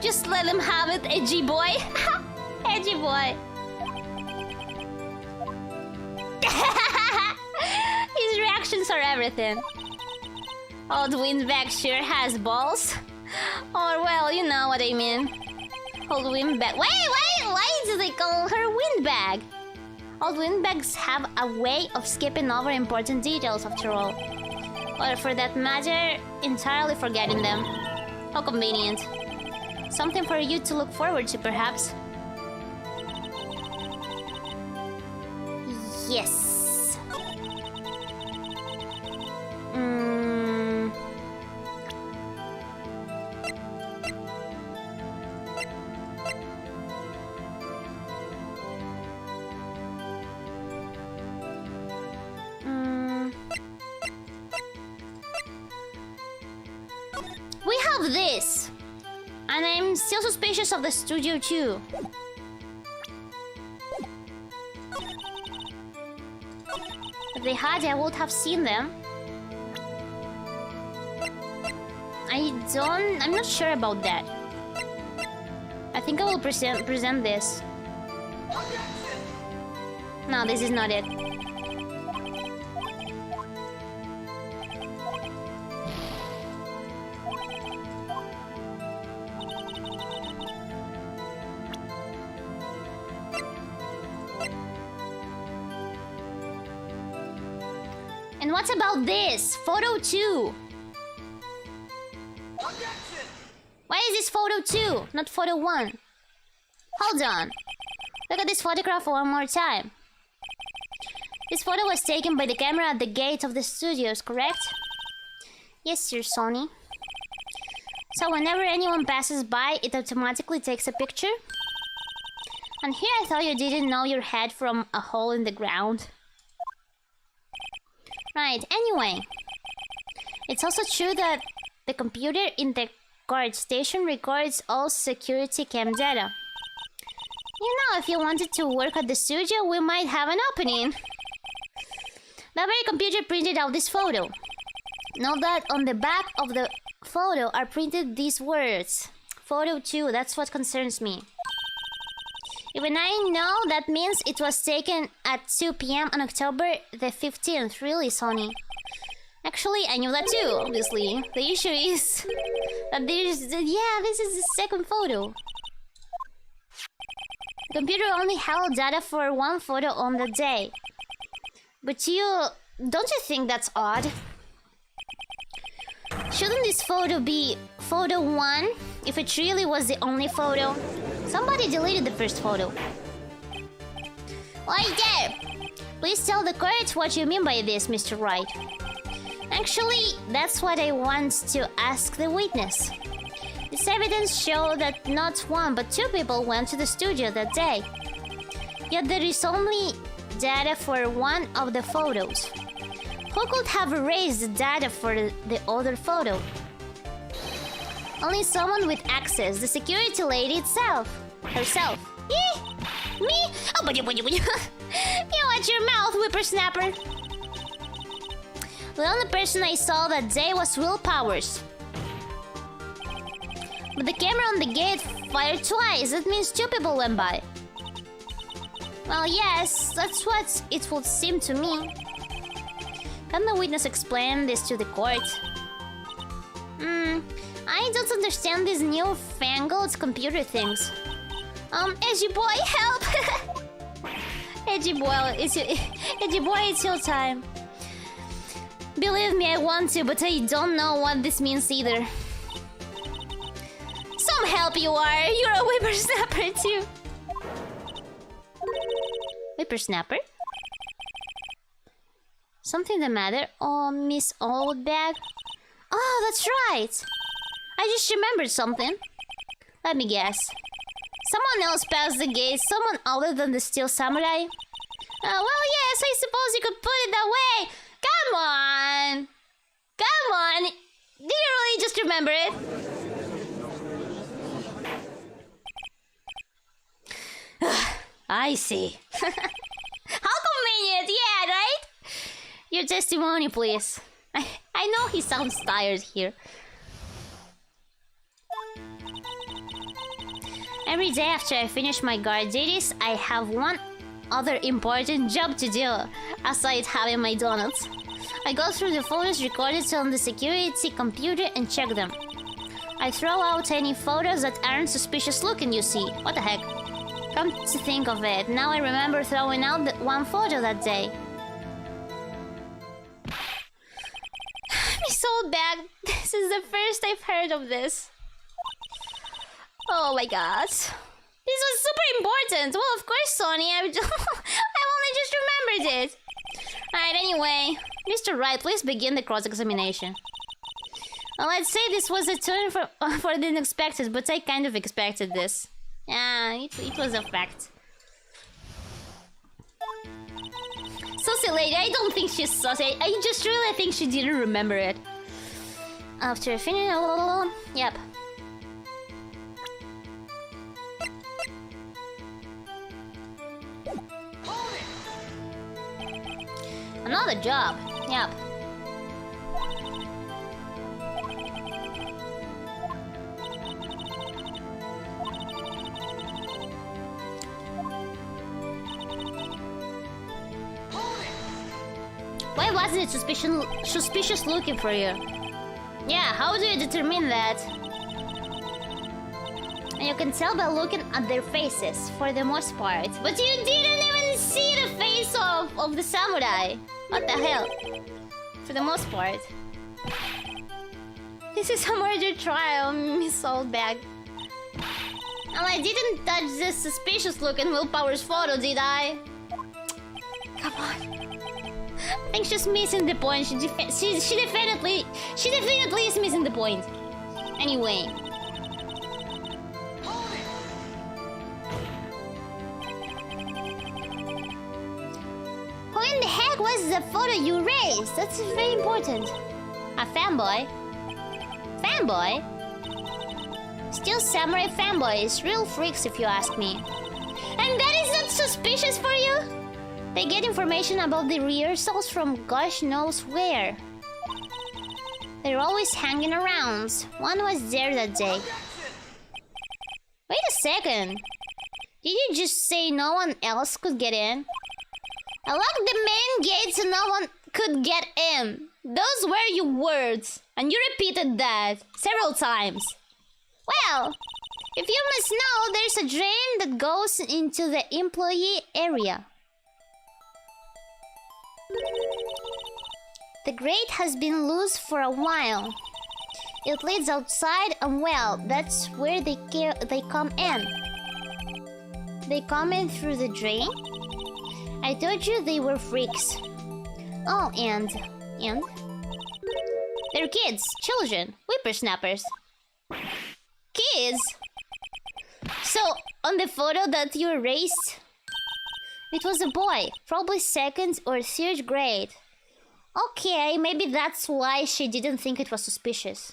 Just let him have it, edgy boy. Edgy boy. His reactions are everything. Old Windbag sure has balls. Or, well, you know what I mean. Old Windbag. Wait, why do they call her Windbag? Old windbags have a way of skipping over important details after all. Or for that matter, entirely forgetting them. How convenient. Something for you to look forward to, perhaps. Yes. We have this. And I'm still suspicious of the studio too. If they had, I would have seen them. I'm not sure about that. I think I will present this. No, this is not it. And what about this? Photo 2. Why is this photo 2, not photo 1? Hold on. Look at this photograph one more time. This photo was taken by the camera at the gate of the studios, correct? Yes, sir, Sony. So whenever anyone passes by, it automatically takes a picture? And here I thought you didn't know your head from a hole in the ground. Right, anyway. It's also true that the computer in the guard station records all security cam data. You know, if you wanted to work at the studio, we might have an opening. That very computer printed out this photo. Note that on the back of the photo are printed these words. Photo 2, that's what concerns me. Even I know that means it was taken at 2 p.m. on October the 15th. Really, Sony? Actually, I knew that too, obviously. The issue is that this is the second photo. The computer only held data for one photo on the day. But don't you think that's odd? Shouldn't this photo be photo 1 if it really was the only photo? Somebody deleted the first photo. Oi there! Please tell the court what you mean by this, Mr. Wright. Actually, that's what I want to ask the witness. This evidence shows that not one but 2 people went to the studio that day. Yet there is only data for one of the photos. Who could have erased the data for the other photo? Only someone with access, the security lady herself. Me? Oh, but you watch your mouth, whippersnapper. The only person I saw that day was Will Powers. But the camera on the gate fired twice. That means 2 people went by. Well, yes, that's what it would seem to me. Can the witness explain this to the court? I don't understand these newfangled computer things. Edgy boy, help! Edgy boy, it's your time. Believe me, I want to, but I don't know what this means either. Some help you are! You're a whippersnapper too! Whippersnapper? Something the matter? Oh, Miss Oldbag? Oh, that's right! I just remembered something. Let me guess. Someone else passed the gate, someone other than the Steel Samurai? Well, yes, I suppose you could put it that way. Come on! Come on! Did you really just remember it? I see. How convenient, yeah, right? Your testimony, please. I know he sounds tired here. Every day after I finish my guard duties, I have one other important job to do, aside having my donuts. I go through the photos recorded on the security computer and check them. I throw out any photos that aren't suspicious looking, you see. What the heck? Come to think of it, now I remember throwing out that one photo that day. I'm so bad. This is the first I've heard of this. Oh my god. This was super important. Well, of course, Sonny. I've only just remembered it. Alright, anyway. Mr. Wright, please begin the cross-examination. Well, I'd say this was a turn for the unexpected, but I kind of expected this. Yeah, it was a fact. Saucy lady, I don't think she's saucy. I just really think she didn't remember it. After finishing... Yep. Another job. Yep. Why wasn't it suspicious looking for you? Yeah, how do you determine that? And you can tell by looking at their faces, for the most part. But you didn't even see the face of the samurai! What the hell? For the most part. This is a murder trial, Miss Oldbag. And I didn't touch this suspicious looking Willpower's photo, did I? Come on. I think she's missing the point. She definitely is missing the point. Anyway. Who in the heck was the photo you raised? That's very important. A fanboy? Fanboy? Still samurai fanboys, real freaks if you ask me. And that is not suspicious for you? They get information about the rehearsals from gosh knows where. They're always hanging around. One was there that day. Wait a second. Did you just say no one else could get in? I locked the main gate so no one could get in. Those were your words. And you repeated that several times. Well, if you must know, there's a drain that goes into the employee area. The grate has been loose for a while. It leads outside and well, that's where they come in. They come in through the drain? I told you they were freaks. Oh, and? They're kids, children, whippersnappers. Kids? So, on the photo that you erased, it was a boy, probably 2nd or 3rd grade. Okay, maybe that's why she didn't think it was suspicious.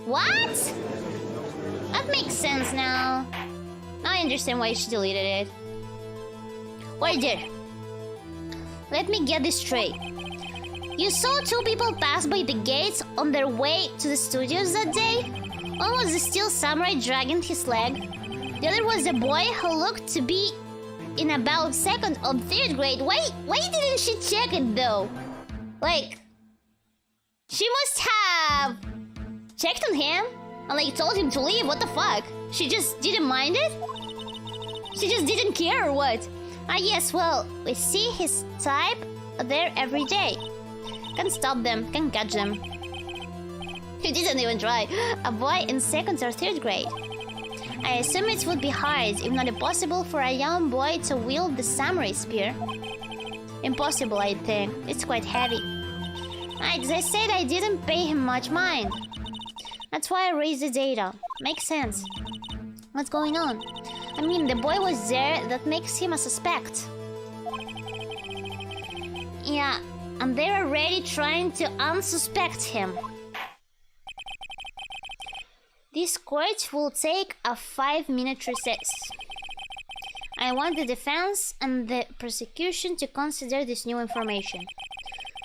What? That makes sense now. Now I understand why she deleted it. Wait there. Let me get this straight. You saw 2 people pass by the gates on their way to the studios that day? One was the steel samurai dragging his leg. The other was a boy who looked to be in about 2nd or 3rd grade. Why didn't she check it though? Like, she must have checked on him and like told him to leave. What the fuck? She just didn't mind it? She just didn't care or what? Ah yes, well, we see his type there every day. Can't stop them, can't catch them. You didn't even try. A boy in 2nd or 3rd grade. I assume it would be hard, if not impossible, for a young boy to wield the samurai spear. Impossible, I think. It's quite heavy. As I said, I didn't pay him much mind. That's why I raised the data. Makes sense. What's going on? I mean, the boy was there, that makes him a suspect. Yeah, and they're already trying to unsuspect him. This court will take a 5-minute recess. I want the defense and the prosecution to consider this new information.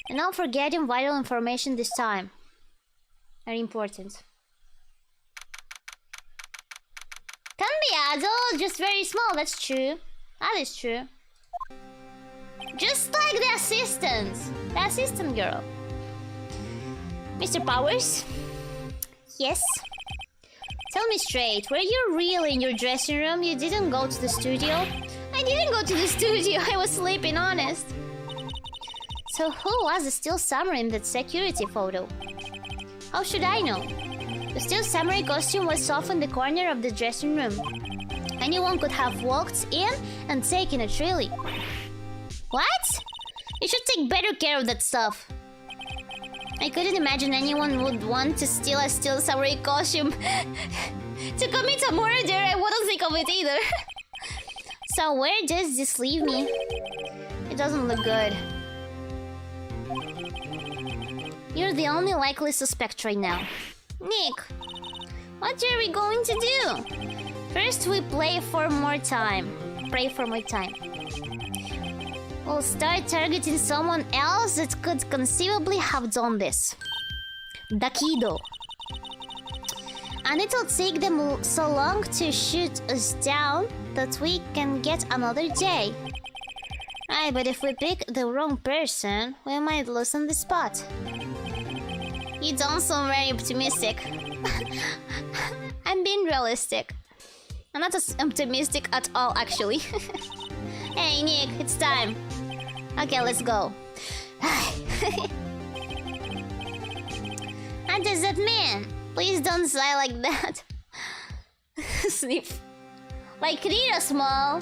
And not forgetting vital information this time. Very important. Can be adult, just very small, that's true. That is true. Just like the assistant. The assistant girl. Mr. Powers? Yes? Tell me straight, were you really in your dressing room? You didn't go to the studio? I didn't go to the studio, I was sleeping, honest. So who was the still samurai in that security photo? How should I know? The still samurai costume was off in the corner of the dressing room. Anyone could have walked in and taken it, really. What? You should take better care of that stuff. I couldn't imagine anyone would want to steal a still samurai costume to commit a murder. I wouldn't think of it either. So where does this leave me? It doesn't look good. You're the only likely suspect right now. Nick, what are we going to do? First we play for more time. Pray for more time. We'll start targeting someone else that could conceivably have done this. Dakido. And it'll take them so long to shoot us down that we can get another day. Aye, but if we pick the wrong person, we might lose on the spot. You don't sound very optimistic. I'm being realistic. I'm not as optimistic at all, actually. Hey, Nick, it's time. Okay, let's go. What does that mean? Please don't sigh like that. Sniff. Like Riro Small.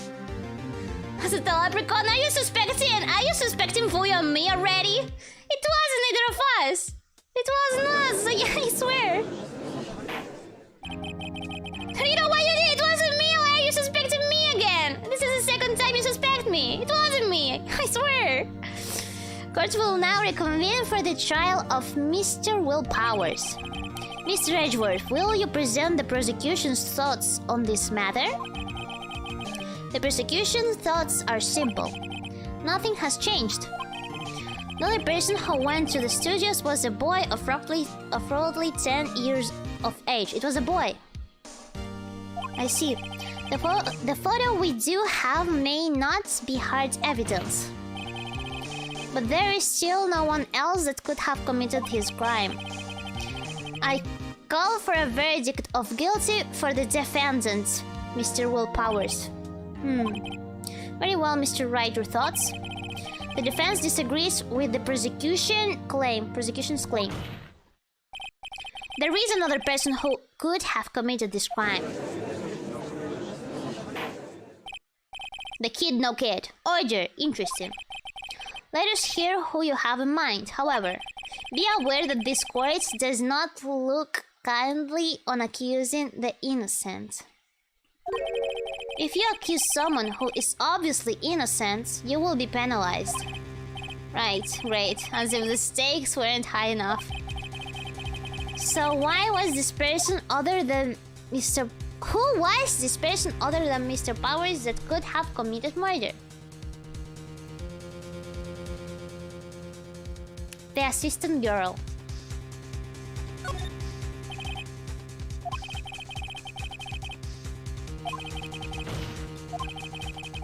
As a leprechaun, are you suspecting Fuyo and me already? It wasn't either of us. It wasn't us. Yeah, I swear. Riro, why you did it? It wasn't me. Why are you suspecting me again? This is the second time you suspect me. It wasn't me. I swear. Court will now reconvene for the trial of Mr. Will Powers. Mr. Edgeworth, will you present the prosecution's thoughts on this matter? The prosecution's thoughts are simple. Nothing has changed. The only person who went to the studios was a boy of roughly 10 years of age. It was a boy. I see. The photo we do have may not be hard evidence. But there is still no one else that could have committed his crime. I call for a verdict of guilty for the defendant, Mr. Will Powers. Very well, Mr. Wright, your thoughts? The defense disagrees with the prosecution's claim. There is another person who could have committed this crime. The kid, no kid. Order, interesting. Let us hear who you have in mind. However, be aware that this court does not look kindly on accusing the innocent. If you accuse someone who is obviously innocent, you will be penalized. Right, great. As if the stakes weren't high enough. So why was this person other than Mr. Who was this person other than Mr. Powers that could have committed murder? The assistant girl.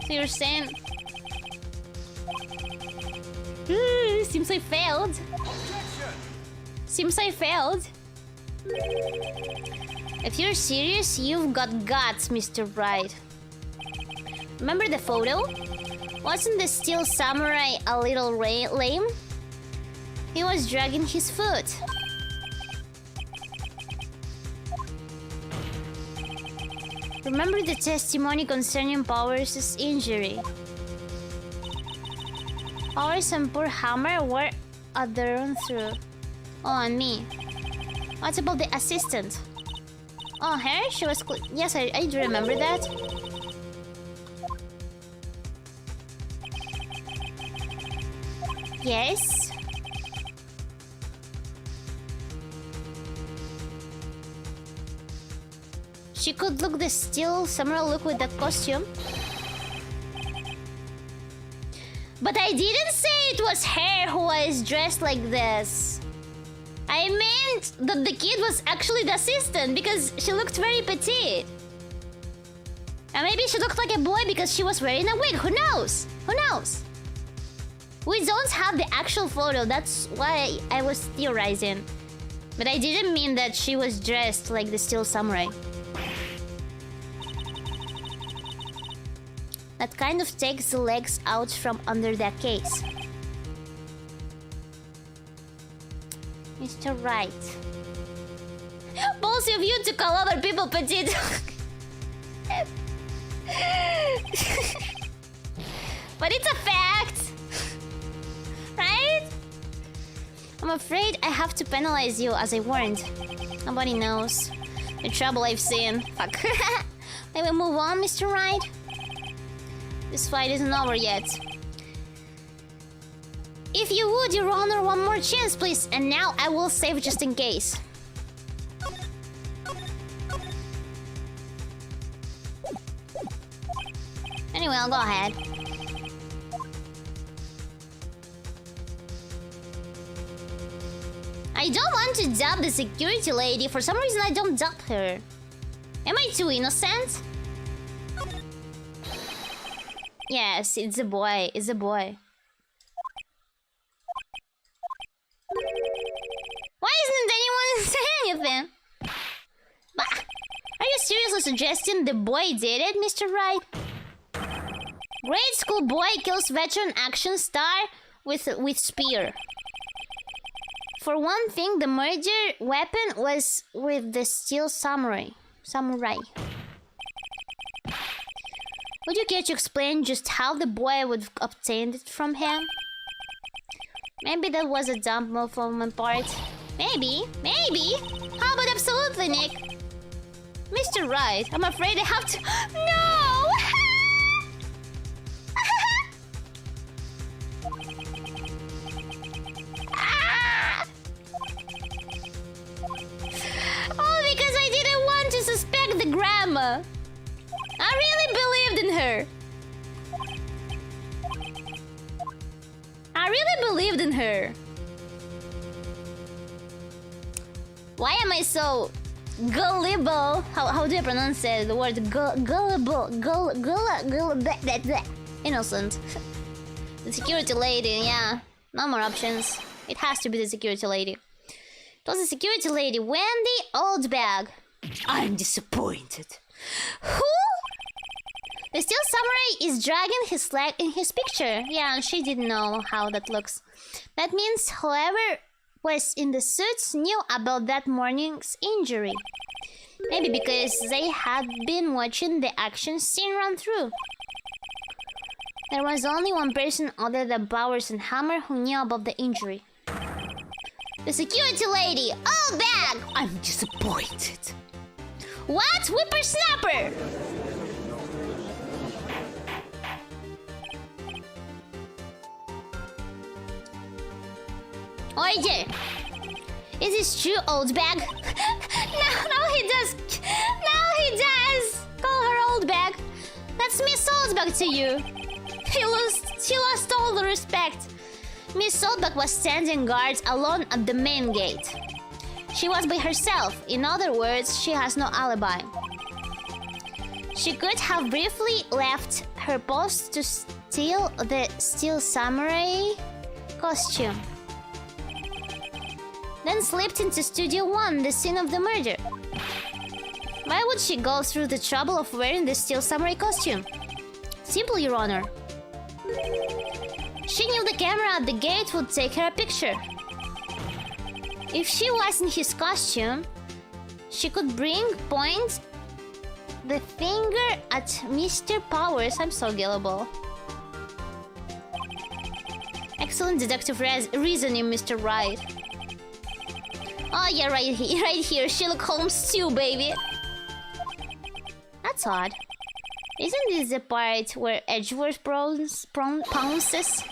So you're saying... seems I failed. Seems I failed. If you're serious, you've got guts, Mr. Wright. Remember the photo? Wasn't the still samurai a little lame? He was dragging his foot. Remember the testimony concerning Powers' injury? Powers and poor Hammer were at the run-through. Oh, and me. What about the assistant? Oh, her? She was... Yes, I do remember that. Yes. She could look the still samurai look with that costume. But I didn't say it was her who was dressed like this. I meant that the kid was actually the assistant because she looked very petite. And maybe she looked like a boy because she was wearing a wig. Who knows? Who knows? We don't have the actual photo. That's why I was theorizing. But I didn't mean that she was dressed like the Steel Samurai. That kind of takes the legs out from under that case. Mr. Wright. Both of you to call other people petite. But it's a fact. Right? I'm afraid I have to penalize you as I warned. Nobody knows the trouble I've seen. Fuck. May we move on, Mr. Wright? This fight isn't over yet. If you would, Your Honor, one more chance, please. And now I will save just in case. Anyway, I'll go ahead. I don't want to doubt the security lady. For some reason, I don't doubt her. Am I too innocent? Yes, it's a boy. It's a boy. Why isn't anyone saying anything? Bah. Are you seriously suggesting the boy did it, Mr. Wright? Grade school boy kills veteran action star with spear. For one thing, the murder weapon was with the Steel Samurai. Would you care to explain just how the boy would obtain it from him? Maybe that was a dumb move on my part. Maybe. How about absolutely, Nick? Mr. Wright, I'm afraid I have to... No! Oh, because I didn't want to suspect the grandma. I really believed in her. Why am I so gullible? How do you pronounce it? The word gullible. Innocent. The security lady, yeah. No more options. It has to be the security lady. It was the security lady, Wendy Oldbag. I'm disappointed. Who? The Steel Samurai is dragging his leg in his picture. Yeah, she didn't know how that looks. That means whoever was in the suits knew about that morning's injury. Maybe because they had been watching the action scene run through. There was only one person other than Bowers and Hammer who knew about the injury. The security lady! Oh, bag! I'm disappointed. What? Whippersnapper! Oi there! Is this true, old bag? No, he does! Now he does! Call her old bag. That's Miss Oldbag to you. She lost all the respect. Miss Oldbag was standing guard alone at the main gate. She was by herself. In other words, she has no alibi. She could have briefly left her post to steal the Steel Samurai costume. Then slipped into Studio 1, the scene of the murder. Why would she go through the trouble of wearing the Steel Samurai costume? Simple, Your Honor. She knew the camera at the gate would take her a picture. If she was in his costume, she could point the finger at Mr. Powers. I'm so gullible. Excellent deductive reasoning, Mr. Wright. Oh yeah, right here. Sherlock Holmes too, baby. That's odd. Isn't this the part where Edgeworth pounces?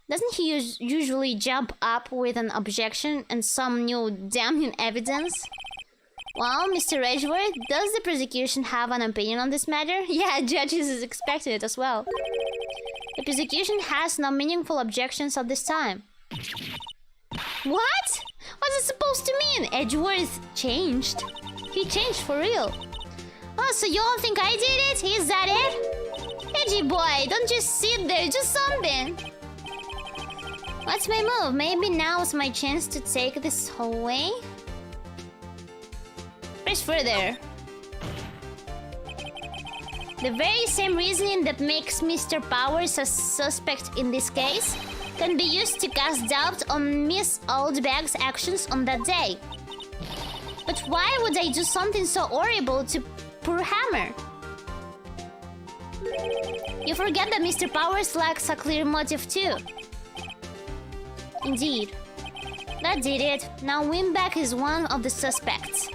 Doesn't he usually jump up with an objection and some new damning evidence? Well, Mr. Edgeworth, does the prosecution have an opinion on this matter? Yeah, judges is expecting it as well. The prosecution has no meaningful objections at this time. What? What's it supposed to mean? Edgeworth changed. He changed for real. Oh, so you all think I did it? Is that it? Edgy boy, don't just sit there, do something. What's my move? Maybe now's my chance to take this hallway? Press further. The very same reasoning that makes Mr. Powers a suspect in this case can be used to cast doubt on Miss Oldbag's actions on that day. But why would I do something so horrible to poor Hammer? You forget that Mr. Powers lacks a clear motive too. Indeed. That did it. Now Wimback is one of the suspects.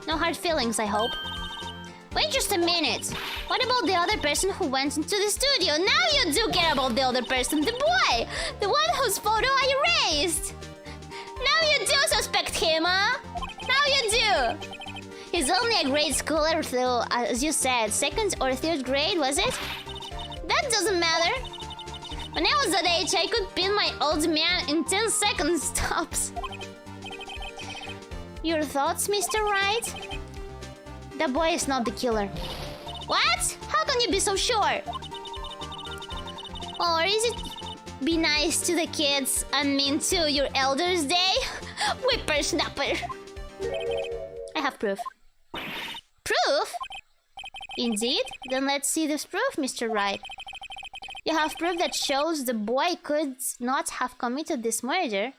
No hard feelings, I hope. Wait just a minute. What about the other person who went into the studio? Now you do care about the other person, the boy! The one whose photo I erased! Now you do suspect him, huh? Now you do! He's only a grade schooler, though, as you said. Second or third grade, was it? That doesn't matter. When I was that age, I could pin my old man in 10 seconds tops. Your thoughts, Mr. Wright? The boy is not the killer. What? How can you be so sure? Or is it be nice to the kids and mean to your elders' day? Whippersnapper. I have proof. Proof? Indeed? Then let's see this proof, Mr. Wright. You have proof that shows the boy could not have committed this murder.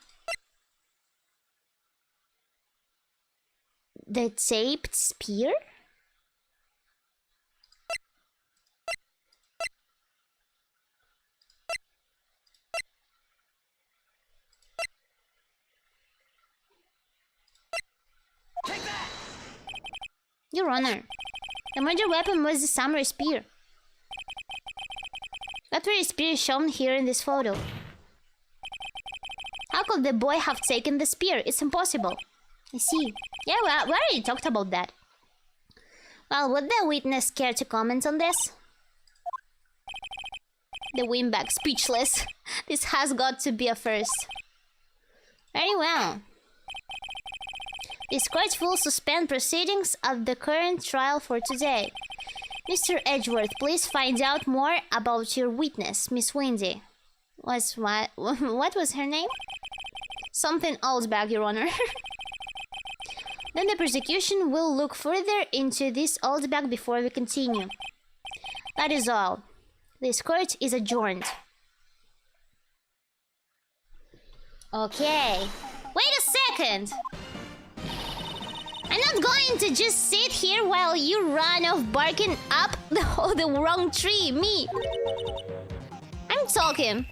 The taped spear? Take that! Your Honor, the murder weapon was the samurai spear. That very spear is shown here in this photo. How could the boy have taken the spear? It's impossible. I see. Yeah, well, we already talked about that. Well, would the witness care to comment on this? The windbag, speechless. This has got to be a first. Very well. This court will suspend proceedings of the current trial for today. Mr. Edgeworth, please find out more about your witness, Miss Windy. What was her name? Something Oldbag, Your Honor. Then the prosecution will look further into this Oldbag before we continue. That is all. This court is adjourned. Okay. Wait a second! I'm not going to just sit here while you run off barking up the wrong tree, me! I'm talking.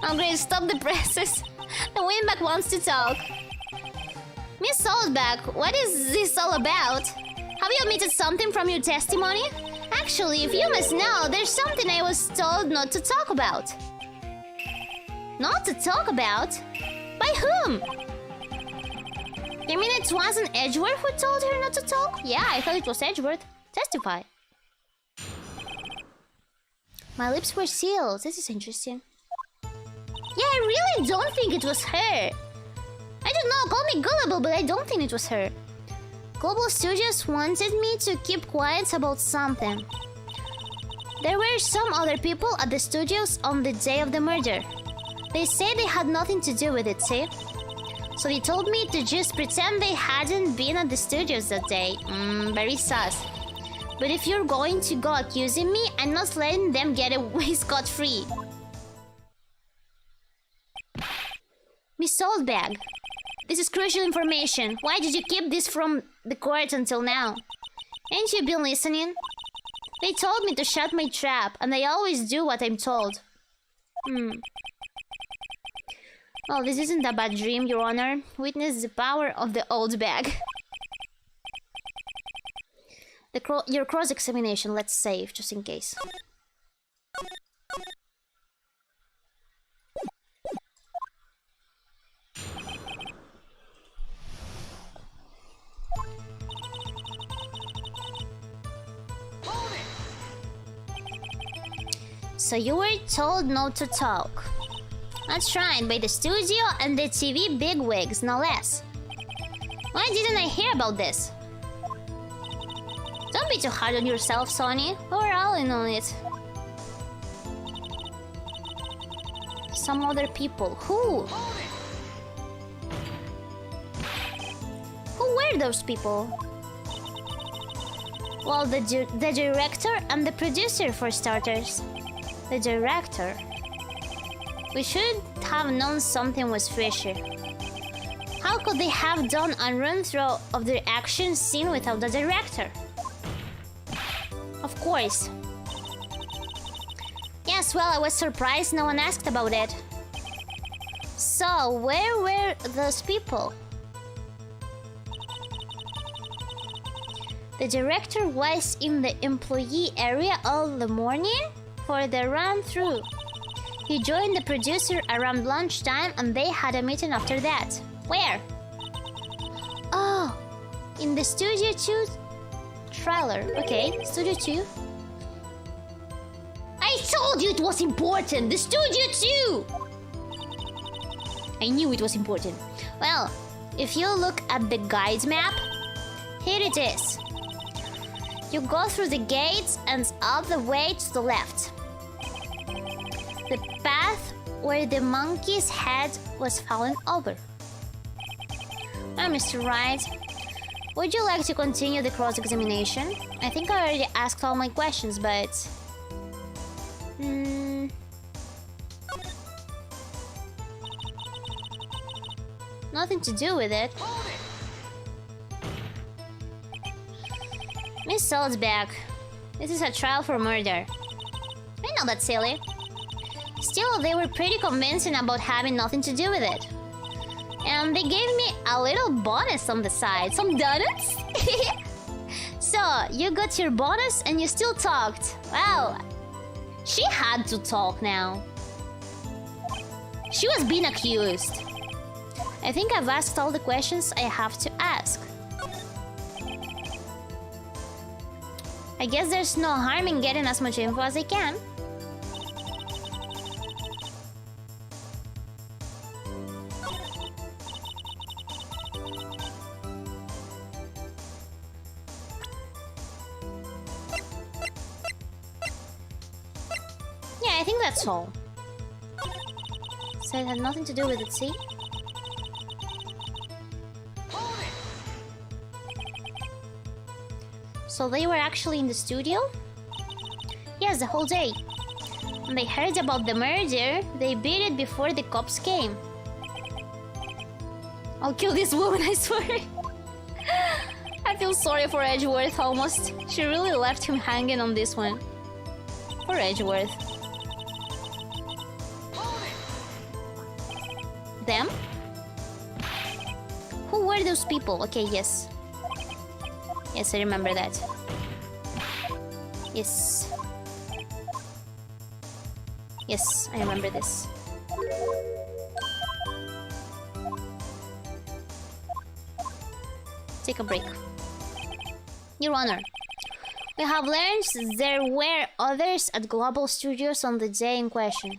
Oh great, stop the presses. The windback wants to talk. Miss Oldback, what is this all about? Have you omitted something from your testimony? Actually, if you must know, there's something I was told not to talk about. Not to talk about? By whom? You mean it wasn't Edgeworth who told her not to talk? Yeah, I thought it was Edgeworth. Testify. My lips were sealed. This is interesting. Yeah, I really don't think it was her. I don't know, call me gullible, but I don't think it was her. Global Studios wanted me to keep quiet about something. There were some other people at the studios on the day of the murder. They say they had nothing to do with it, see? So they told me to just pretend they hadn't been at the studios that day. Very sus. But if you're going to go accusing me, I'm not letting them get away scot-free. Miss Oldbag, this is crucial information. Why did you keep this from the court until now? Ain't you been listening? They told me to shut my trap, and I always do what I'm told. Well, this isn't a bad dream, Your Honor. Witness the power of the old bag. Your cross-examination, let's save, just in case. So you were told not to talk. That's right, by the studio and the TV bigwigs, no less. Why didn't I hear about this? Don't be too hard on yourself, Sonny. We're all in on it. some other people. Who? Who were those people? Well, the director and the producer, for starters. The director. We should have known something was fishy. How could they have done a run-through of their action scene without the director? Of course. Yes, well, I was surprised no one asked about it. So, where were those people? The director was in the employee area all the morning for the run-through. He joined the producer around lunchtime and they had a meeting after that. Where? Oh, in the Studio 2 trailer. Okay, Studio 2. I told you it was important! The Studio 2! I knew it was important. Well, if you look at the guide map, here it is. You go through the gates and all the way to the left. The path where the monkey's head was fallen over. Mr. Wright, would you like to continue the cross-examination? I think I already asked all my questions, but... nothing to do with it. Miss Salzberg, this is a trial for murder. I know that's silly. Still, they were pretty convincing about having nothing to do with it. And they gave me a little bonus on the side. Some donuts? So, you got your bonus and you still talked. Well, she had to talk now. She was being accused. I think I've asked all the questions I have to ask. I guess there's no harm in getting as much info as I can. Yeah, I think that's all. So it had nothing to do with it, see? So they were actually in the studio? Yes, the whole day. When they heard about the murder, they beat it before the cops came. I'll kill this woman, I swear. I feel sorry for Edgeworth almost. She really left him hanging on this one. Poor Edgeworth. Them? Who were those people? Okay, yes. Yes, I remember that. Yes. Yes, I remember this. Take a break. Your Honor, we have learned there were others at Global Studios on the day in question.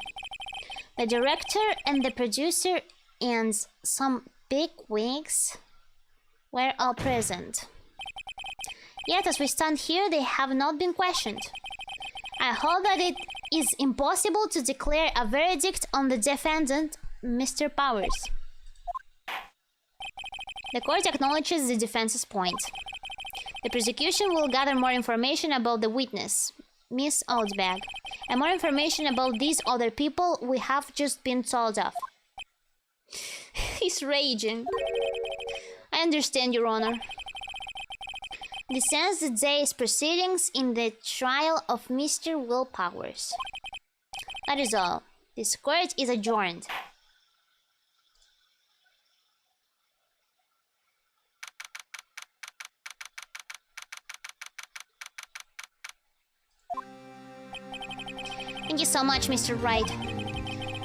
The director and the producer and some big wigs were all present. Yet, as we stand here, they have not been questioned. I hold that it is impossible to declare a verdict on the defendant, Mr. Powers. The court acknowledges the defense's point. The prosecution will gather more information about the witness, Miss Oldbag, and more information about these other people we have just been told of. He's raging. I understand, Your Honor. This ends the day's proceedings in the trial of Mr. Will Powers. That is all. This court is adjourned. Thank you so much, Mr. Wright.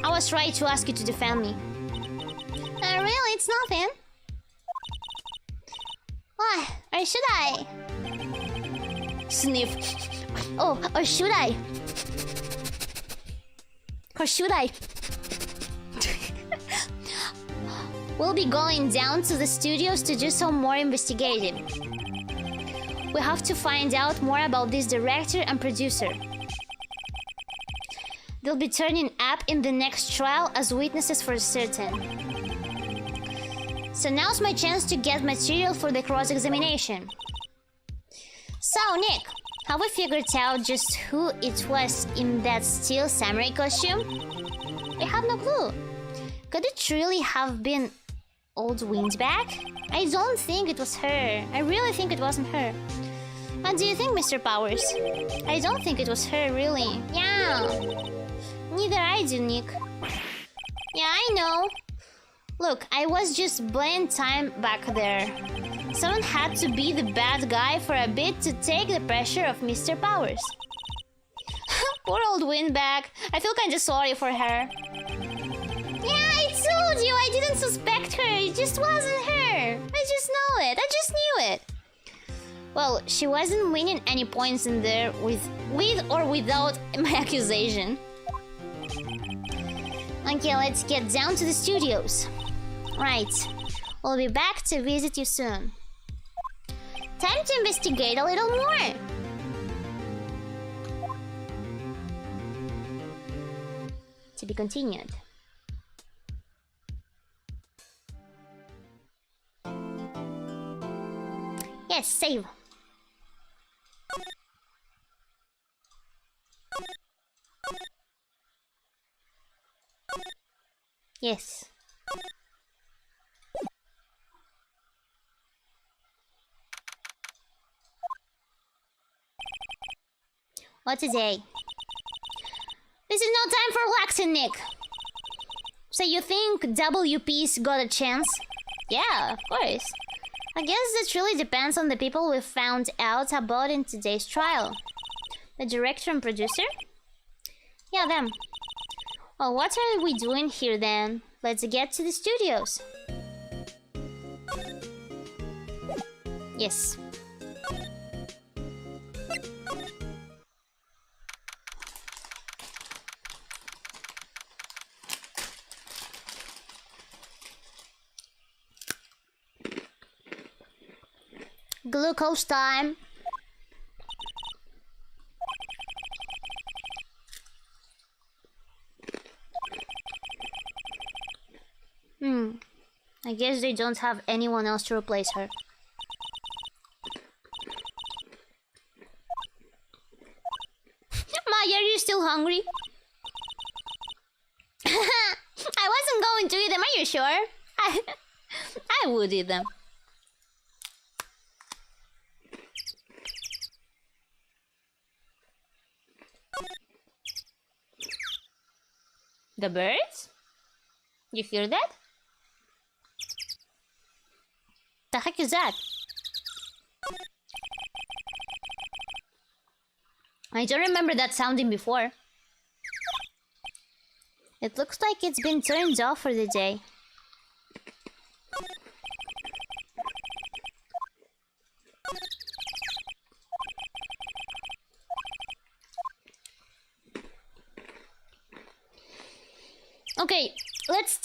I was right to ask you to defend me. Really? It's nothing. Why? Or should I? Sniff. Oh, or should I? Or should I? We'll be going down to the studios to do some more investigating. We have to find out more about this director and producer. They'll be turning up in the next trial as witnesses for certain. So now's my chance to get material for the cross-examination. So, Nick, have we figured out just who it was in that steel samurai costume? I have no clue. Could it really have been Old Windbag? I don't think it was her. I really think it wasn't her. What do you think, Mr. Powers? I don't think it was her, really. Yeah. Neither I do, Nick. Yeah, I know. Look, I was just playing time back there. Someone had to be the bad guy for a bit to take the pressure of Mr. Powers. Poor old Windbag. I feel kinda sorry for her. Yeah, I told you I didn't suspect her. It just wasn't her. I just know it. I just knew it. Well, she wasn't winning any points in there with or without my accusation. Okay, let's get down to the studios. Right. We'll be back to visit you soon. Time to investigate a little more. To be continued. Yes, save. Yes. What today? This is no time for relaxing, Nick. So you think WP's got a chance? Yeah, of course. I guess this really depends on the people we found out about in today's trial. The director and producer? Yeah, them. Well, what are we doing here then? Let's get to the studios. Yes. Glucose time. I guess they don't have anyone else to replace her. Maya, are you still hungry? I wasn't going to eat them, are you sure? I would eat them. The birds? You hear that? The heck is that? I don't remember that sounding before. It looks like it's been turned off for the day. Okay, let's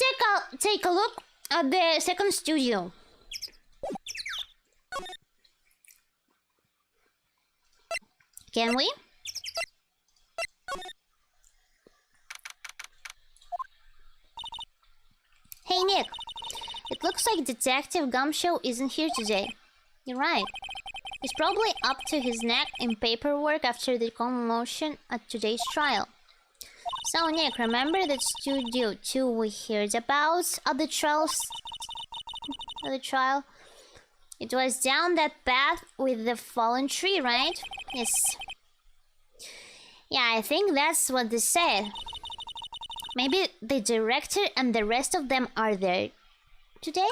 take a look at the second studio. Can we? Hey Nick, it looks like Detective Gumshoe isn't here today. You're right. He's probably up to his neck in paperwork after the commotion at today's trial. So Nick, remember that Studio 2 we heard about at the trial? It was down that path with the fallen tree, right? Yes. Yeah, I think that's what they said. Maybe the director and the rest of them are there today?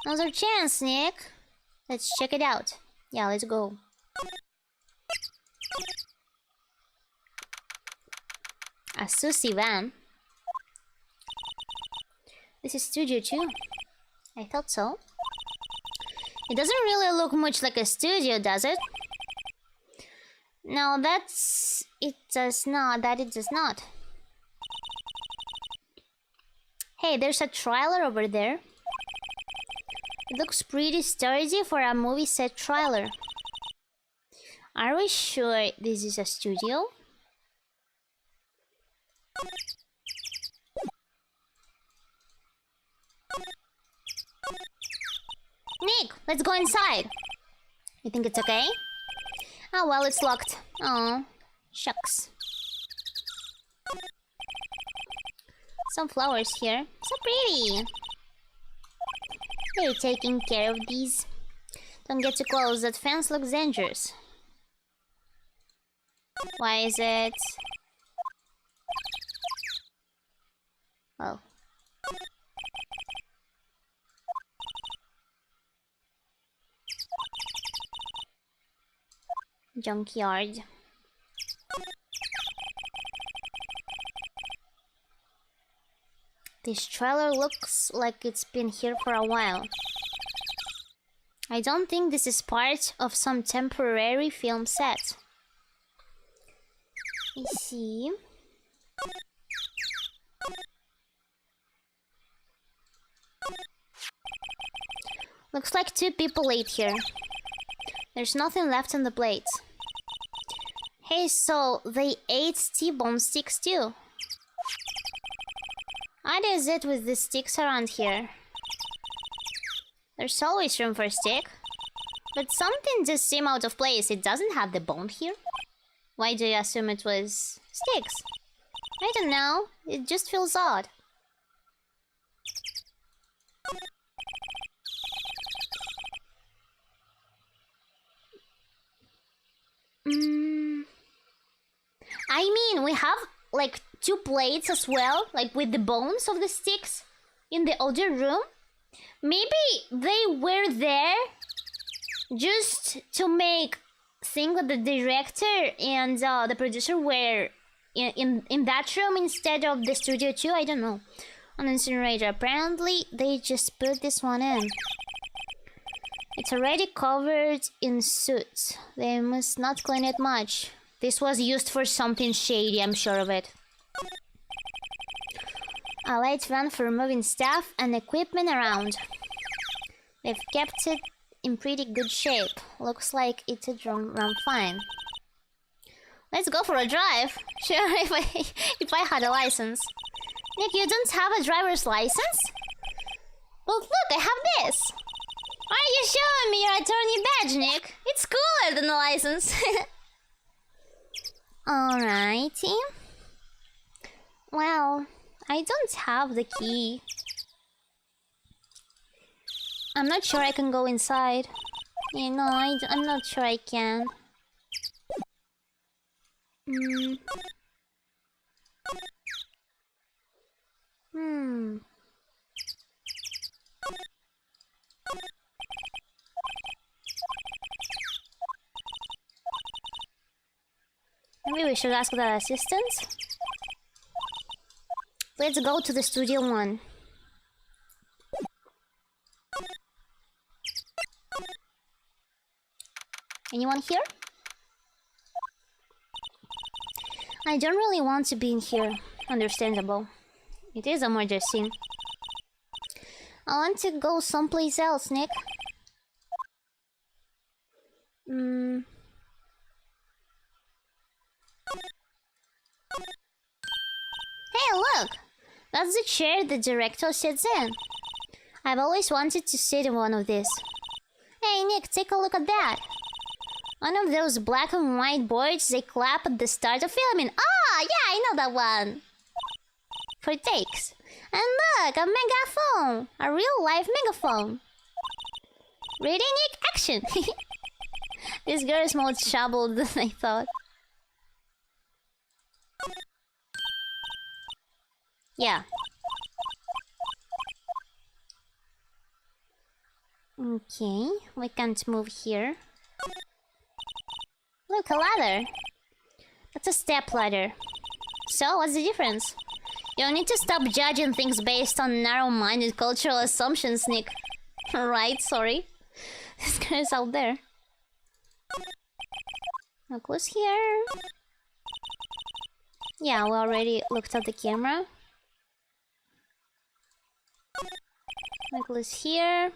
Now's our chance, Nick. Let's check it out. Yeah, let's go. A Susie van. This is Studio 2. I thought so. It doesn't really look much like a studio, does it? No, it does not. Hey, there's a trailer over there. It looks pretty sturdy for a movie set trailer. Are we sure this is a studio? Nick, let's go inside. You think it's okay? Oh, well, it's locked. Oh, shucks. Some flowers here. So pretty. They're taking care of these. Don't get too close. That fence looks dangerous. Why is it? Oh. Junkyard. This trailer looks like it's been here for a while. I don't think this is part of some temporary film set. Let's see. Looks like 2 people ate here. There's nothing left on the plate. Hey, so they ate T-bone sticks too. What is it with the sticks around here? There's always room for a stick. But something just seemed out of place. It doesn't have the bone here. Why do you assume it was sticks? I don't know. It just feels odd. I mean, we have like 2 plates as well, like with the bones of the sticks in the other room. Maybe they were there just to make thing that the director and the producer were in that room instead of the studio too. I don't know. An incinerator. Apparently, they just put this one in. It's already covered in soot. They must not clean it much. This was used for something shady, I'm sure of it. A light van for moving stuff and equipment around. They've kept it in pretty good shape. Looks like it would run fine. Let's go for a drive. Sure, if I had a license. Nick, you don't have a driver's license? Well, look, I have this. Why are you showing me your attorney badge, Nick? It's cooler than a license. Alrighty. Well, I don't have the key. I'm not sure I can go inside. You know, I'm not sure I can. Maybe we should ask the assistant. Let's go to the studio one. Anyone here? I don't really want to be in here. Understandable. It is a murder scene. I want to go someplace else, Nick. Hey, look! That's the chair the director sits in. I've always wanted to sit in one of these. Hey, Nick, take a look at that. One of those black and white boards they clap at the start of filming. Ah, yeah, I know that one. For takes. And look, a megaphone. A real-life megaphone. Ready, Nick? Action! This girl is more troubled than I thought. Yeah. Okay, we can't move here. Look, a ladder. That's a step ladder. So, what's the difference? You need to stop judging things based on narrow-minded cultural assumptions, Nick. Right, sorry. This guy's out there. Now close here. Yeah, we already looked at the camera. Necklace here.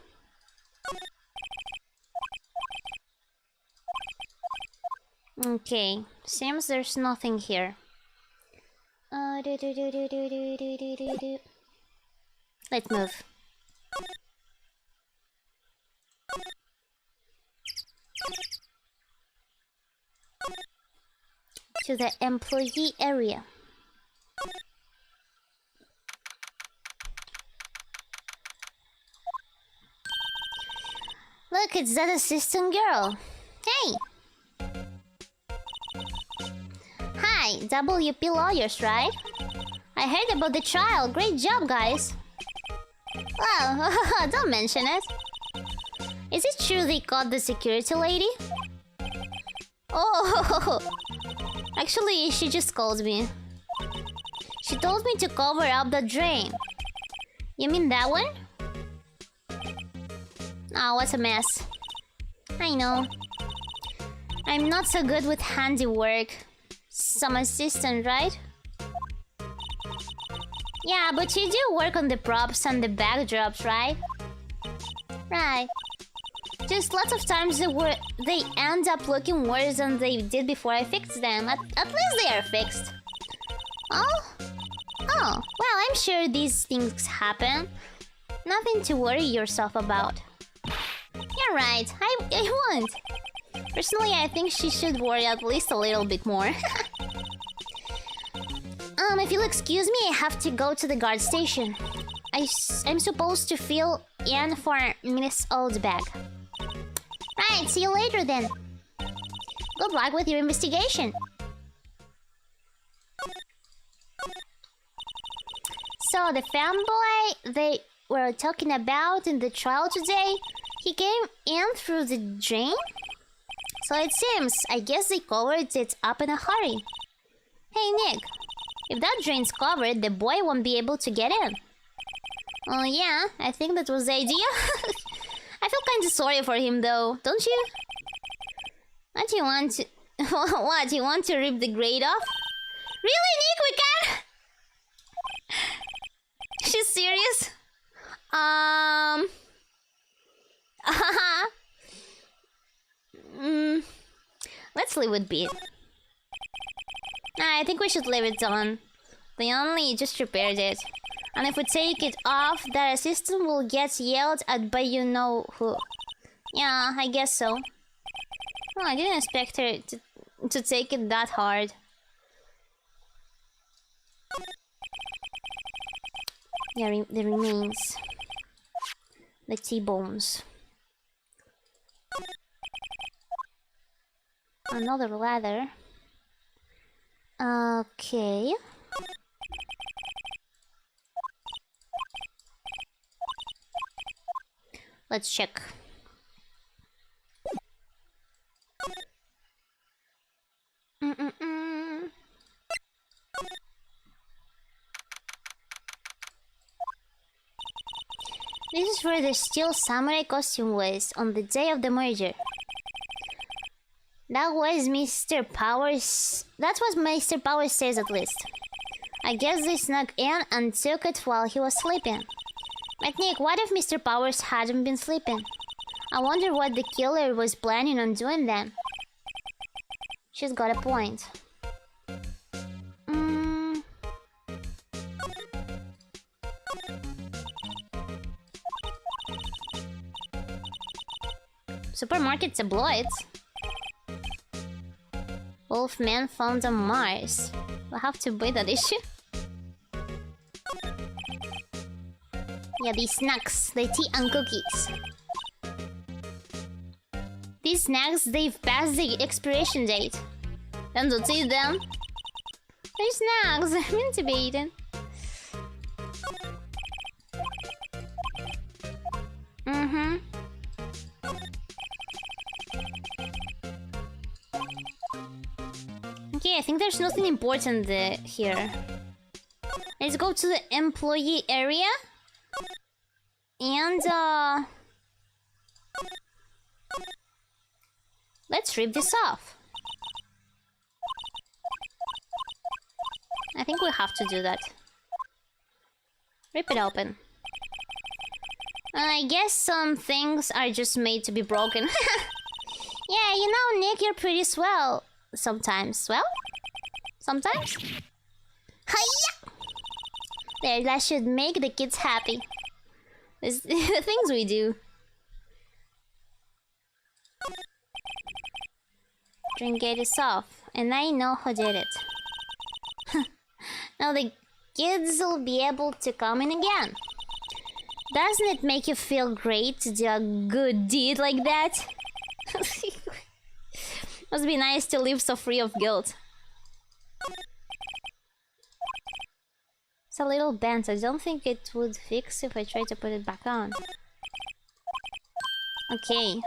Okay, seems there's nothing here. Let's move. to the employee area. Look, it's that assistant girl. Hey! Hi, WP Lawyers, right? I heard about the trial. Great job, guys. Well, don't mention it. Is it true they caught the security lady? Oh, actually, she just called me. She told me to cover up the drain. You mean that one? Oh, what a mess. I know. I'm not so good with handiwork. Some assistant, right? Yeah, but you do work on the props and the backdrops, right? Right. Just lots of times they end up looking worse than they did before I fixed them. At least they are fixed. Oh? Oh, well, I'm sure these things happen. Nothing to worry yourself about. You're right, I won't. Personally, I think she should worry at least a little bit more. If you'll excuse me, I have to go to the guard station. I'm supposed to fill in for Miss Oldbag. Right, see you later then. Good luck with your investigation. So the fanboy they were talking about in the trial today, he came in through the drain? So it seems, I guess they covered it up in a hurry. Hey Nick, if that drain's covered, the boy won't be able to get in. Oh yeah, I think that was the idea. I feel kinda sorry for him though, don't you? What do you want to... What, you want to rip the grate off? Really, Nick, we can? She's serious? Let's leave it be. I think we should leave it on. They only just repaired it. And if we take it off, that assistant will get yelled at by you know who. Yeah, I guess so. Oh, I didn't expect her to take it that hard. Yeah, the remains. The T-bones. Another ladder. Okay. Let's check. This is where the steel samurai costume was on the day of the merger. That was Mr. Powers. That's what Mr. Powers says at least. I guess they snuck in and took it while he was sleeping. But Nick, what if Mr. Powers hadn't been sleeping? I wonder what the killer was planning on doing then. She's got a point. Supermarket tabloids. Wolfman found on Mars. We'll have to buy that issue. Yeah, these snacks, the tea and cookies. These snacks, they've passed the expiration date. Don't eat them. They're snacks, they're meant to be eaten. Okay, I think there's nothing important here. Let's go to the employee area. And, let's rip this off. I think we have to do that. Rip it open. I guess some things are just made to be broken. Yeah, you know, Nick, you're pretty swell. Sometimes. Well? Sometimes? Hiya! There, that should make the kids happy. It's the things we do. Drink gate is off, and I know who did it. Now the kids will be able to come in again. Doesn't it make you feel great to do a good deed like that? Must be nice to live so free of guilt. It's a little bent. I don't think it would fix if I try to put it back on. Okay.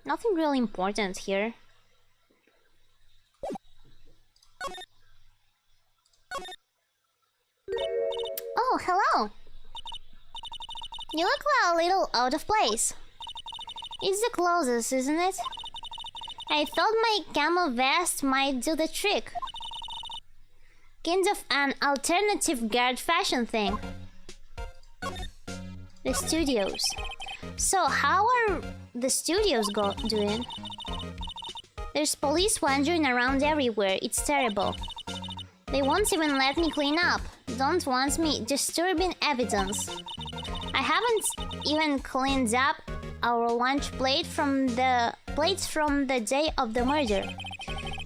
Nothing really important here. Oh, hello! You look a little out of place. It's the closest, isn't it? I thought my camo vest might do the trick. Kind of an alternative guard fashion thing. The studios. So how are the studios doing? There's police wandering around everywhere. It's terrible. They won't even let me clean up. Don't want me disturbing evidence. I haven't even cleaned up our lunch plates from the day of the murder.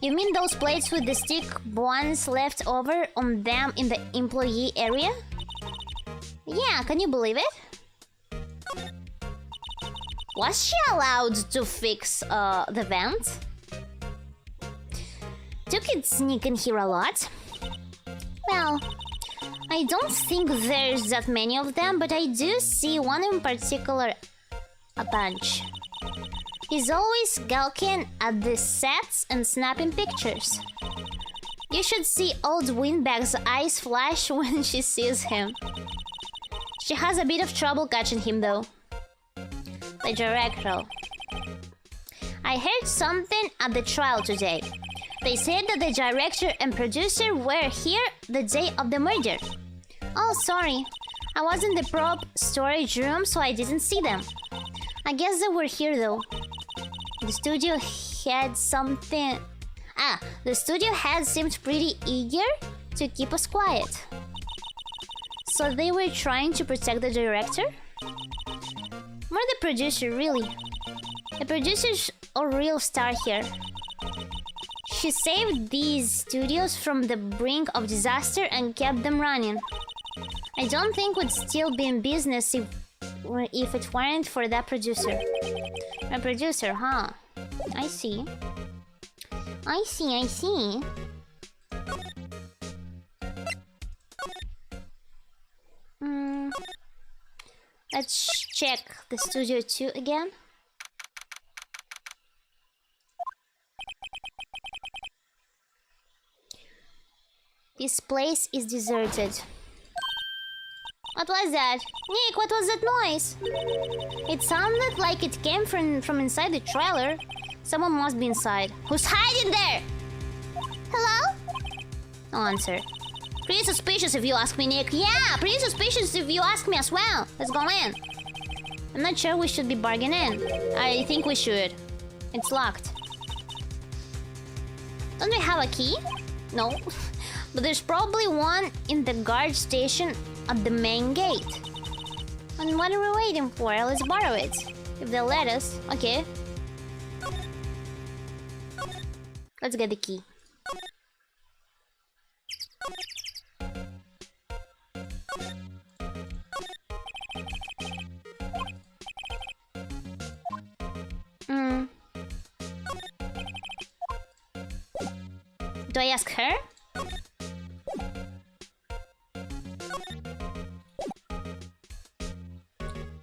You mean those plates with the stick ones left over on them in the employee area? Yeah, can you believe it? Was she allowed to fix the vent? Do kids sneak in here a lot? Well, I don't think there's that many of them, but I do see one in particular a bunch. He's always gawking at the sets and snapping pictures. You should see old Windbag's eyes flash when she sees him. She has a bit of trouble catching him though. The director. I heard something at the trial today. They said that the director and producer were here the day of the murder. Oh, sorry. I was in the prop storage room, so I didn't see them. I guess they were here though. The studio head seemed pretty eager to keep us quiet. So they were trying to protect the director? More the producer, really. The producer's a real star here. She saved these studios from the brink of disaster and kept them running. I don't think we'd still be in business if it weren't for that producer. A producer, huh? I see. I see. Let's check the studio 2 again. This place is deserted. What was that? Nick, what was that noise? It sounded like it came from inside the trailer. Someone must be inside. Who's hiding there? Hello? No answer. Pretty suspicious if you ask me, Nick. Yeah, pretty suspicious if you ask me as well. Let's go in. I'm not sure we should be bargaining. I think we should. It's locked. Don't we have a key? No. But there's probably one in the guard station at the main gate. And what are we waiting for? Let's borrow it. If they'll let us. Okay. Let's get the key. Do I ask her?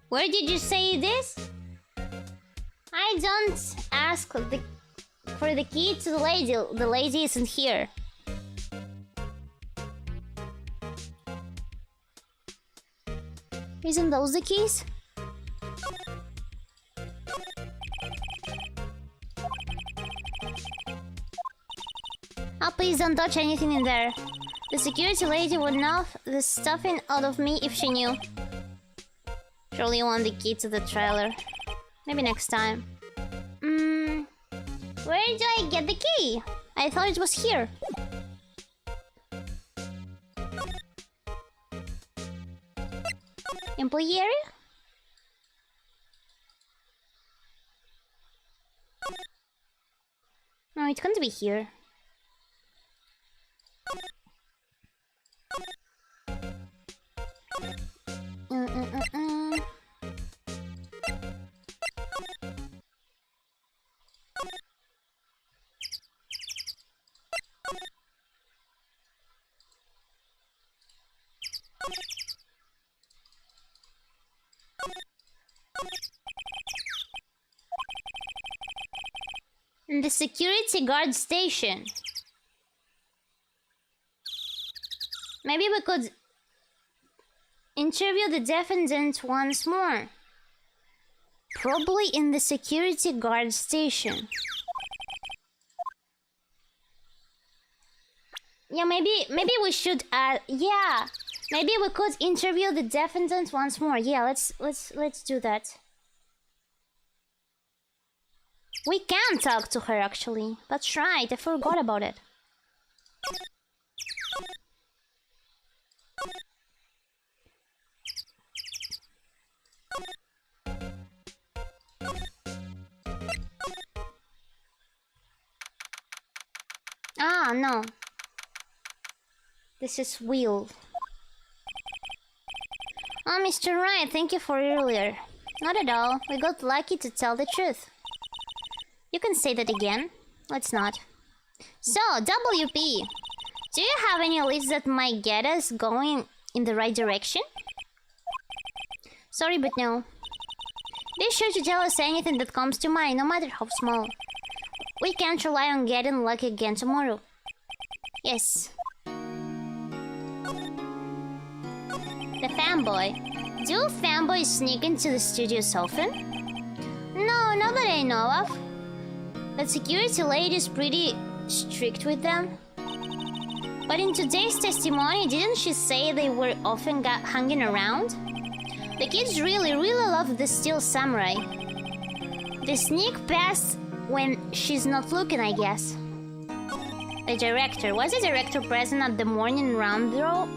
Where did you say this? I don't ask for the key to the lady. The lady isn't here. Isn't those the keys? Oh, please don't touch anything in there. The security lady would knock the stuffing out of me if she knew. Surely you want the key to the trailer. Maybe next time. Where do I get the key? I thought it was here. Employee area? No, it can't be here. In the security guard station. Maybe we could interview the defendant once more. Probably in the security guard station. Yeah, maybe we should yeah. Maybe we could interview the defendant once more. Yeah, let's do that. We can talk to her actually. That's right, I forgot about it. Ah, no. This is Will. Oh, Mr. Wright, thank you for earlier. Not at all. We got lucky, to tell the truth. You can say that again. Let's not. So, WP. Do you have any leads that might get us going in the right direction? Sorry, but no. Be sure to tell us anything that comes to mind, no matter how small. We can't rely on getting lucky again tomorrow. Yes. The fanboy. Do fanboys sneak into the studios often? No, not that I know of. But security lady is pretty strict with them. But in today's testimony, didn't she say they were often hanging around? The kids really love the Steel Samurai. They sneak past when she's not looking, I guess. The director. Was the director present at the morning run-through?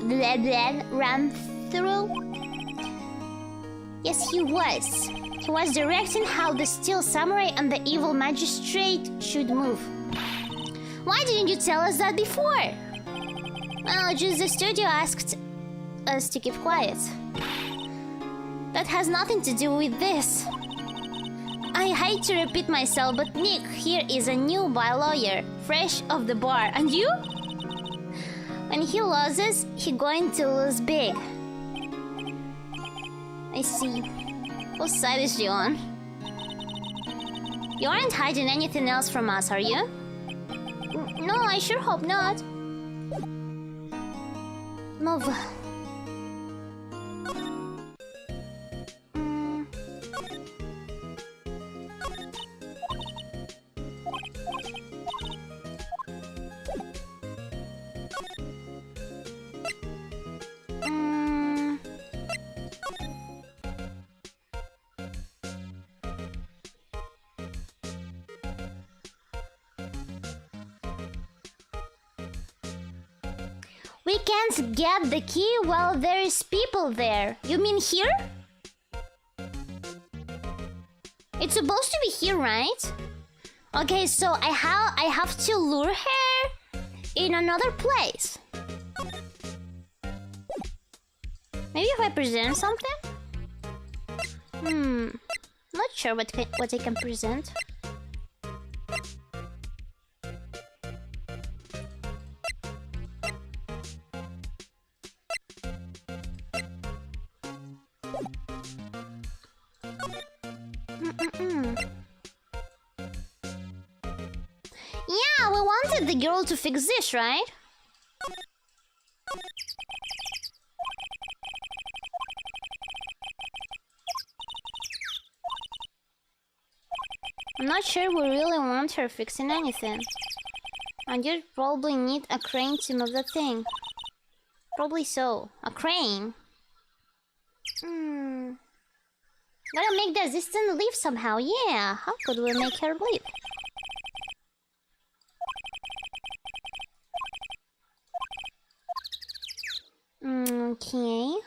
Yes, he was. He was directing how the Steel Samurai and the evil magistrate should move. Why didn't you tell us that before? Well, just the studio asked us to keep quiet. That has nothing to do with this. I hate to repeat myself, but Nick here is a new bar lawyer, fresh off the bar. And you? When he loses, he's going to lose big. I see. What side is she on? You aren't hiding anything else from us, are you? No, I sure hope not. Move. We can't get the key while there is people there. You mean here? It's supposed to be here, right? Okay, so I have to lure her in another place. Maybe if I present something? Not sure what I can present. Yeah, we wanted the girl to fix this, right? I'm not sure we really want her fixing anything. And you'd probably need a crane to move the thing. Probably so. A crane? Gotta make the assistant leave somehow. Yeah, how could we make her leave? Okay.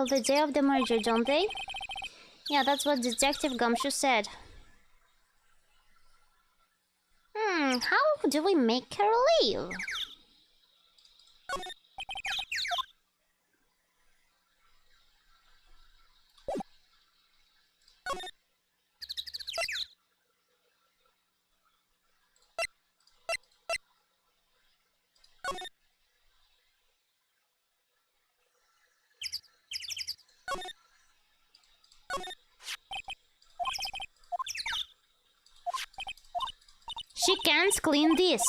called the day of the merger, don't they? Yeah, that's what Detective Gumshoe said. How do we make her leave? She can't clean this.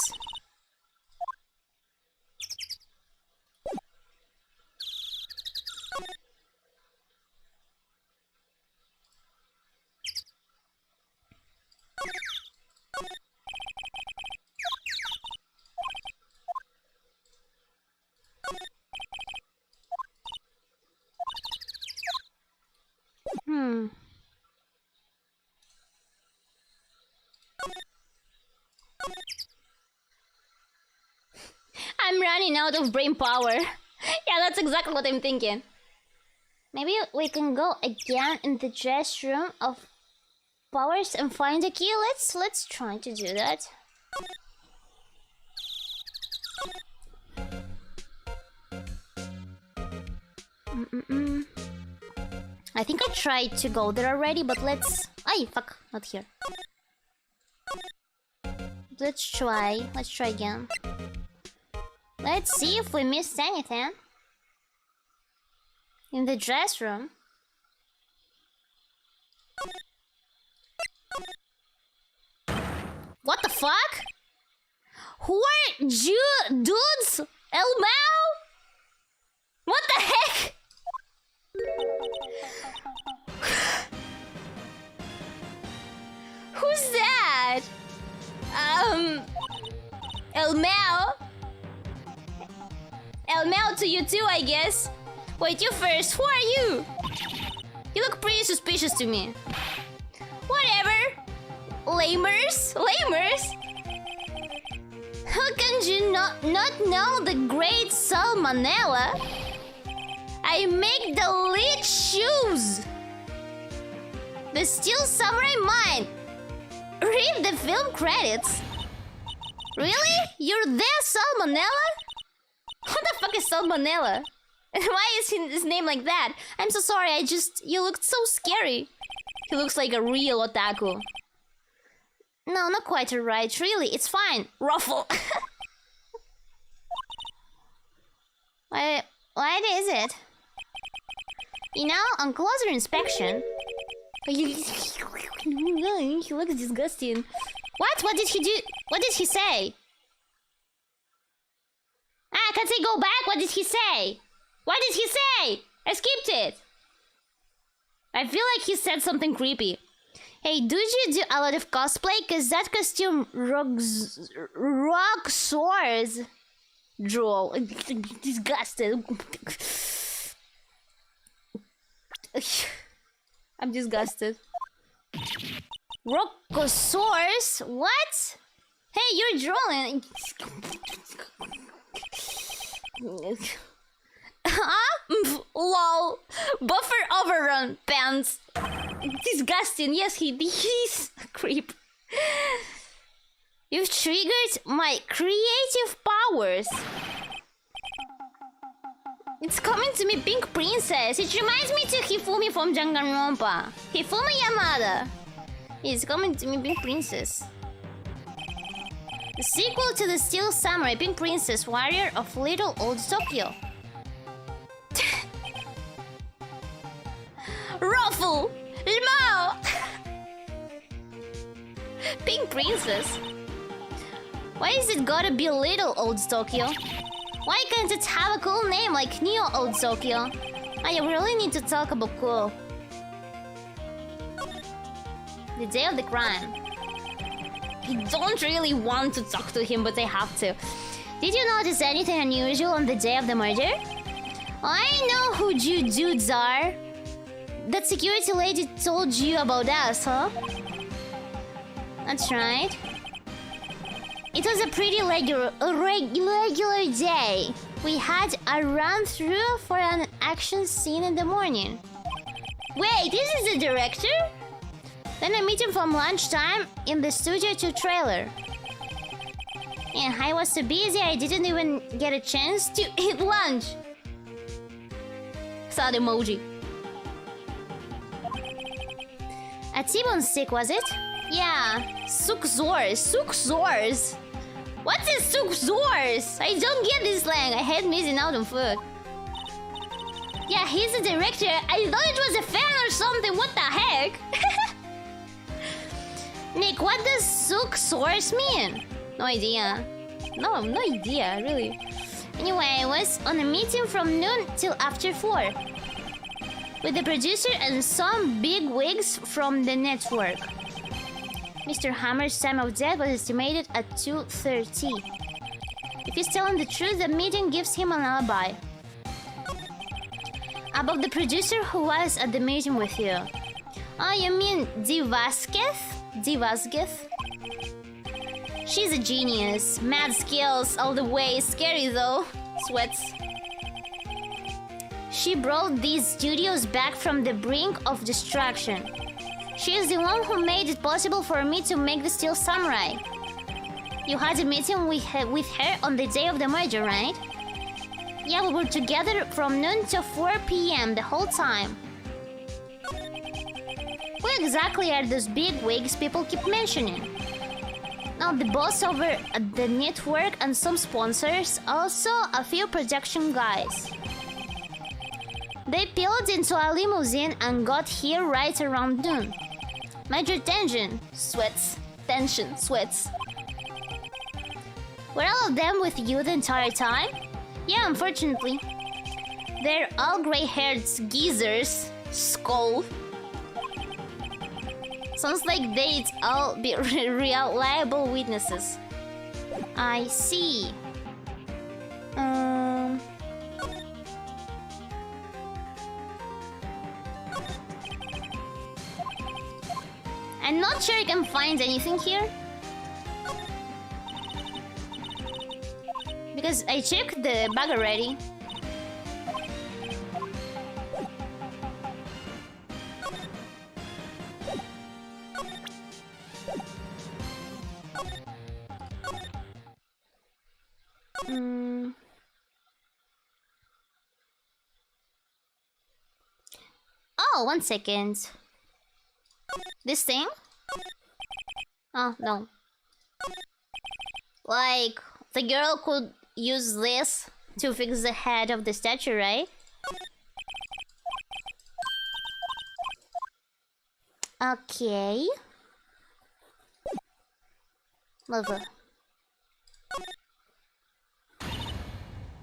I'm running out of brain power. Yeah, that's exactly what I'm thinking. Maybe we can go again in the dress room of powers and find the key. Let's try to do that. I think I tried to go there already, but let's... Ay, fuck, not here. Let's try again. Let's see if we missed anything. In the dress room. What the fuck? Who are you dudes? El Mao? What the heck? Who's that? El Mao? El Mao to you too, I guess. Wait, you first. Who are you? You look pretty suspicious to me. Whatever. Lamers? Lamers? How can you not know the great Salmonella? I make the lead shoes. The Steel Samurai Mine. Read the film credits. Really? You're there, Salmonella? What the fuck is Salmonella? And why is his name like that? I'm so sorry, you looked so scary. He looks like a real otaku. No, not quite right. Really, it's fine. Ruffle. What is it? You know, on closer inspection... He looks disgusting. What? What did he do? What did he say? Ah, can't I go back? What did he say? What did he say? I skipped it. I feel like he said something creepy. Hey, do you do a lot of cosplay? Cause that costume rock soars. Drool. Disgusted. I'm disgusted. Rockosaurus? What? Hey, you're drooling. Huh? Lol. Buffer overrun pants. Disgusting. Yes, he's a creep. You've triggered my creative powers. It's coming to me, Pink Princess. It reminds me to Hifumi from Danganronpa. Hifumi Yamada. It's coming to me, Pink Princess. The sequel to the Steel Samurai, Pink Princess, Warrior of Little Old Tokyo. Ruffle! Limao! Pink Princess? Why is it gotta be Little Old Tokyo? Why can't it have a cool name like Neo Old Tokyo? I really need to talk about cool. The day of the crime. I don't really want to talk to him, but I have to. Did you notice anything unusual on the day of the murder? I know who you dudes are. That security lady told you about us, huh? That's right. It was a pretty regular day. We had a run-through for an action scene in the morning. Wait, this is the director? Then I meet him from lunchtime in the Studio 2 trailer. And I was so busy I didn't even get a chance to eat lunch. Sad emoji. A T-bone stick, was it? Yeah. Sukzors. Sukzors. What's a sukzors? I don't get this slang. I hate missing out on food. Yeah, he's the director. I thought it was a fan or something. What the heck? Nick, what does sukzors mean? No idea. No idea, really. Anyway, I was on a meeting from noon till after 4. With the producer and some big wigs from the network. Mr. Hammer's time of death was estimated at 2:30. If he's telling the truth, the meeting gives him an alibi. About the producer who was at the meeting with you. Oh, you mean Di Vasquez? Di Vasquez? She's a genius. Mad skills all the way. Scary though. Sweats. She brought these studios back from the brink of destruction. She is the one who made it possible for me to make the Steel Samurai. You had a meeting with her on the day of the merger, right? Yeah, we were together from noon to 4 p.m. the whole time. Who exactly are those big wigs people keep mentioning? Now, the boss over at the network and some sponsors, also a few production guys. They peeled into a limousine and got here right around noon. Major tension. Sweats. Tension. Sweats. Were all of them with you the entire time? Yeah, unfortunately. They're all gray-haired geezers. Skull. Sounds like they'd all be reliable witnesses. I see. I'm not sure I can find anything here. Because I checked the bag already. Oh, 1 second. This thing? Oh, no. Like, the girl could use this to fix the head of the statue, right? Okay. Love.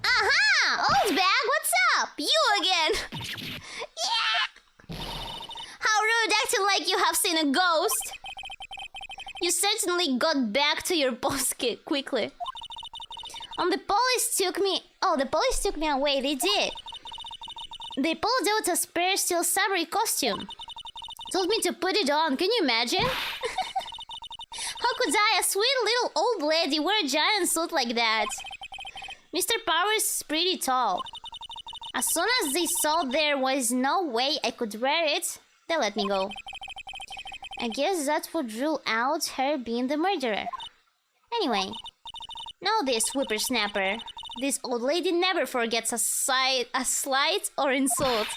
Aha! Old bag, what's up? You again! Yeah! How rude, acting like you have seen a ghost. You certainly got back to your post quickly. The police took me... Oh, the police took me away, they did. They pulled out a spare Steel Samurai costume. Told me to put it on, can you imagine? How could I, a sweet little old lady, wear a giant suit like that? Mr. Powers is pretty tall. As soon as they saw there was no way I could wear it, they let me go. I guess that would rule out her being the murderer. Anyway, know this, whippersnapper. This old lady never forgets a slight or insult.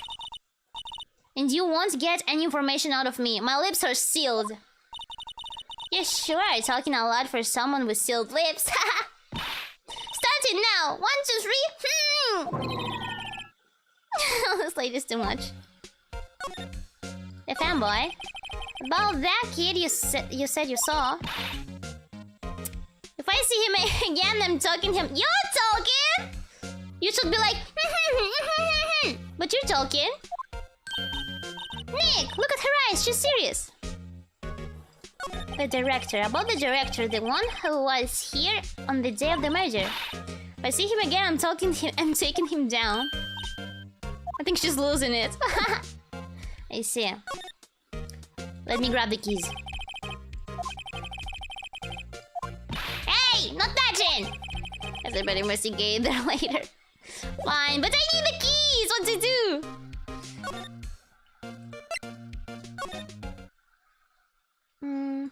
And you won't get any information out of me. My lips are sealed. You sure are talking a lot for someone with sealed lips. Starting now! 1, 2, 3. This lady's too much. The fanboy. About that kid you said you saw. If I see him again, I'm talking him. You're talking? You should be like, but you're talking. Nick, look at her eyes. She's serious. The director. About the director, the one who was here on the day of the murder. If I see him again, I'm taking him down. I think she's losing it. I see. Let me grab the keys. Hey! Not touching! Everybody investigate there later. Fine, but I need the keys! What to do?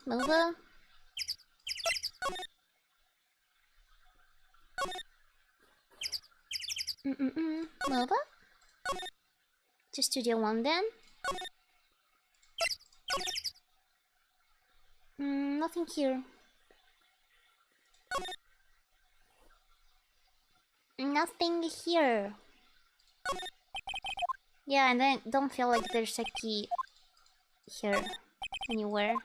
Nova? Nova? To Studio 1 then? Nothing here. Nothing here. Yeah, and I don't feel like there's a key here anywhere.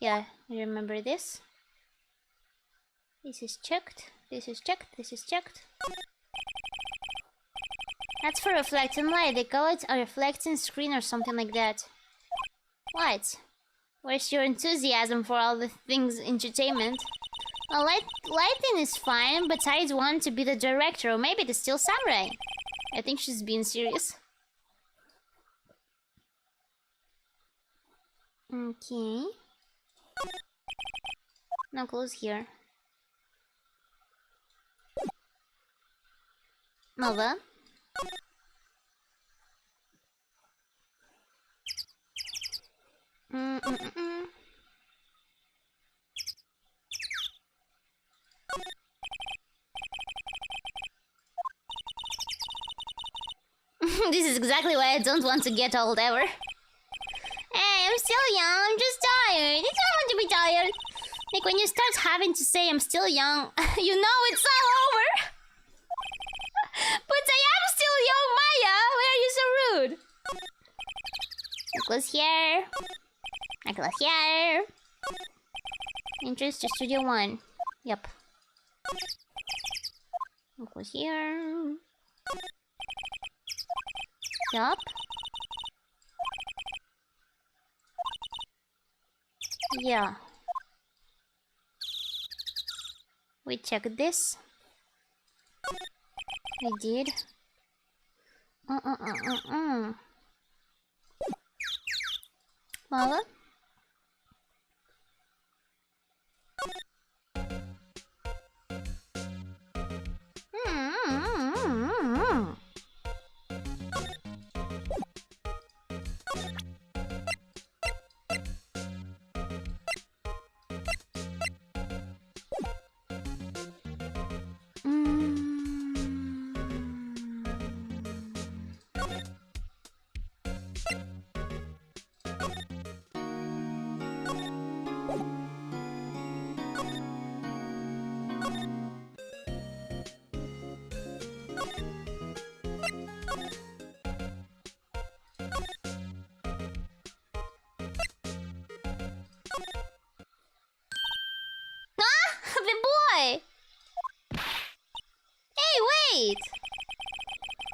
Yeah, I remember this. This is checked. This is checked. This is checked. That's for reflecting light. They call it a reflecting screen or something like that. What? Where's your enthusiasm for all the things entertainment? Well, lighting is fine, but I want to be the director, or maybe the Steel Samurai. I think she's being serious. Okay. Now close here. Nova. This is exactly why I don't want to get old ever. Hey, I'm still young, I'm just tired. I don't want to be tired. Like when you start having to say I'm still young, you know it's all over. But I am still young, Maya. Why are you so rude? Necklace here. Necklace here. Entrance to Studio 1. Yep. Necklace here. Yup. Yeah. We checked this. We did. Lava?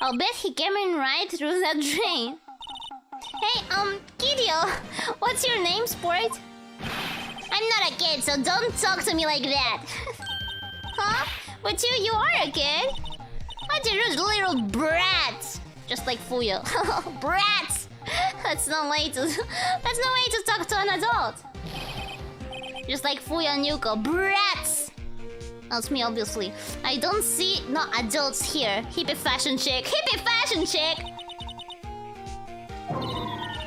I'll bet he came in right through that drain. Hey, Kidio, what's your name, sport? I'm not a kid, so don't talk to me like that. Huh? But you are a kid. What a rude little brat. Just like Fuyo. Brats! That's no way to talk to an adult. Just like Fuyo and Yuko. Brats! That's me, obviously. I don't see no adults here. Hippie fashion chick. Hippie fashion chick!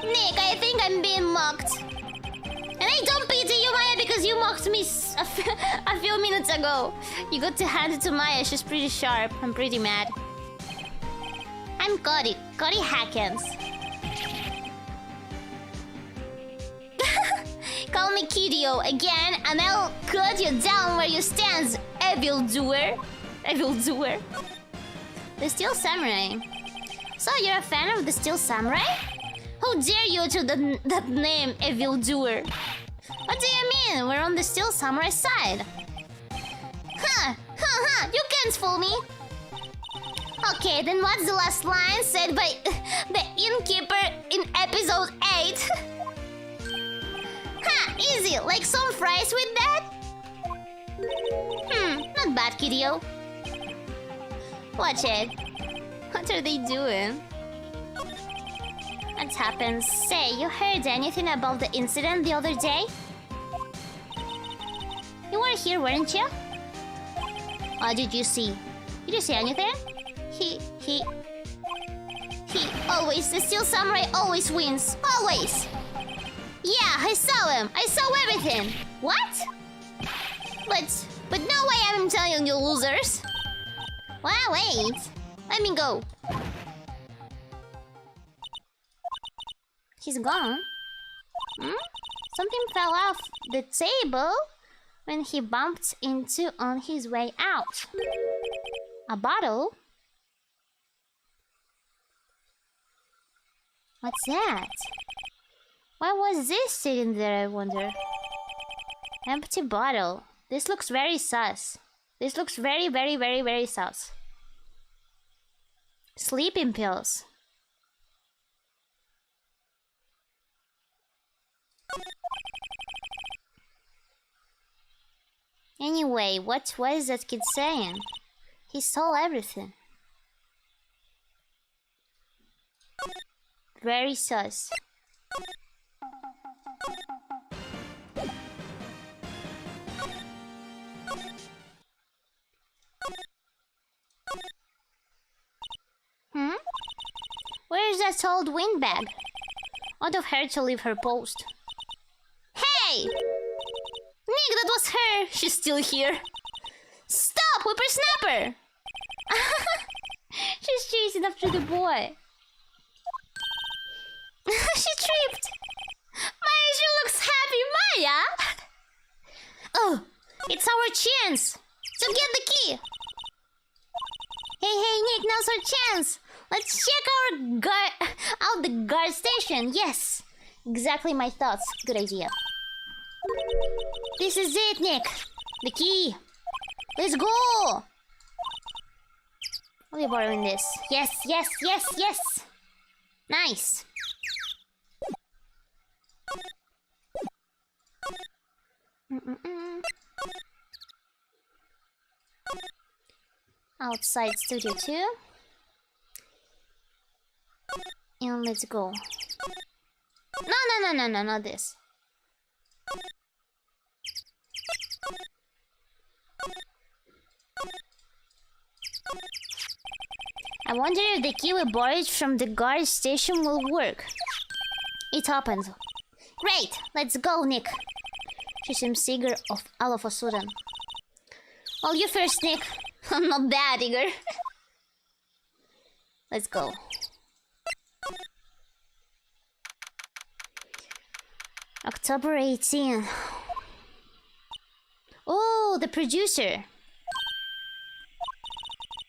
Nick, I think I'm being mocked. And I don't pity you, Maya, because you mocked me a few minutes ago. You got to hand it to Maya. She's pretty sharp. I'm pretty mad. I'm Cody. Cody Hackens. Call me Kidio again, and I'll cut you down where you stand, evil doer. Evil doer. The Steel Samurai. So you're a fan of the Steel Samurai? How dare you to that name, evil doer? What do you mean? We're on the Steel Samurai side. Huh, you can't fool me. Okay, then what's the last line said by the innkeeper in episode 8? Ha! Easy, like some fries with that? Not bad, Kidio. Watch it. What are they doing? What what happens. Say, you heard anything about the incident the other day? You were here, weren't you? What did you see? Did you see anything? He always, the Steel Samurai always wins. Always! Yeah, I saw him. I saw everything. What? But no way I'm telling you losers. Well, wait. Let me go. He's gone. Something fell off the table when he bumped into on his way out. A bottle? What's that? Why was this sitting there, I wonder? Empty bottle. This looks very sus. This looks very, very, very, very sus. Sleeping pills. Anyway, what was that kid saying? He stole everything. Very sus. Where is that old windbag? I'd have her to leave her post. Hey! Nick, that was her! She's still here. Stop, whippersnapper! She's chasing after the boy. She tripped! Maya, she looks happy, Maya! Oh, it's our chance to get the key! Hey, Nick, now's our chance! Let's check out the guard station. Yes, exactly my thoughts. Good idea. This is it, Nick. The key. Let's go. I'll be borrowing this. Yes. Nice. Outside Studio 2. And let's go. No, not this. I wonder if the key we borrowed from the guard station will work. It opened. Great! Let's go, Nick. She seems eager all of a sudden. Well, you first, Nick. I'm not that eager. Let's go. October 18. Oh, the producer.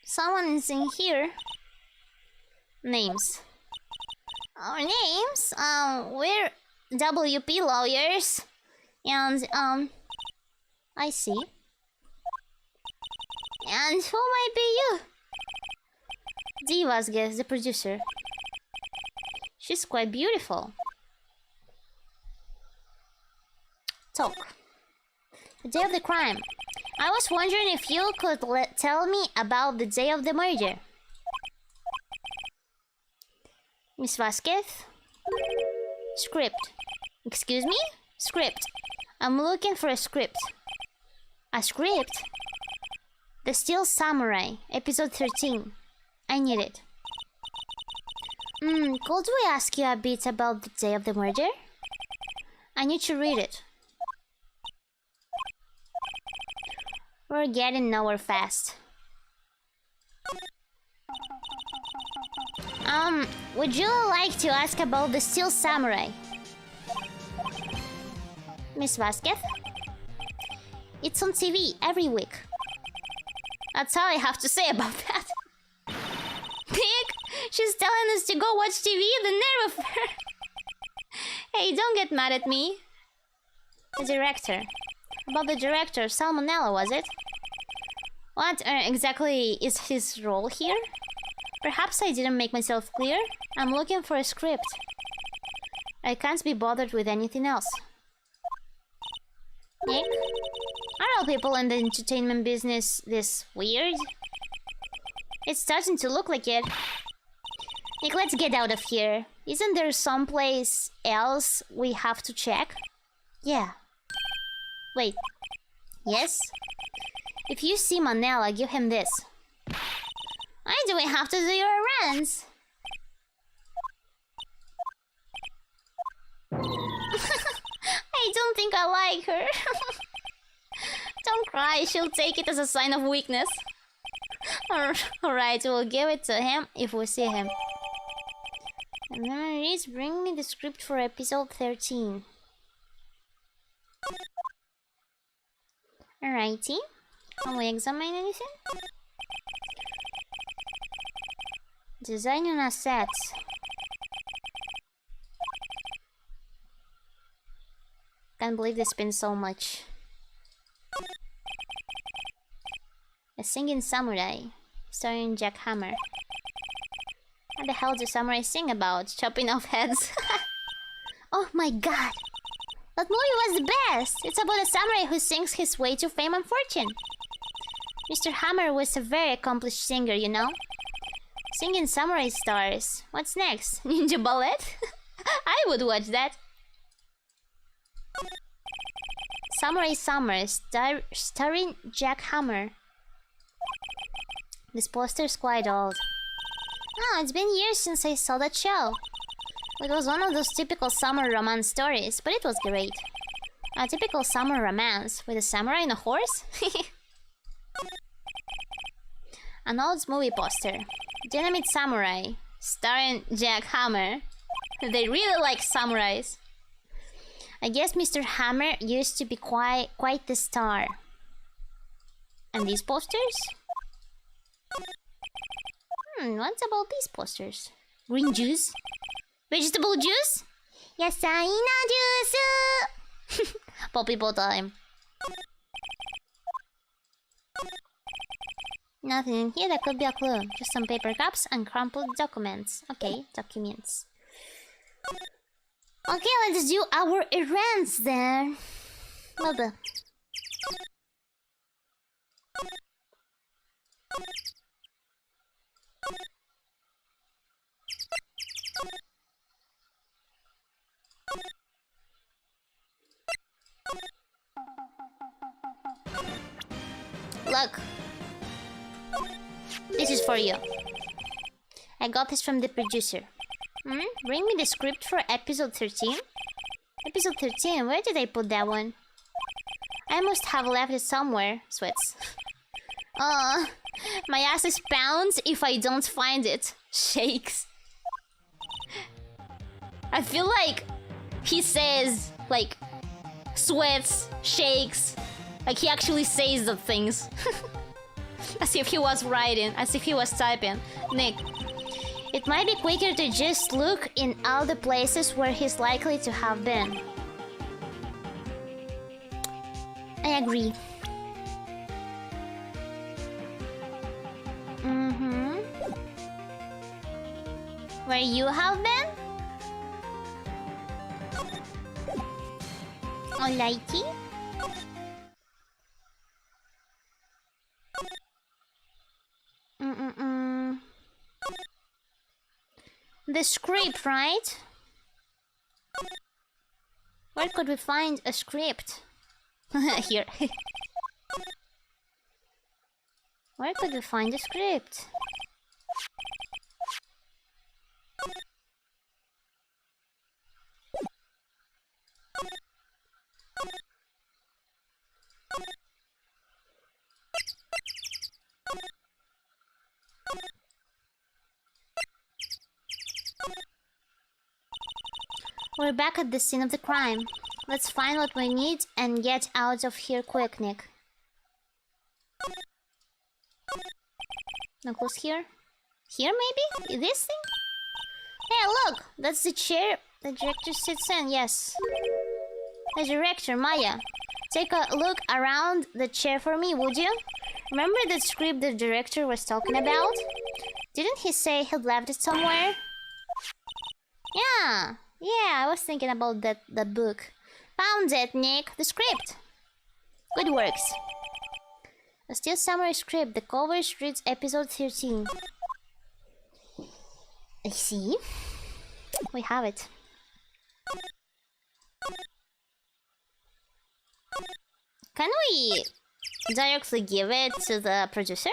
Someone is in here. Names. Our names? We're WP lawyers. And, I see. And who might be you? Divas, guess, the producer. She's quite beautiful. Talk. The day of the crime. I was wondering if you could tell me about the day of the murder. Miss Vasquez? Script. Excuse me? Script. I'm looking for a script. A script? The Steel Samurai, episode 13. I need it. Could we ask you a bit about the day of the murder? I need to read it. We're getting nowhere fast. Would you like to ask about the Steel Samurai? Miss Vasquez? It's on TV every week. That's all I have to say about that. Nick, she's telling us to go watch TV, the nerve of her. Hey, don't get mad at me. The director. About the director, Salmonella, was it? What exactly is his role here? Perhaps I didn't make myself clear. I'm looking for a script. I can't be bothered with anything else. Nick? Are all people in the entertainment business this weird? It's starting to look like it. Nick, let's get out of here. Isn't there someplace else we have to check? Yeah. Wait. Yes? If you see Manella, give him this. Why do we have to do your errands? I don't think I like her. Don't cry, she'll take it as a sign of weakness. Alright, we'll give it to him if we see him. And then please bring me the script for episode 13. Alrighty. Can we examine anything? Design and assets. Can't believe they spent so much. A Singing Samurai, starring Jack Hammer. What the hell do samurais sing about? Chopping off heads? Oh my god! That movie was the best! It's about a samurai who sings his way to fame and fortune. Mr. Hammer was a very accomplished singer, you know? Singing samurai stars. What's next? Ninja ballet? I would watch that. Samurai Summer, starring Jack Hammer. This poster's quite old. Oh, it's been years since I saw that show. It was one of those typical summer romance stories, but it was great. A typical summer romance with a samurai and a horse? An old movie poster. Dynamite Samurai, starring Jack Hammer. They really like samurais. I guess Mr. Hammer used to be quite the star. And these posters? What about these posters? Green juice? Vegetable juice? Yasai no juice! Poppy ball time. Nothing in here that could be a clue. Just some paper cups and crumpled documents. Okay, documents. Okay, let's do our errands then. Blah. Look. This is for you. I got this from the producer. Bring me the script for episode 13. Episode 13, where did I put that one? I must have left it somewhere. Sweats. My ass is pounds if I don't find it. Shakes. I feel like he says, like, sweats, shakes. Like he actually says the things. As if he was writing, as if he was typing. Nick. It might be quicker to just look in all the places where he's likely to have been. I agree. Where you have been? Alrighty. The script, right? Where could we find a script? Here. Where could we find a script? We're back at the scene of the crime. Let's find what we need and get out of here quick, Nick. No clues here? Here, maybe? This thing? Hey, look! That's the chair the director sits in, yes. The director, Maya. Take a look around the chair for me, would you? Remember that script the director was talking about? Didn't he say he'd left it somewhere? Yeah, I was thinking about that book. Found it, Nick. The script. Good works. A Steel Samurai script. The cover reads episode 13. I see. we have it. Can we directly give it to the producer?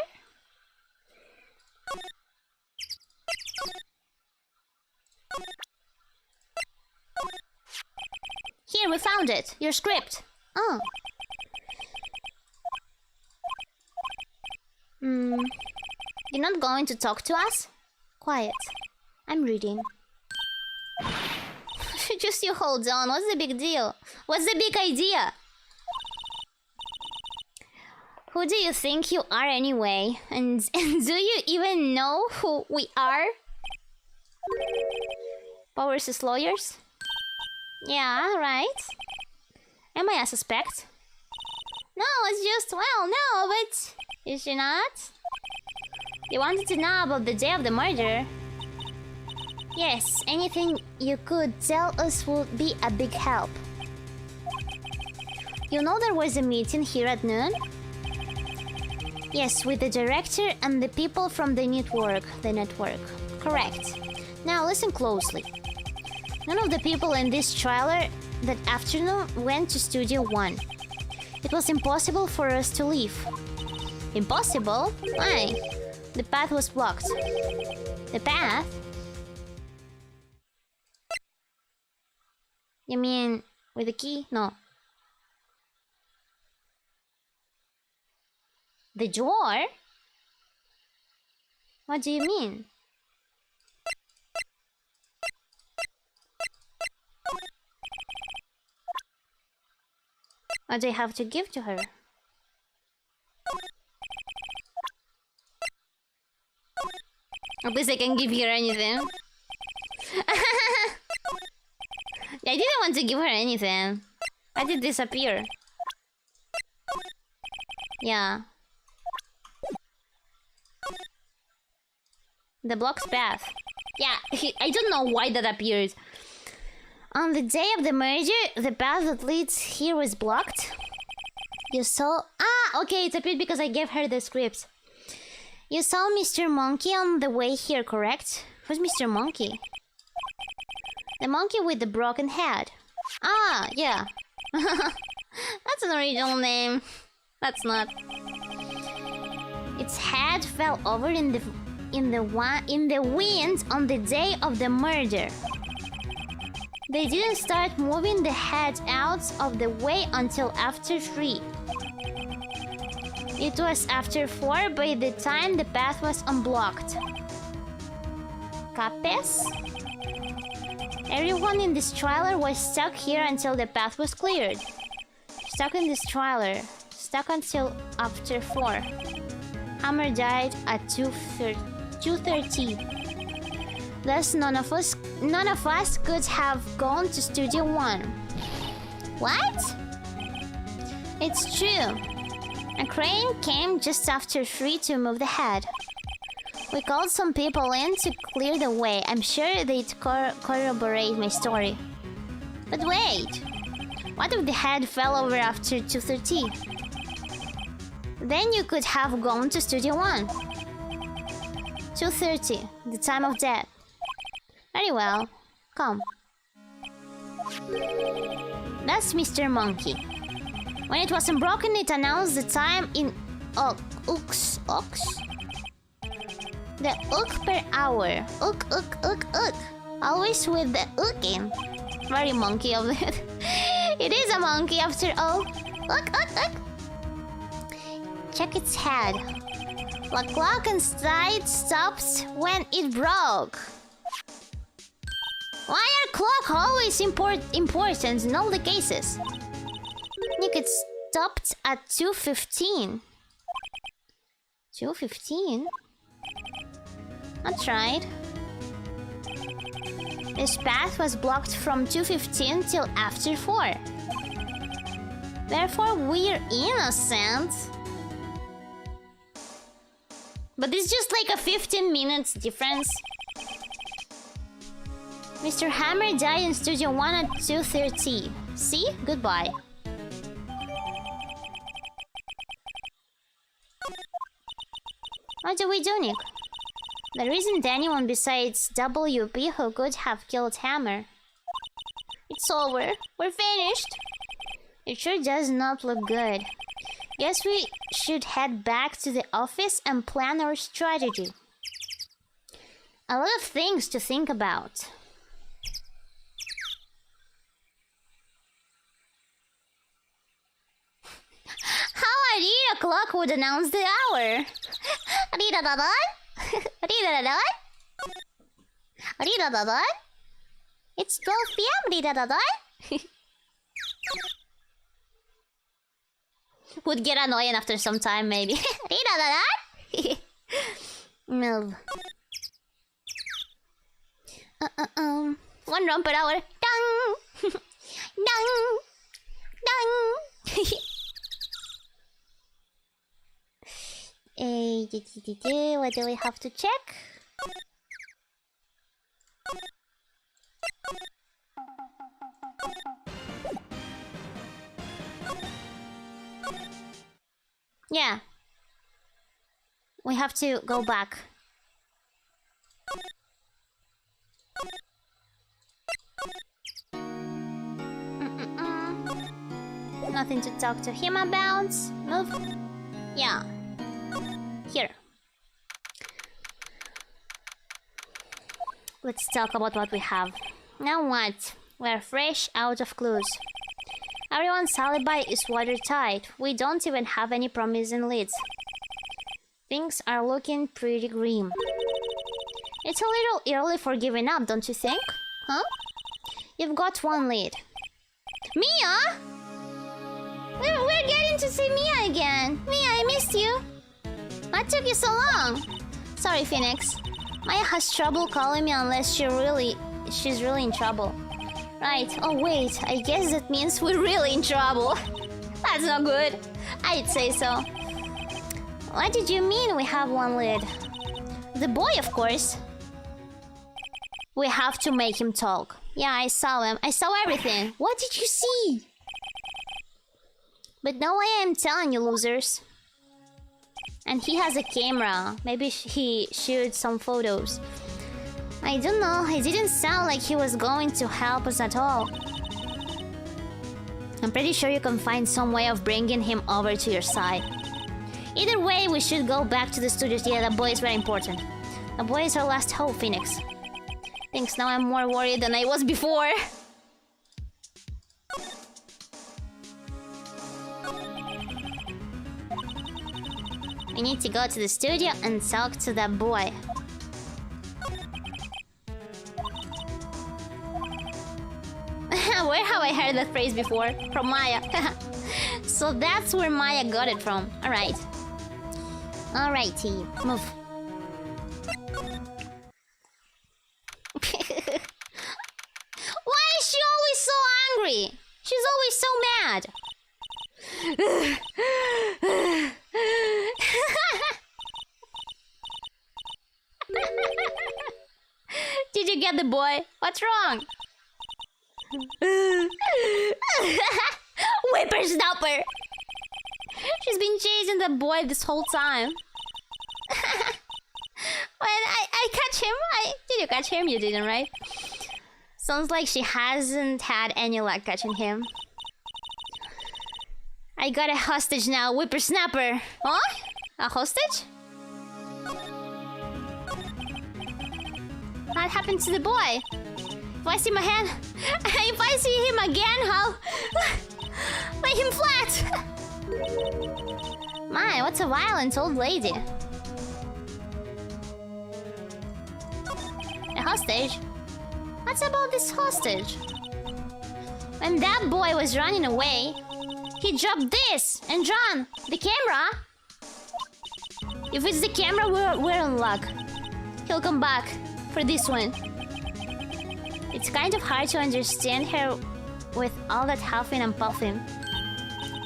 Here, we found it. Your script. Oh. You're not going to talk to us? Quiet. I'm reading. Just you hold on. What's the big deal? What's the big idea? Who do you think you are anyway? And do you even know who we are? Powers' lawyers? Yeah, right. Am I a suspect? No, it's just, well, no, but... Is she not? You wanted to know about the day of the murder? Yes, anything you could tell us would be a big help. You know there was a meeting here at noon? Yes, with the director and the people from the network. Correct. Now listen closely. None of the people in this trailer that afternoon went to Studio 1. It was impossible for us to leave. Impossible? Why? The path was blocked. The path? You mean with the key? No. The door? What do you mean? What do I have to give to her? At least I can give her anything. I didn't want to give her anything. I did disappear. Yeah. The block's path. Yeah, I don't know why that appeared. On the day of the merger, the path that leads here was blocked. You saw... Ah, okay, it appeared because I gave her the script. You saw Mr. Monkey on the way here, correct? Who's Mr. Monkey? The monkey with the broken head. Ah, yeah. That's an original name. That's not. Its head fell over in the wind on the day of the murder. They didn't start moving the head out of the way until after 3. It was after 4 by the time the path was unblocked. Capes? Everyone in this trailer was stuck here until the path was cleared. Stuck in this trailer. Stuck until after 4. Hammer died at 2:30. Thus, none of us could have gone to Studio 1. What? It's true. A crane came just after 3 to move the head. We called some people in to clear the way. I'm sure they'd corroborate my story. But wait! What if the head fell over after 2:30? Then you could have gone to Studio 1. 2:30, the time of death. Very well. Come. That's Mr. Monkey. When it was unbroken, it announced the time in ooks. The ook per hour. Ook. Always with the ook in. Very monkey of it. It is a monkey after all. Ook. Check its head. The clock inside stopped when it broke. Why are clock always important in all the cases? Nick, it stopped at 2:15. 2:15? I tried. This path was blocked from 2:15 till after 4. Therefore, we're innocent. But it's just like a 15 minutes difference. Mr. Hammer died in Studio 1 at 2:30. See? Goodbye. What do we do, Nick? There isn't anyone besides WP who could have killed Hammer. It's over. We're finished. It sure does not look good. Guess we should head back to the office and plan our strategy. A lot of things to think about. How a Riro clock would announce the hour. It's 12 p.m. Would get annoying after some time, maybe. Move. 1 run per hour. Dang! Dang! Dang! What do we have to check? Yeah. We have to go back. Nothing to talk to him about. Move. Yeah. Here. Let's talk about what we have. Now what? We're fresh out of clues. Everyone's alibi is watertight. We don't even have any promising leads. Things are looking pretty grim. It's a little early for giving up, don't you think? Huh? You've got 1 lead. Mia? We're getting to see Mia again. Mia, I missed you. What took you so long? Sorry, Phoenix. Maya has trouble calling me unless she's really in trouble. Right. Oh wait, I guess that means we're really in trouble. That's not good. I'd say so. What did you mean we have 1 lead? The boy, of course. We have to make him talk. Yeah, I saw him. I saw everything. What did you see? But no way I'm telling you, losers. And he has a camera. Maybe he shoots some photos. I don't know. It didn't sound like he was going to help us at all. I'm pretty sure you can find some way of bringing him over to your side. Either way, we should go back to the studios. Yeah, the boy is very important. The boy is our last hope, Phoenix. Thanks, now I'm more worried than I was before. I need to go to the studio and talk to that boy. Where have I heard that phrase before? From Maya. So that's where Maya got it from. Alright. Alrighty. Move. Why is she always so angry? She's always so mad. Did you get the boy? What's wrong? Whippersnapper! She's been chasing the boy this whole time. When I catch him, did you catch him? You didn't, right? Sounds like she hasn't had any luck catching him. I got a hostage now, whippersnapper. Huh? A hostage? What happened to the boy? If I see my hand, if I see him again, I'll lay him flat. My, what's a violent old lady? A hostage? What's about this hostage? When that boy was running away, he dropped this and John, the camera. If it's the camera, we're in luck. He'll come back for this one. It's kind of hard to understand her with all that huffing and puffing.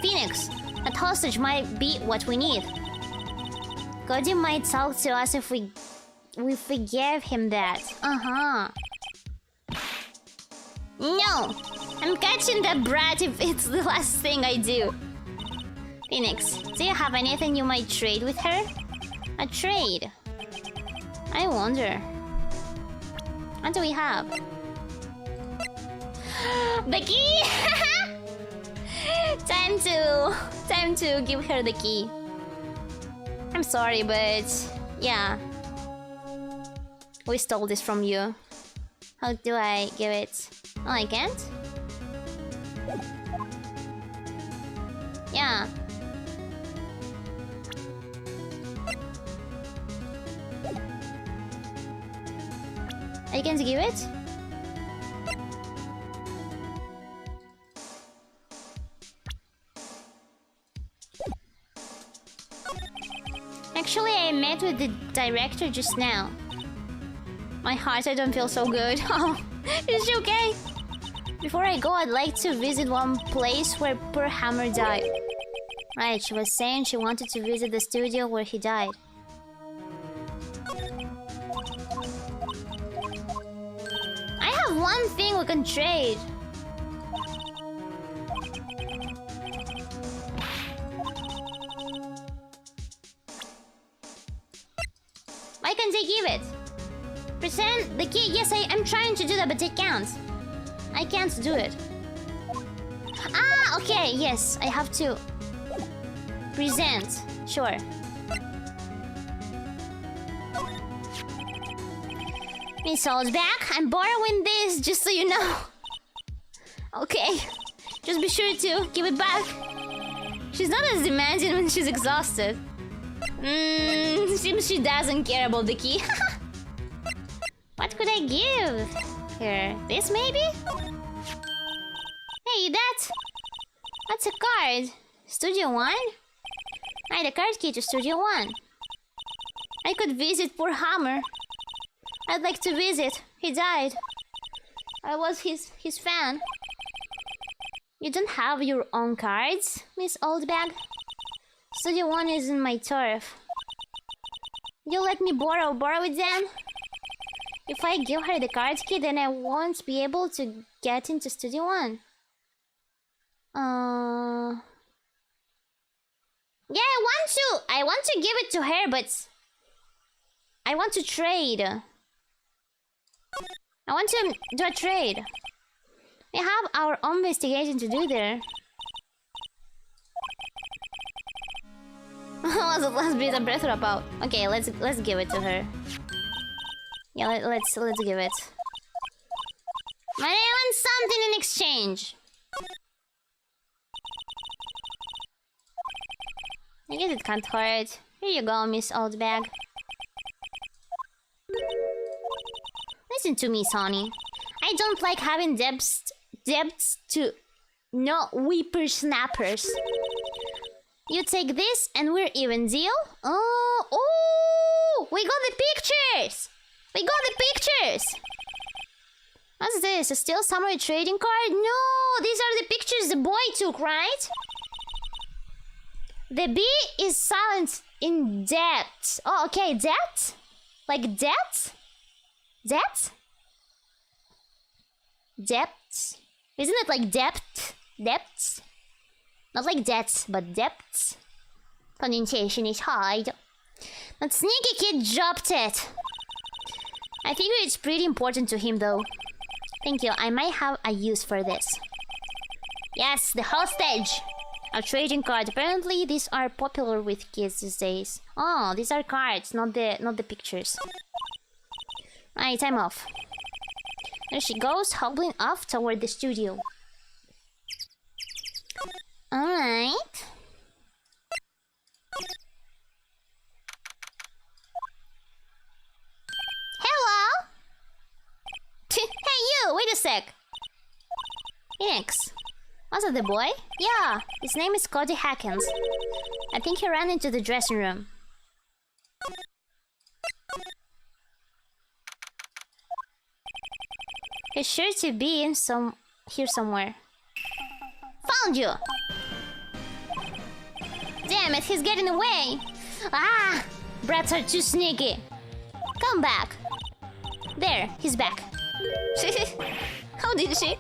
Phoenix, that hostage might be what we need. Cody might talk to us if we gave him that. Uh-huh. No! I'm catching that brat if it's the last thing I do. Phoenix, do you have anything you might trade with her? A trade? I wonder. What do we have? The key! Time to give her the key. I'm sorry, but yeah. We stole this from you. How do I give it? Oh, I can't? Yeah. I can't give it? Actually, I met with the director just now. My heart, I don't feel so good. Oh, is she okay? Before I go, I'd like to visit one place where poor Hammer died. Right, she was saying she wanted to visit the studio where he died. I have one thing we can trade. Why can't they give it? Present the key. Yes, I'm trying to do that, but I can't. I can't do it. Ah, okay, yes. I have to present. Sure. Miss Oldback, I'm borrowing this just so you know. Okay. Just be sure to give it back. She's not as demanding when she's exhausted. Seems she doesn't care about the key. What could I give her? This maybe? Hey, that's a card. Studio 1? Right, a card key to Studio 1. I could visit poor Hammer. I'd like to visit. He died. I was his fan. You don't have your own cards, Miss Oldbag? Studio 1 isn't my turf. You let me borrow it then? If I give her the card key, then I won't be able to get into Studio 1. Yeah, I want to give it to her, but I want to trade. I want to do a trade. We have our own investigation to do there. What was the last bit of breath about? Okay, let's give it to her. Yeah, let's give it. But I want something in exchange. I guess it can't hurt. Here you go, Miss Oldbag. Listen to me, Sonny. I don't like having debts to no whippersnappers. You take this and we're even, deal? Oh! We got the pictures! We got the pictures! What's this? A Steel Samurai trading card? No! These are the pictures the boy took, right? The B is silent in debt. Oh, okay, debt? Like debt? Debt? Depth? Isn't it like depth? Depths? Not like debts, but depths. Pronunciation is hard. That sneaky kid dropped it. I figure it's pretty important to him though. Thank you, I might have a use for this. Yes, the hostage! A trading card. Apparently these are popular with kids these days. Oh, these are cards, not the pictures. Alright, I'm off. There she goes, hobbling off toward the studio. Alright. Hello? Hey you, wait a sec. Phoenix. Was it the boy? Yeah, his name is Cody Hackens. I think he ran into the dressing room. He's sure to be in here somewhere. Found you! Damn it, he's getting away! Ah! Brats are too sneaky. Come back. There, he's back. How did she?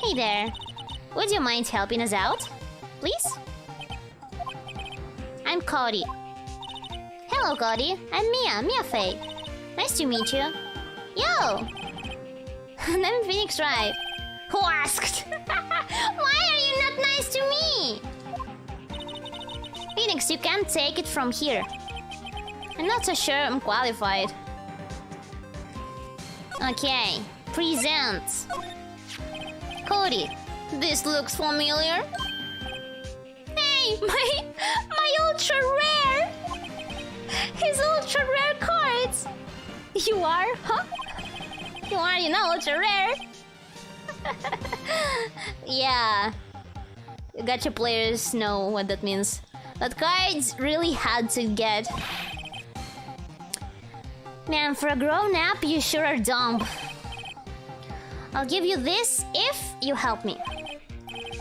Hey there. Would you mind helping us out? Please? I'm Cody. Hello, Cody. I'm Mia Faye. Nice to meet you. Yo! I'm Phoenix Wright. Who asked? Why are you not nice to me? Phoenix, you can't take it from here. I'm not so sure I'm qualified. Okay, present. Cody, this looks familiar. Hey, my ultra rare! His ultra rare cards! You are, huh? You are, you know, ultra rare. Yeah. Gacha players know what that means. That cards really had to get. Man, for a grown-up, you sure are dumb. I'll give you this if you help me.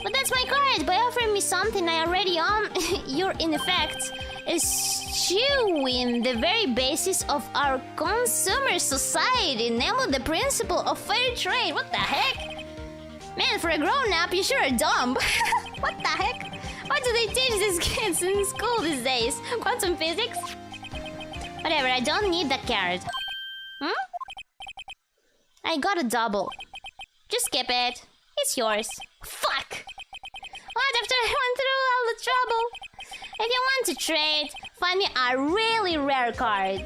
But that's my card! By offering me something I already own, you're in effect eschewing the very basis of our consumer society, namely the principle of fair trade. What the heck? Man, for a grown-up, you sure are dumb. What the heck? What do they teach these kids in school these days? Quantum physics? Whatever, I don't need that card. I got a double. Just skip it. It's yours. Fuck! What, after I went through all the trouble? If you want to trade, find me a really rare card.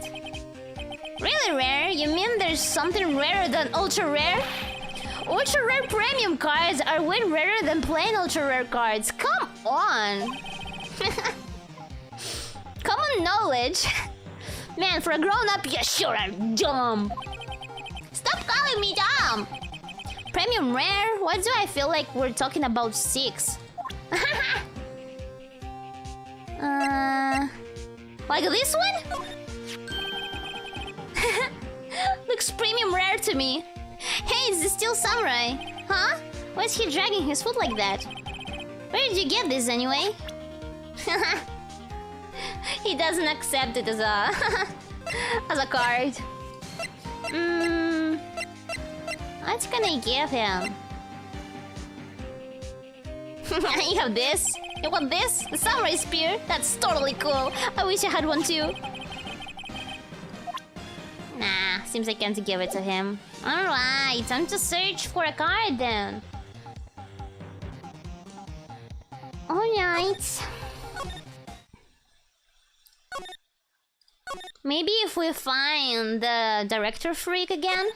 Really rare? You mean there's something rarer than ultra rare? Ultra rare premium cards are way rarer than plain ultra rare cards. Come on! Common knowledge. Man, for a grown-up, you sure are dumb. Stop calling me dumb! Premium rare? Why do I feel like we're talking about 6? Like this one? Looks premium rare to me. Hey, is this still Samurai? Huh? Why is he dragging his foot like that? Where did you get this anyway? He doesn't accept it as a as a card. What can I give him? You have this? You want this? The samurai spear? That's totally cool. I wish I had one too. Nah, seems I can't give it to him. Alright, time to search for a card then. Alright. Maybe if we find the director freak again?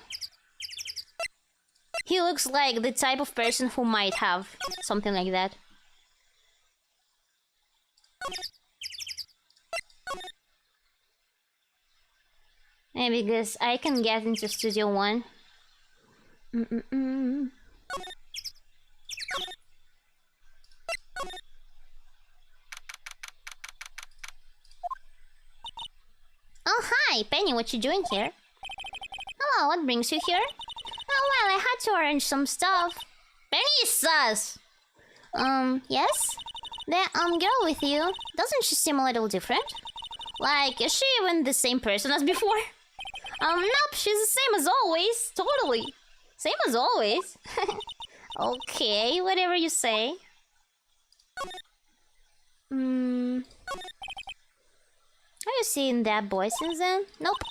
He looks like the type of person who might have something like that. Maybe because I can get into Studio One. Oh, hi, Penny, what you doing here? Hello, what brings you here? Oh, well, I had to arrange some stuff. Penny is sus! Yes? The, girl with you, doesn't she seem a little different? Like, is she even the same person as before? Nope, she's the same as always. Totally. Same as always. Okay, whatever you say. Have you seen that boy since then? Nope.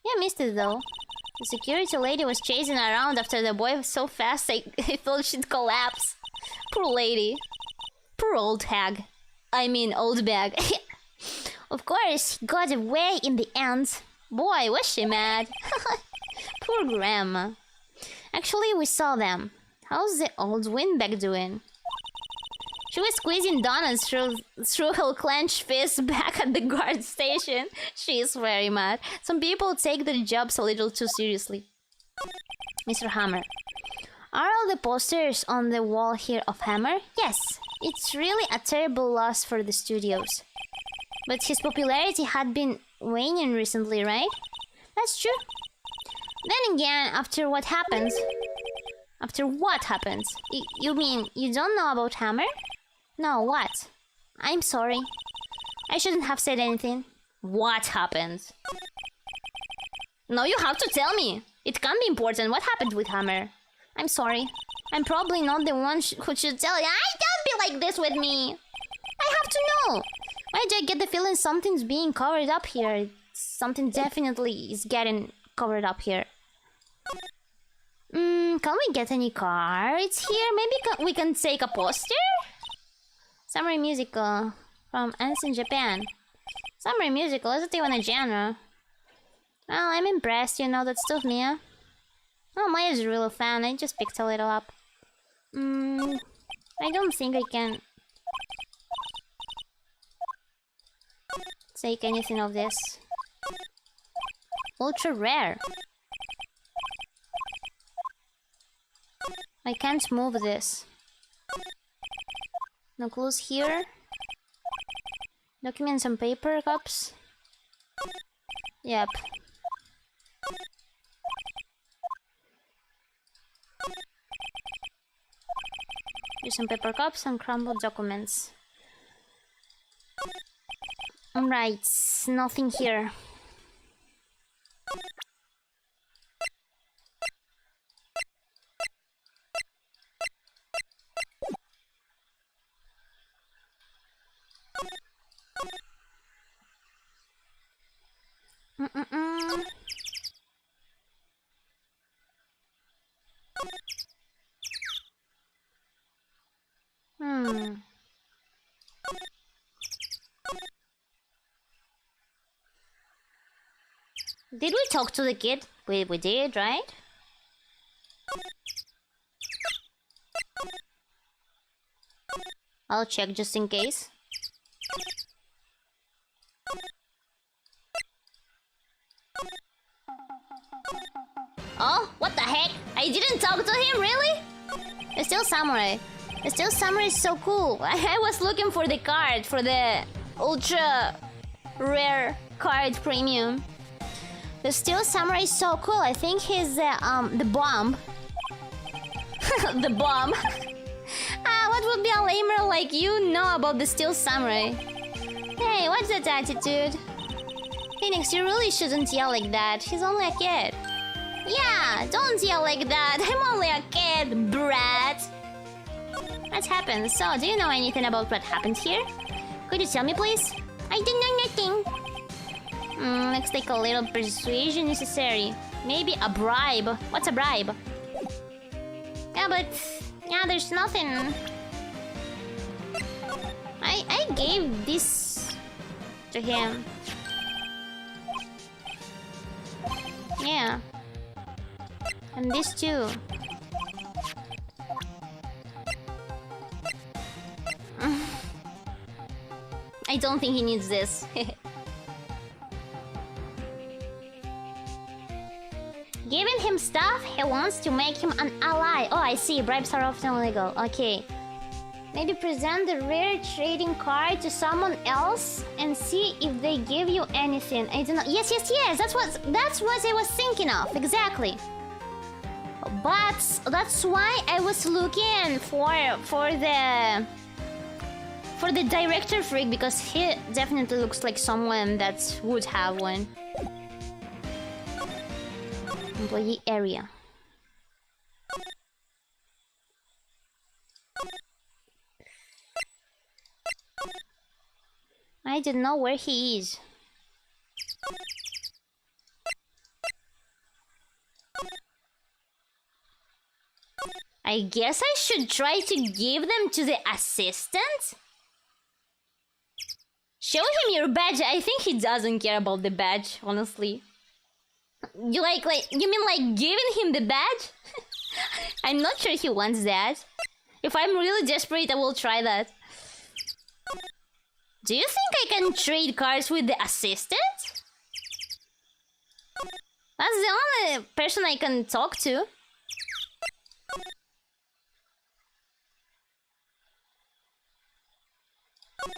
Yeah, missed it though. The security lady was chasing around after the boy was so fast I thought she'd collapse. Poor lady. Poor old hag. I mean, old bag. Of course, he got away in the end. Boy, was she mad. Poor grandma. Actually, we saw them. How's the old windbag doing? She was squeezing donuts through her clenched fist back at the guard station. She is very mad. Some people take their jobs a little too seriously. Mr. Hammer. Are all the posters on the wall here of Hammer? Yes. It's really a terrible loss for the studios. But his popularity had been waning recently, right? That's true. Then again, after what happens... After what happens? You mean you don't know about Hammer? No, what? I'm sorry. I shouldn't have said anything. What happened? No, you have to tell me. It can be important. What happened with Hammer? I'm sorry. I'm probably not the one who should tell you. Don't be like this with me. I have to know. Why do I get the feeling something's being covered up here? Something definitely is getting covered up here. Can we get any cards here? Maybe we can take a poster? Samurai musical from Ants in Japan. Samurai musical isn't even a genre. Well, I'm impressed, you know, that's tough, Mia. Oh, Maya's a real fan. I just picked a little up. I don't think I can take anything of this. Ultra rare. I can't move this. No clues here. Documents and paper cups. Yep. Here's some paper cups and crumbled documents. Right, nothing here. Did we talk to the kid? We did, right? I'll check just in case. Oh, what the heck? I didn't talk to him, really? It's still samurai. The Steel Samurai is so cool. I was looking for the card, for the ultra rare card premium. The Steel Samurai is so cool. I think he's the bomb. The bomb. What would be a lamer like you know about the Steel Samurai? Hey, what's that attitude? Phoenix, you really shouldn't yell like that. He's only a kid. Yeah, don't yell like that. I'm only a kid, brat. What happened? So, do you know anything about what happened here? Could you tell me, please? I don't know nothing. Looks like a little persuasion necessary. Maybe a bribe. What's a bribe? Yeah, but... yeah, there's nothing. I gave this to him. Yeah. And this too. I don't think he needs this. Giving him stuff, he wants to make him an ally. Oh, I see. Bribes are often illegal. Okay. Maybe present the rare trading card to someone else and see if they give you anything. I don't know. Yes, yes, yes. That's what I was thinking of. Exactly. But that's why I was looking for the director freak, because he definitely looks like someone that would have one. Employee area. I don't know where he is. I guess I should try to give them to the assistant? Show him your badge. I think he doesn't care about the badge, honestly. You you mean like giving him the badge? I'm not sure he wants that. If I'm really desperate, I will try that. Do you think I can trade cards with the assistant? That's the only person I can talk to.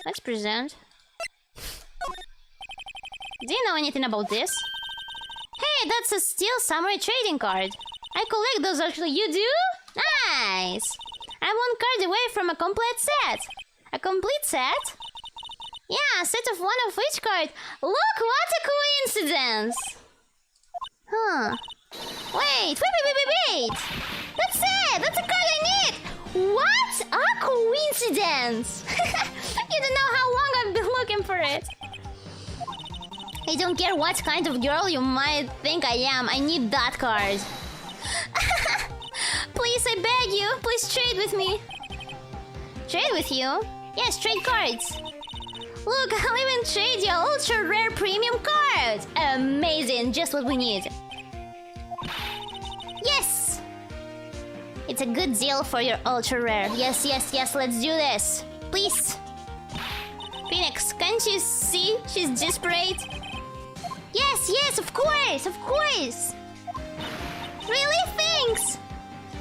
Let's present. Do you know anything about this? Hey, that's a Steel Samurai trading card. I collect those actually. You do? Nice! I'm one card away from a complete set. A complete set? Yeah, a set of one of each card. Look, what a coincidence! Huh. Wait! That's it! That's a card I need! What a coincidence! You don't know how long I've been looking for it. I don't care what kind of girl you might think I am. I need that card. Please, I beg you. Please trade with me. Trade with you? Yes, trade cards. Look, I'll even trade you ultra rare premium card. Amazing, just what we need. Yes! It's a good deal for your ultra rare. Yes, yes, yes, let's do this. Please. Phoenix, can't you see she's desperate? Yes, yes, of course, of course. Really? Thanks.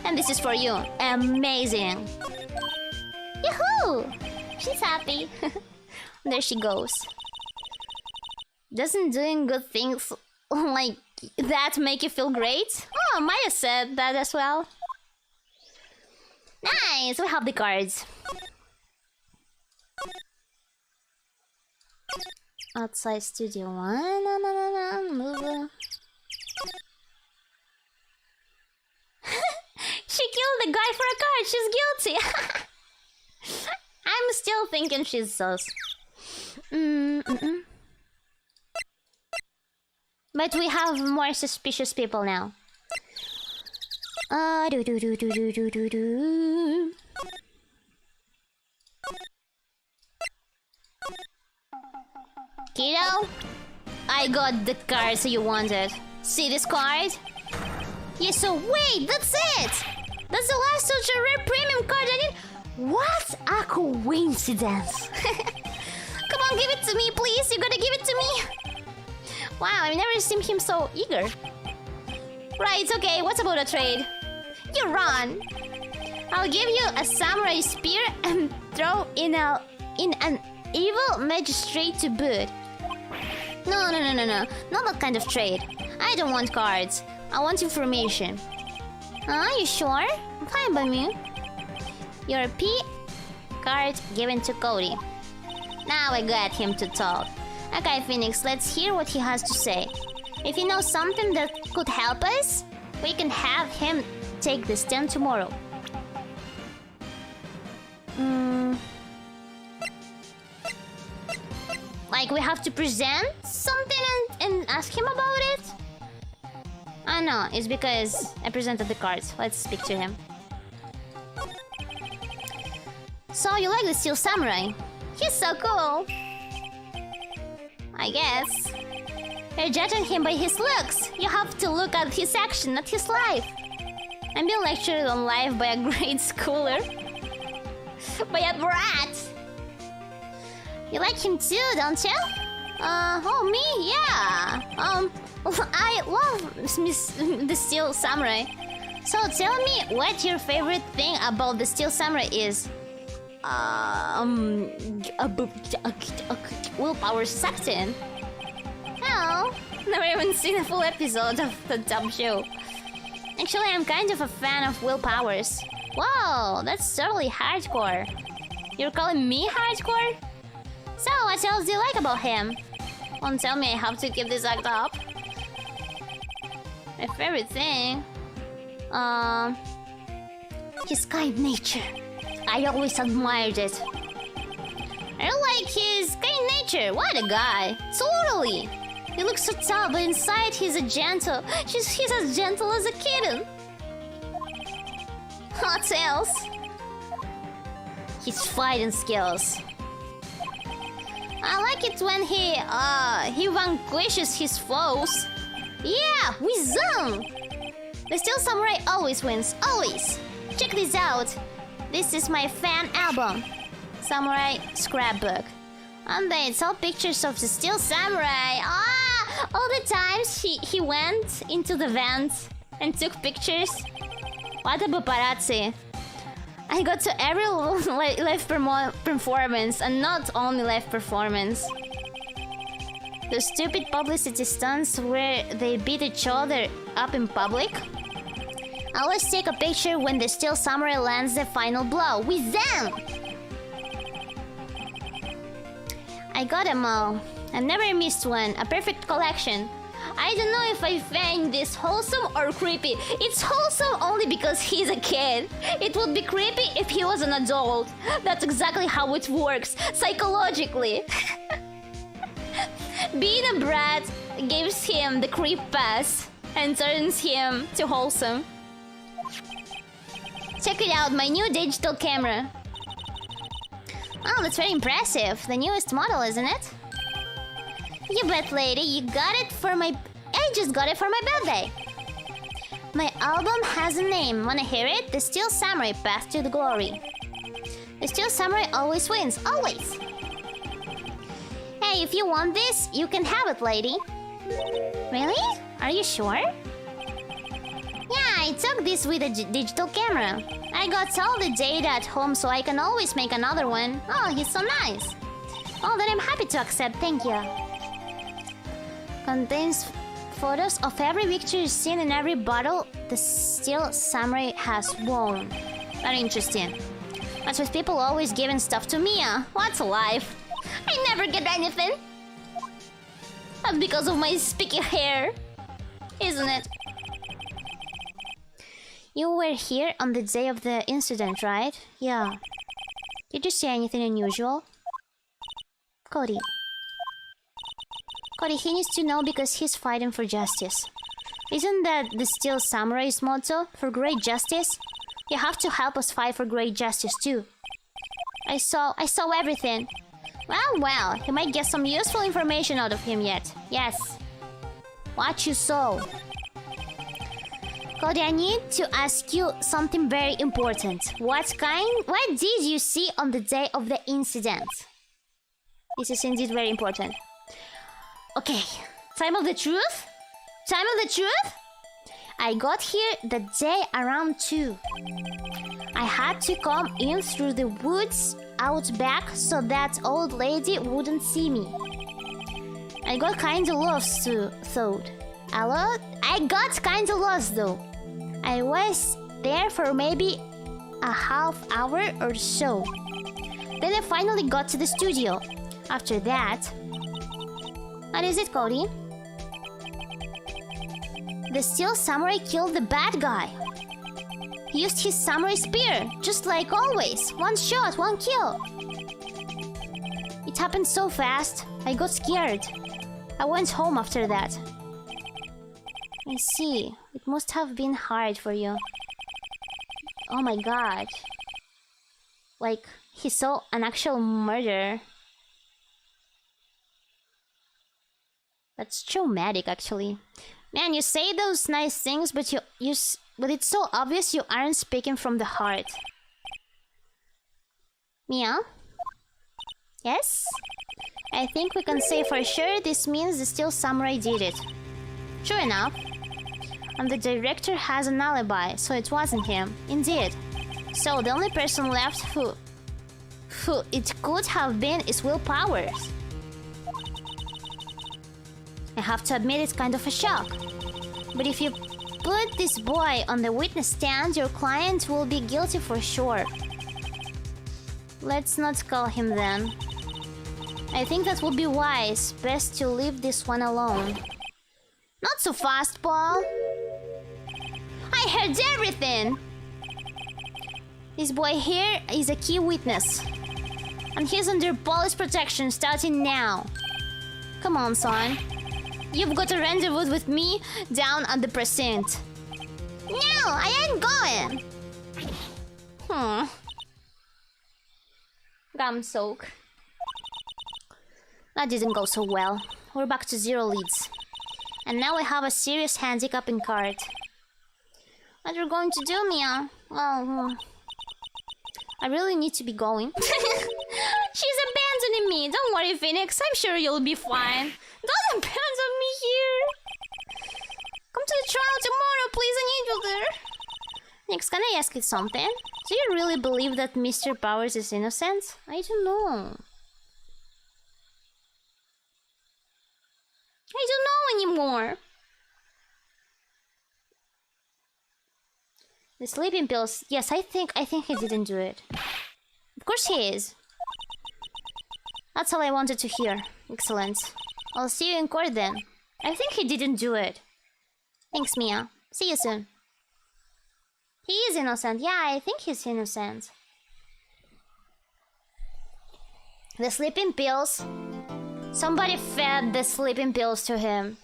And this is for you. Amazing. Yahoo! She's happy. There she goes. Doesn't doing good things like that make you feel great? Oh, Maya said that as well. Nice, we have the cards. Outside studio 1. Move. She killed the guy for a card. She's guilty. I'm still thinking she's sus. But we have more suspicious people now. Kiddo, I got the cards you wanted. See this card? Yeah, so wait, that's it! That's the last ultra rare premium card I need. What a coincidence! Come on, give it to me, please. You gotta give it to me. Wow, I've never seen him so eager. Right, okay, what's about a trade? You run. I'll give you a samurai spear and throw in an evil magistrate to boot. No. Not that kind of trade. I don't want cards. I want information. You sure? Fine by me. Your P card given to Cody. Now I got him to talk. Okay, Phoenix, let's hear what he has to say. If he knows something that could help us, we can have him take the stand tomorrow. Like we have to present something and ask him about it? I know, it's because I presented the cards. Let's speak to him. So you like the Steel Samurai? He's so cool. I guess. You're judging him by his looks. You have to look at his action, not his life. I'm being lectured on life by a grade schooler. By a brat. You like him too, don't you? Oh me? Yeah. I love the Steel Samurai. So tell me what your favorite thing about the Steel Samurai is. Willpower sucked in. Oh, never even seen a full episode of the dumb show. Actually, I'm kind of a fan of willpowers. Whoa, that's totally hardcore. You're calling me hardcore? So, what else do you like about him? Don't tell me I have to keep this act up. My favorite thing? His kind nature. I always admired it. I don't like his kind nature. What a guy. Totally. He looks so tough, but inside he's a gentle. He's as gentle as a kitten. What else? His fighting skills. I like it when he vanquishes his foes. Yeah, we zoom. The Steel Samurai always wins, always. Check this out. This is my fan album, Samurai Scrapbook. And they sell pictures of the Steel Samurai. All the times he went into the vent and took pictures. What a paparazzi. I got to every live performance, and not only live performance. The stupid publicity stunts where they beat each other up in public. I always take a picture when the Steel Samurai lands the final blow with them. I got them all. I've never missed one. A perfect collection. I don't know if I find this wholesome or creepy. It's wholesome only because he's a kid. It would be creepy if he was an adult. That's exactly how it works, psychologically. Being a brat gives him the creep pass and turns him to wholesome. Check it out, my new digital camera. Oh, that's very impressive. The newest model, isn't it? You bet, lady. You got it for my... I just got it for my birthday. My album has a name. Wanna hear it? The Steel Samurai Path to the Glory. The Steel Samurai always wins. Always. Hey, if you want this, you can have it, lady. Really? Are you sure? Yeah, I took this with a digital camera. I got all the data at home so I can always make another one. Oh, he's so nice. Oh, then I'm happy to accept, thank you. Contains photos of every victory seen in every battle the Steel Samurai has won. Very interesting. That's with people always giving stuff to Mia. What's a life? I never get anything. That's because of my spiky hair. Isn't it? You were here on the day of the incident, right? Yeah. Did you see anything unusual? Cody. Cody, he needs to know because he's fighting for justice. Isn't that the Steel Samurai's motto? For great justice? You have to help us fight for great justice too. I saw everything. Well, you might get some useful information out of him yet. Yes. What you saw. Cody, I need to ask you something very important. What did you see on the day of the incident? This is indeed very important. Okay, time of the truth? Time of the truth? I got here the day around 2. I had to come in through the woods out back so that old lady wouldn't see me. I got kinda lost too, thought. I got kinda lost though. I was there for maybe a half hour or so. Then I finally got to the studio. After that... What is it, Cody? The Steel Samurai killed the bad guy. He used his samurai spear, just like always. One shot, one kill. It happened so fast, I got scared. I went home after that. I see. It must have been hard for you. Oh my god. Like, he saw an actual murder. That's traumatic, actually. Man, you say those nice things, but but it's so obvious you aren't speaking from the heart. Mia? Yes? I think we can say for sure this means the Steel Samurai did it. Sure enough. And the director has an alibi, so it wasn't him. Indeed. So the only person left who it could have been is Will Powers. I have to admit it's kind of a shock. But if you put this boy on the witness stand, your client will be guilty for sure. Let's not call him then. I think that would be wise. Best to leave this one alone. Not so fast, Paul. I heard everything! This boy here is a key witness. And he's under police protection starting now. Come on, son. You've got a rendezvous with me down at the precinct. No, I ain't going! Gum soak. That didn't go so well. We're back to 0 leads. And now we have a serious handicap in card. What are you going to do, Mia? Well, I really need to be going. She's abandoning me. Don't worry, Phoenix. I'm sure you'll be fine. Don't abandon me here. Come to the trial tomorrow, please. I need you there. Phoenix, can I ask you something? Do you really believe that Mr. Powers is innocent? I don't know. I don't know anymore. The sleeping pills. Yes, I think he didn't do it. Of course he is. That's all I wanted to hear. Excellent. I'll see you in court then. I think he didn't do it. Thanks, Mia. See you soon. He is innocent. Yeah, I think he's innocent. The sleeping pills. Somebody fed the sleeping pills to him.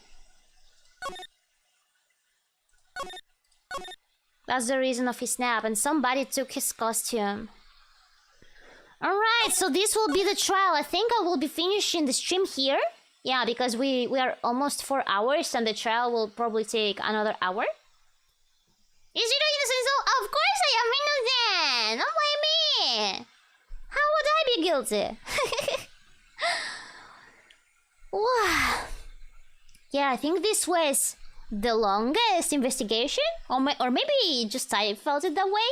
That's the reason of his nap, and somebody took his costume. Alright, so this will be the trial. I think I will be finishing the stream here. Yeah, because we are almost 4 hours, and the trial will probably take another hour. Is Riro innocent? So of course I am innocent! Don't blame me! How would I be guilty? Wow. Yeah, I think this was the longest investigation, or maybe just I felt it that way.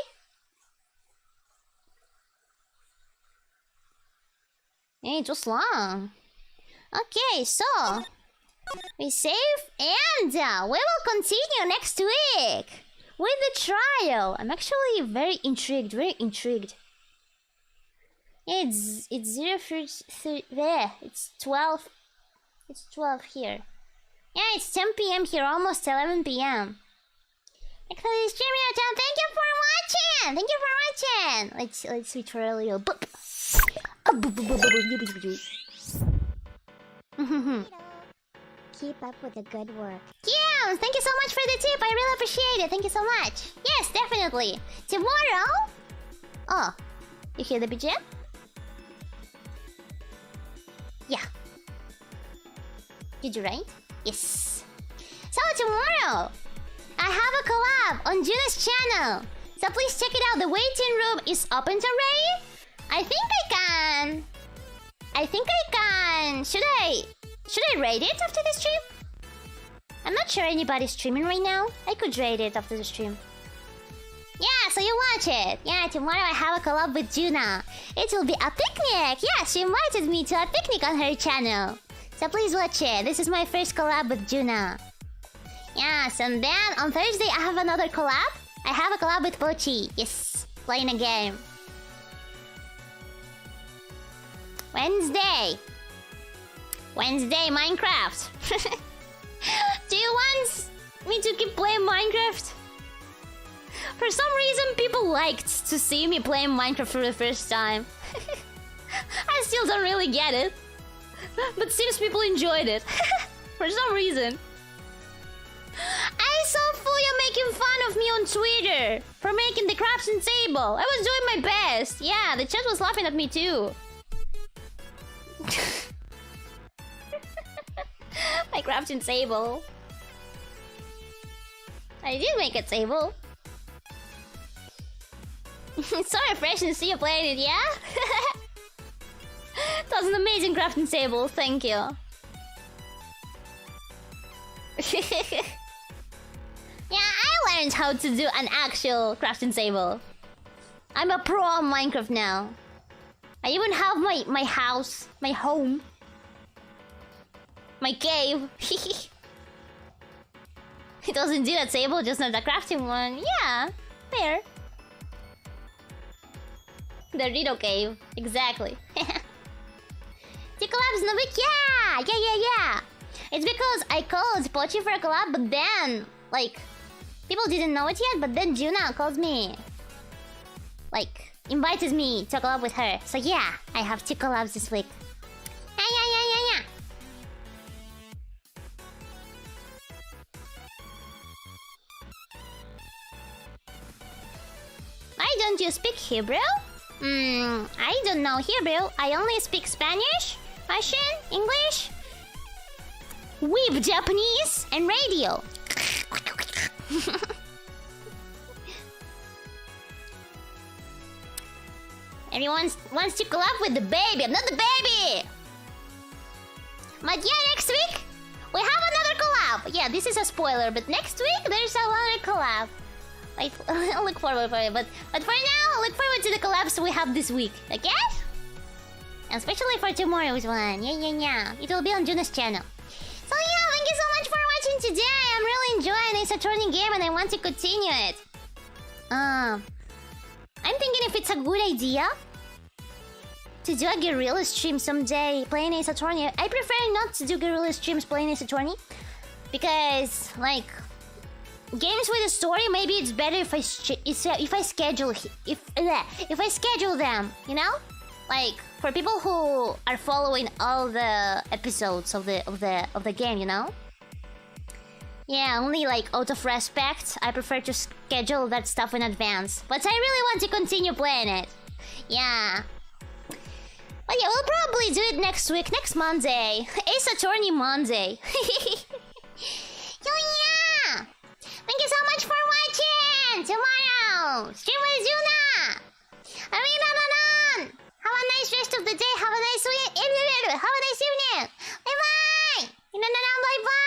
Yeah, it was long. Okay, so we save and we will continue next week with the trial. I'm actually very intrigued, It's 0 there. It's 12. It's 12 here. Yeah, it's 10 p.m. here, almost 11 p.m. Thank you for watching. Thank you for watching. Let's switch for a little. Keep up with the good work. Yeah, thank you so much for the tip. I really appreciate it. Thank you so much. Yes, definitely. Tomorrow. Oh, you hear the BGM? Yeah. Did you write? Yes. So tomorrow, I have a collab on Juna's channel. So please check it out. The waiting room is open already. I think I can. Should I rate it after the stream? I'm not sure anybody's streaming right now. I could rate it after the stream. Yeah, so you watch it. Yeah, tomorrow I have a collab with Juna. It will be a picnic. Yeah, she invited me to a picnic on her channel. So please watch it. This is my first collab with Juna. Yes, and then on Thursday I have another collab. I have a collab with Pochi. Yes, playing a game. Wednesday, Minecraft. Do you want me to keep playing Minecraft? For some reason, people liked to see me playing Minecraft for the first time. I still don't really get it. But seems people enjoyed it. For some reason. I saw Fuya making fun of me on Twitter for making the crafting table. I was doing my best. Yeah, the chat was laughing at me too. My crafting table. I did make a table. It's so refreshing to see you playing it, yeah? That was an amazing crafting table, thank you. Yeah, I learned how to do an actual crafting table. I'm a pro on Minecraft now. I even have my house, my home. My cave. It was indeed a table, just not a crafting one. Yeah, fair. The Rito cave, exactly. The collab's no big, yeah. It's because I called Pochi for a collab, but then, like, people didn't know it yet, but then Juna called me. Like, invited me to collab with her. So yeah, I have 2 collabs this week. Yeah. Why don't you speak Hebrew? I don't know Hebrew. I only speak Spanish, Russian, English, Weeb Japanese, and radio. Everyone wants to collab with the baby. I'm not the baby! But yeah, next week, we have another collab. Yeah, this is a spoiler, but next week, there's another collab. Like, I'll look forward for it, but for now, look forward to the collabs we have this week, okay? And especially for tomorrow's one. Yeah. It will be on Juna's channel. So yeah, thank you so much for watching today. I'm really enjoying it. It's a turning game and I want to continue it. I'm thinking if it's a good idea to do a guerrilla stream someday playing Ace Attorney. I prefer not to do guerrilla streams playing Ace Attorney Because like games with a story, maybe it's better if I schedule them, you know, like for people who are following all the episodes of the game, you know. Yeah, only like out of respect, I prefer to schedule that stuff in advance. But I really want to continue playing it. Yeah. But yeah, we'll probably do it next week, next Monday. Ace Attorney Monday. So yeah! Thank you so much for watching! Tomorrow! Stream with Yuna! Riro Ron! Have a nice rest of the day, have a nice week, have a nice evening! Bye-bye! Riro Ron, bye-bye!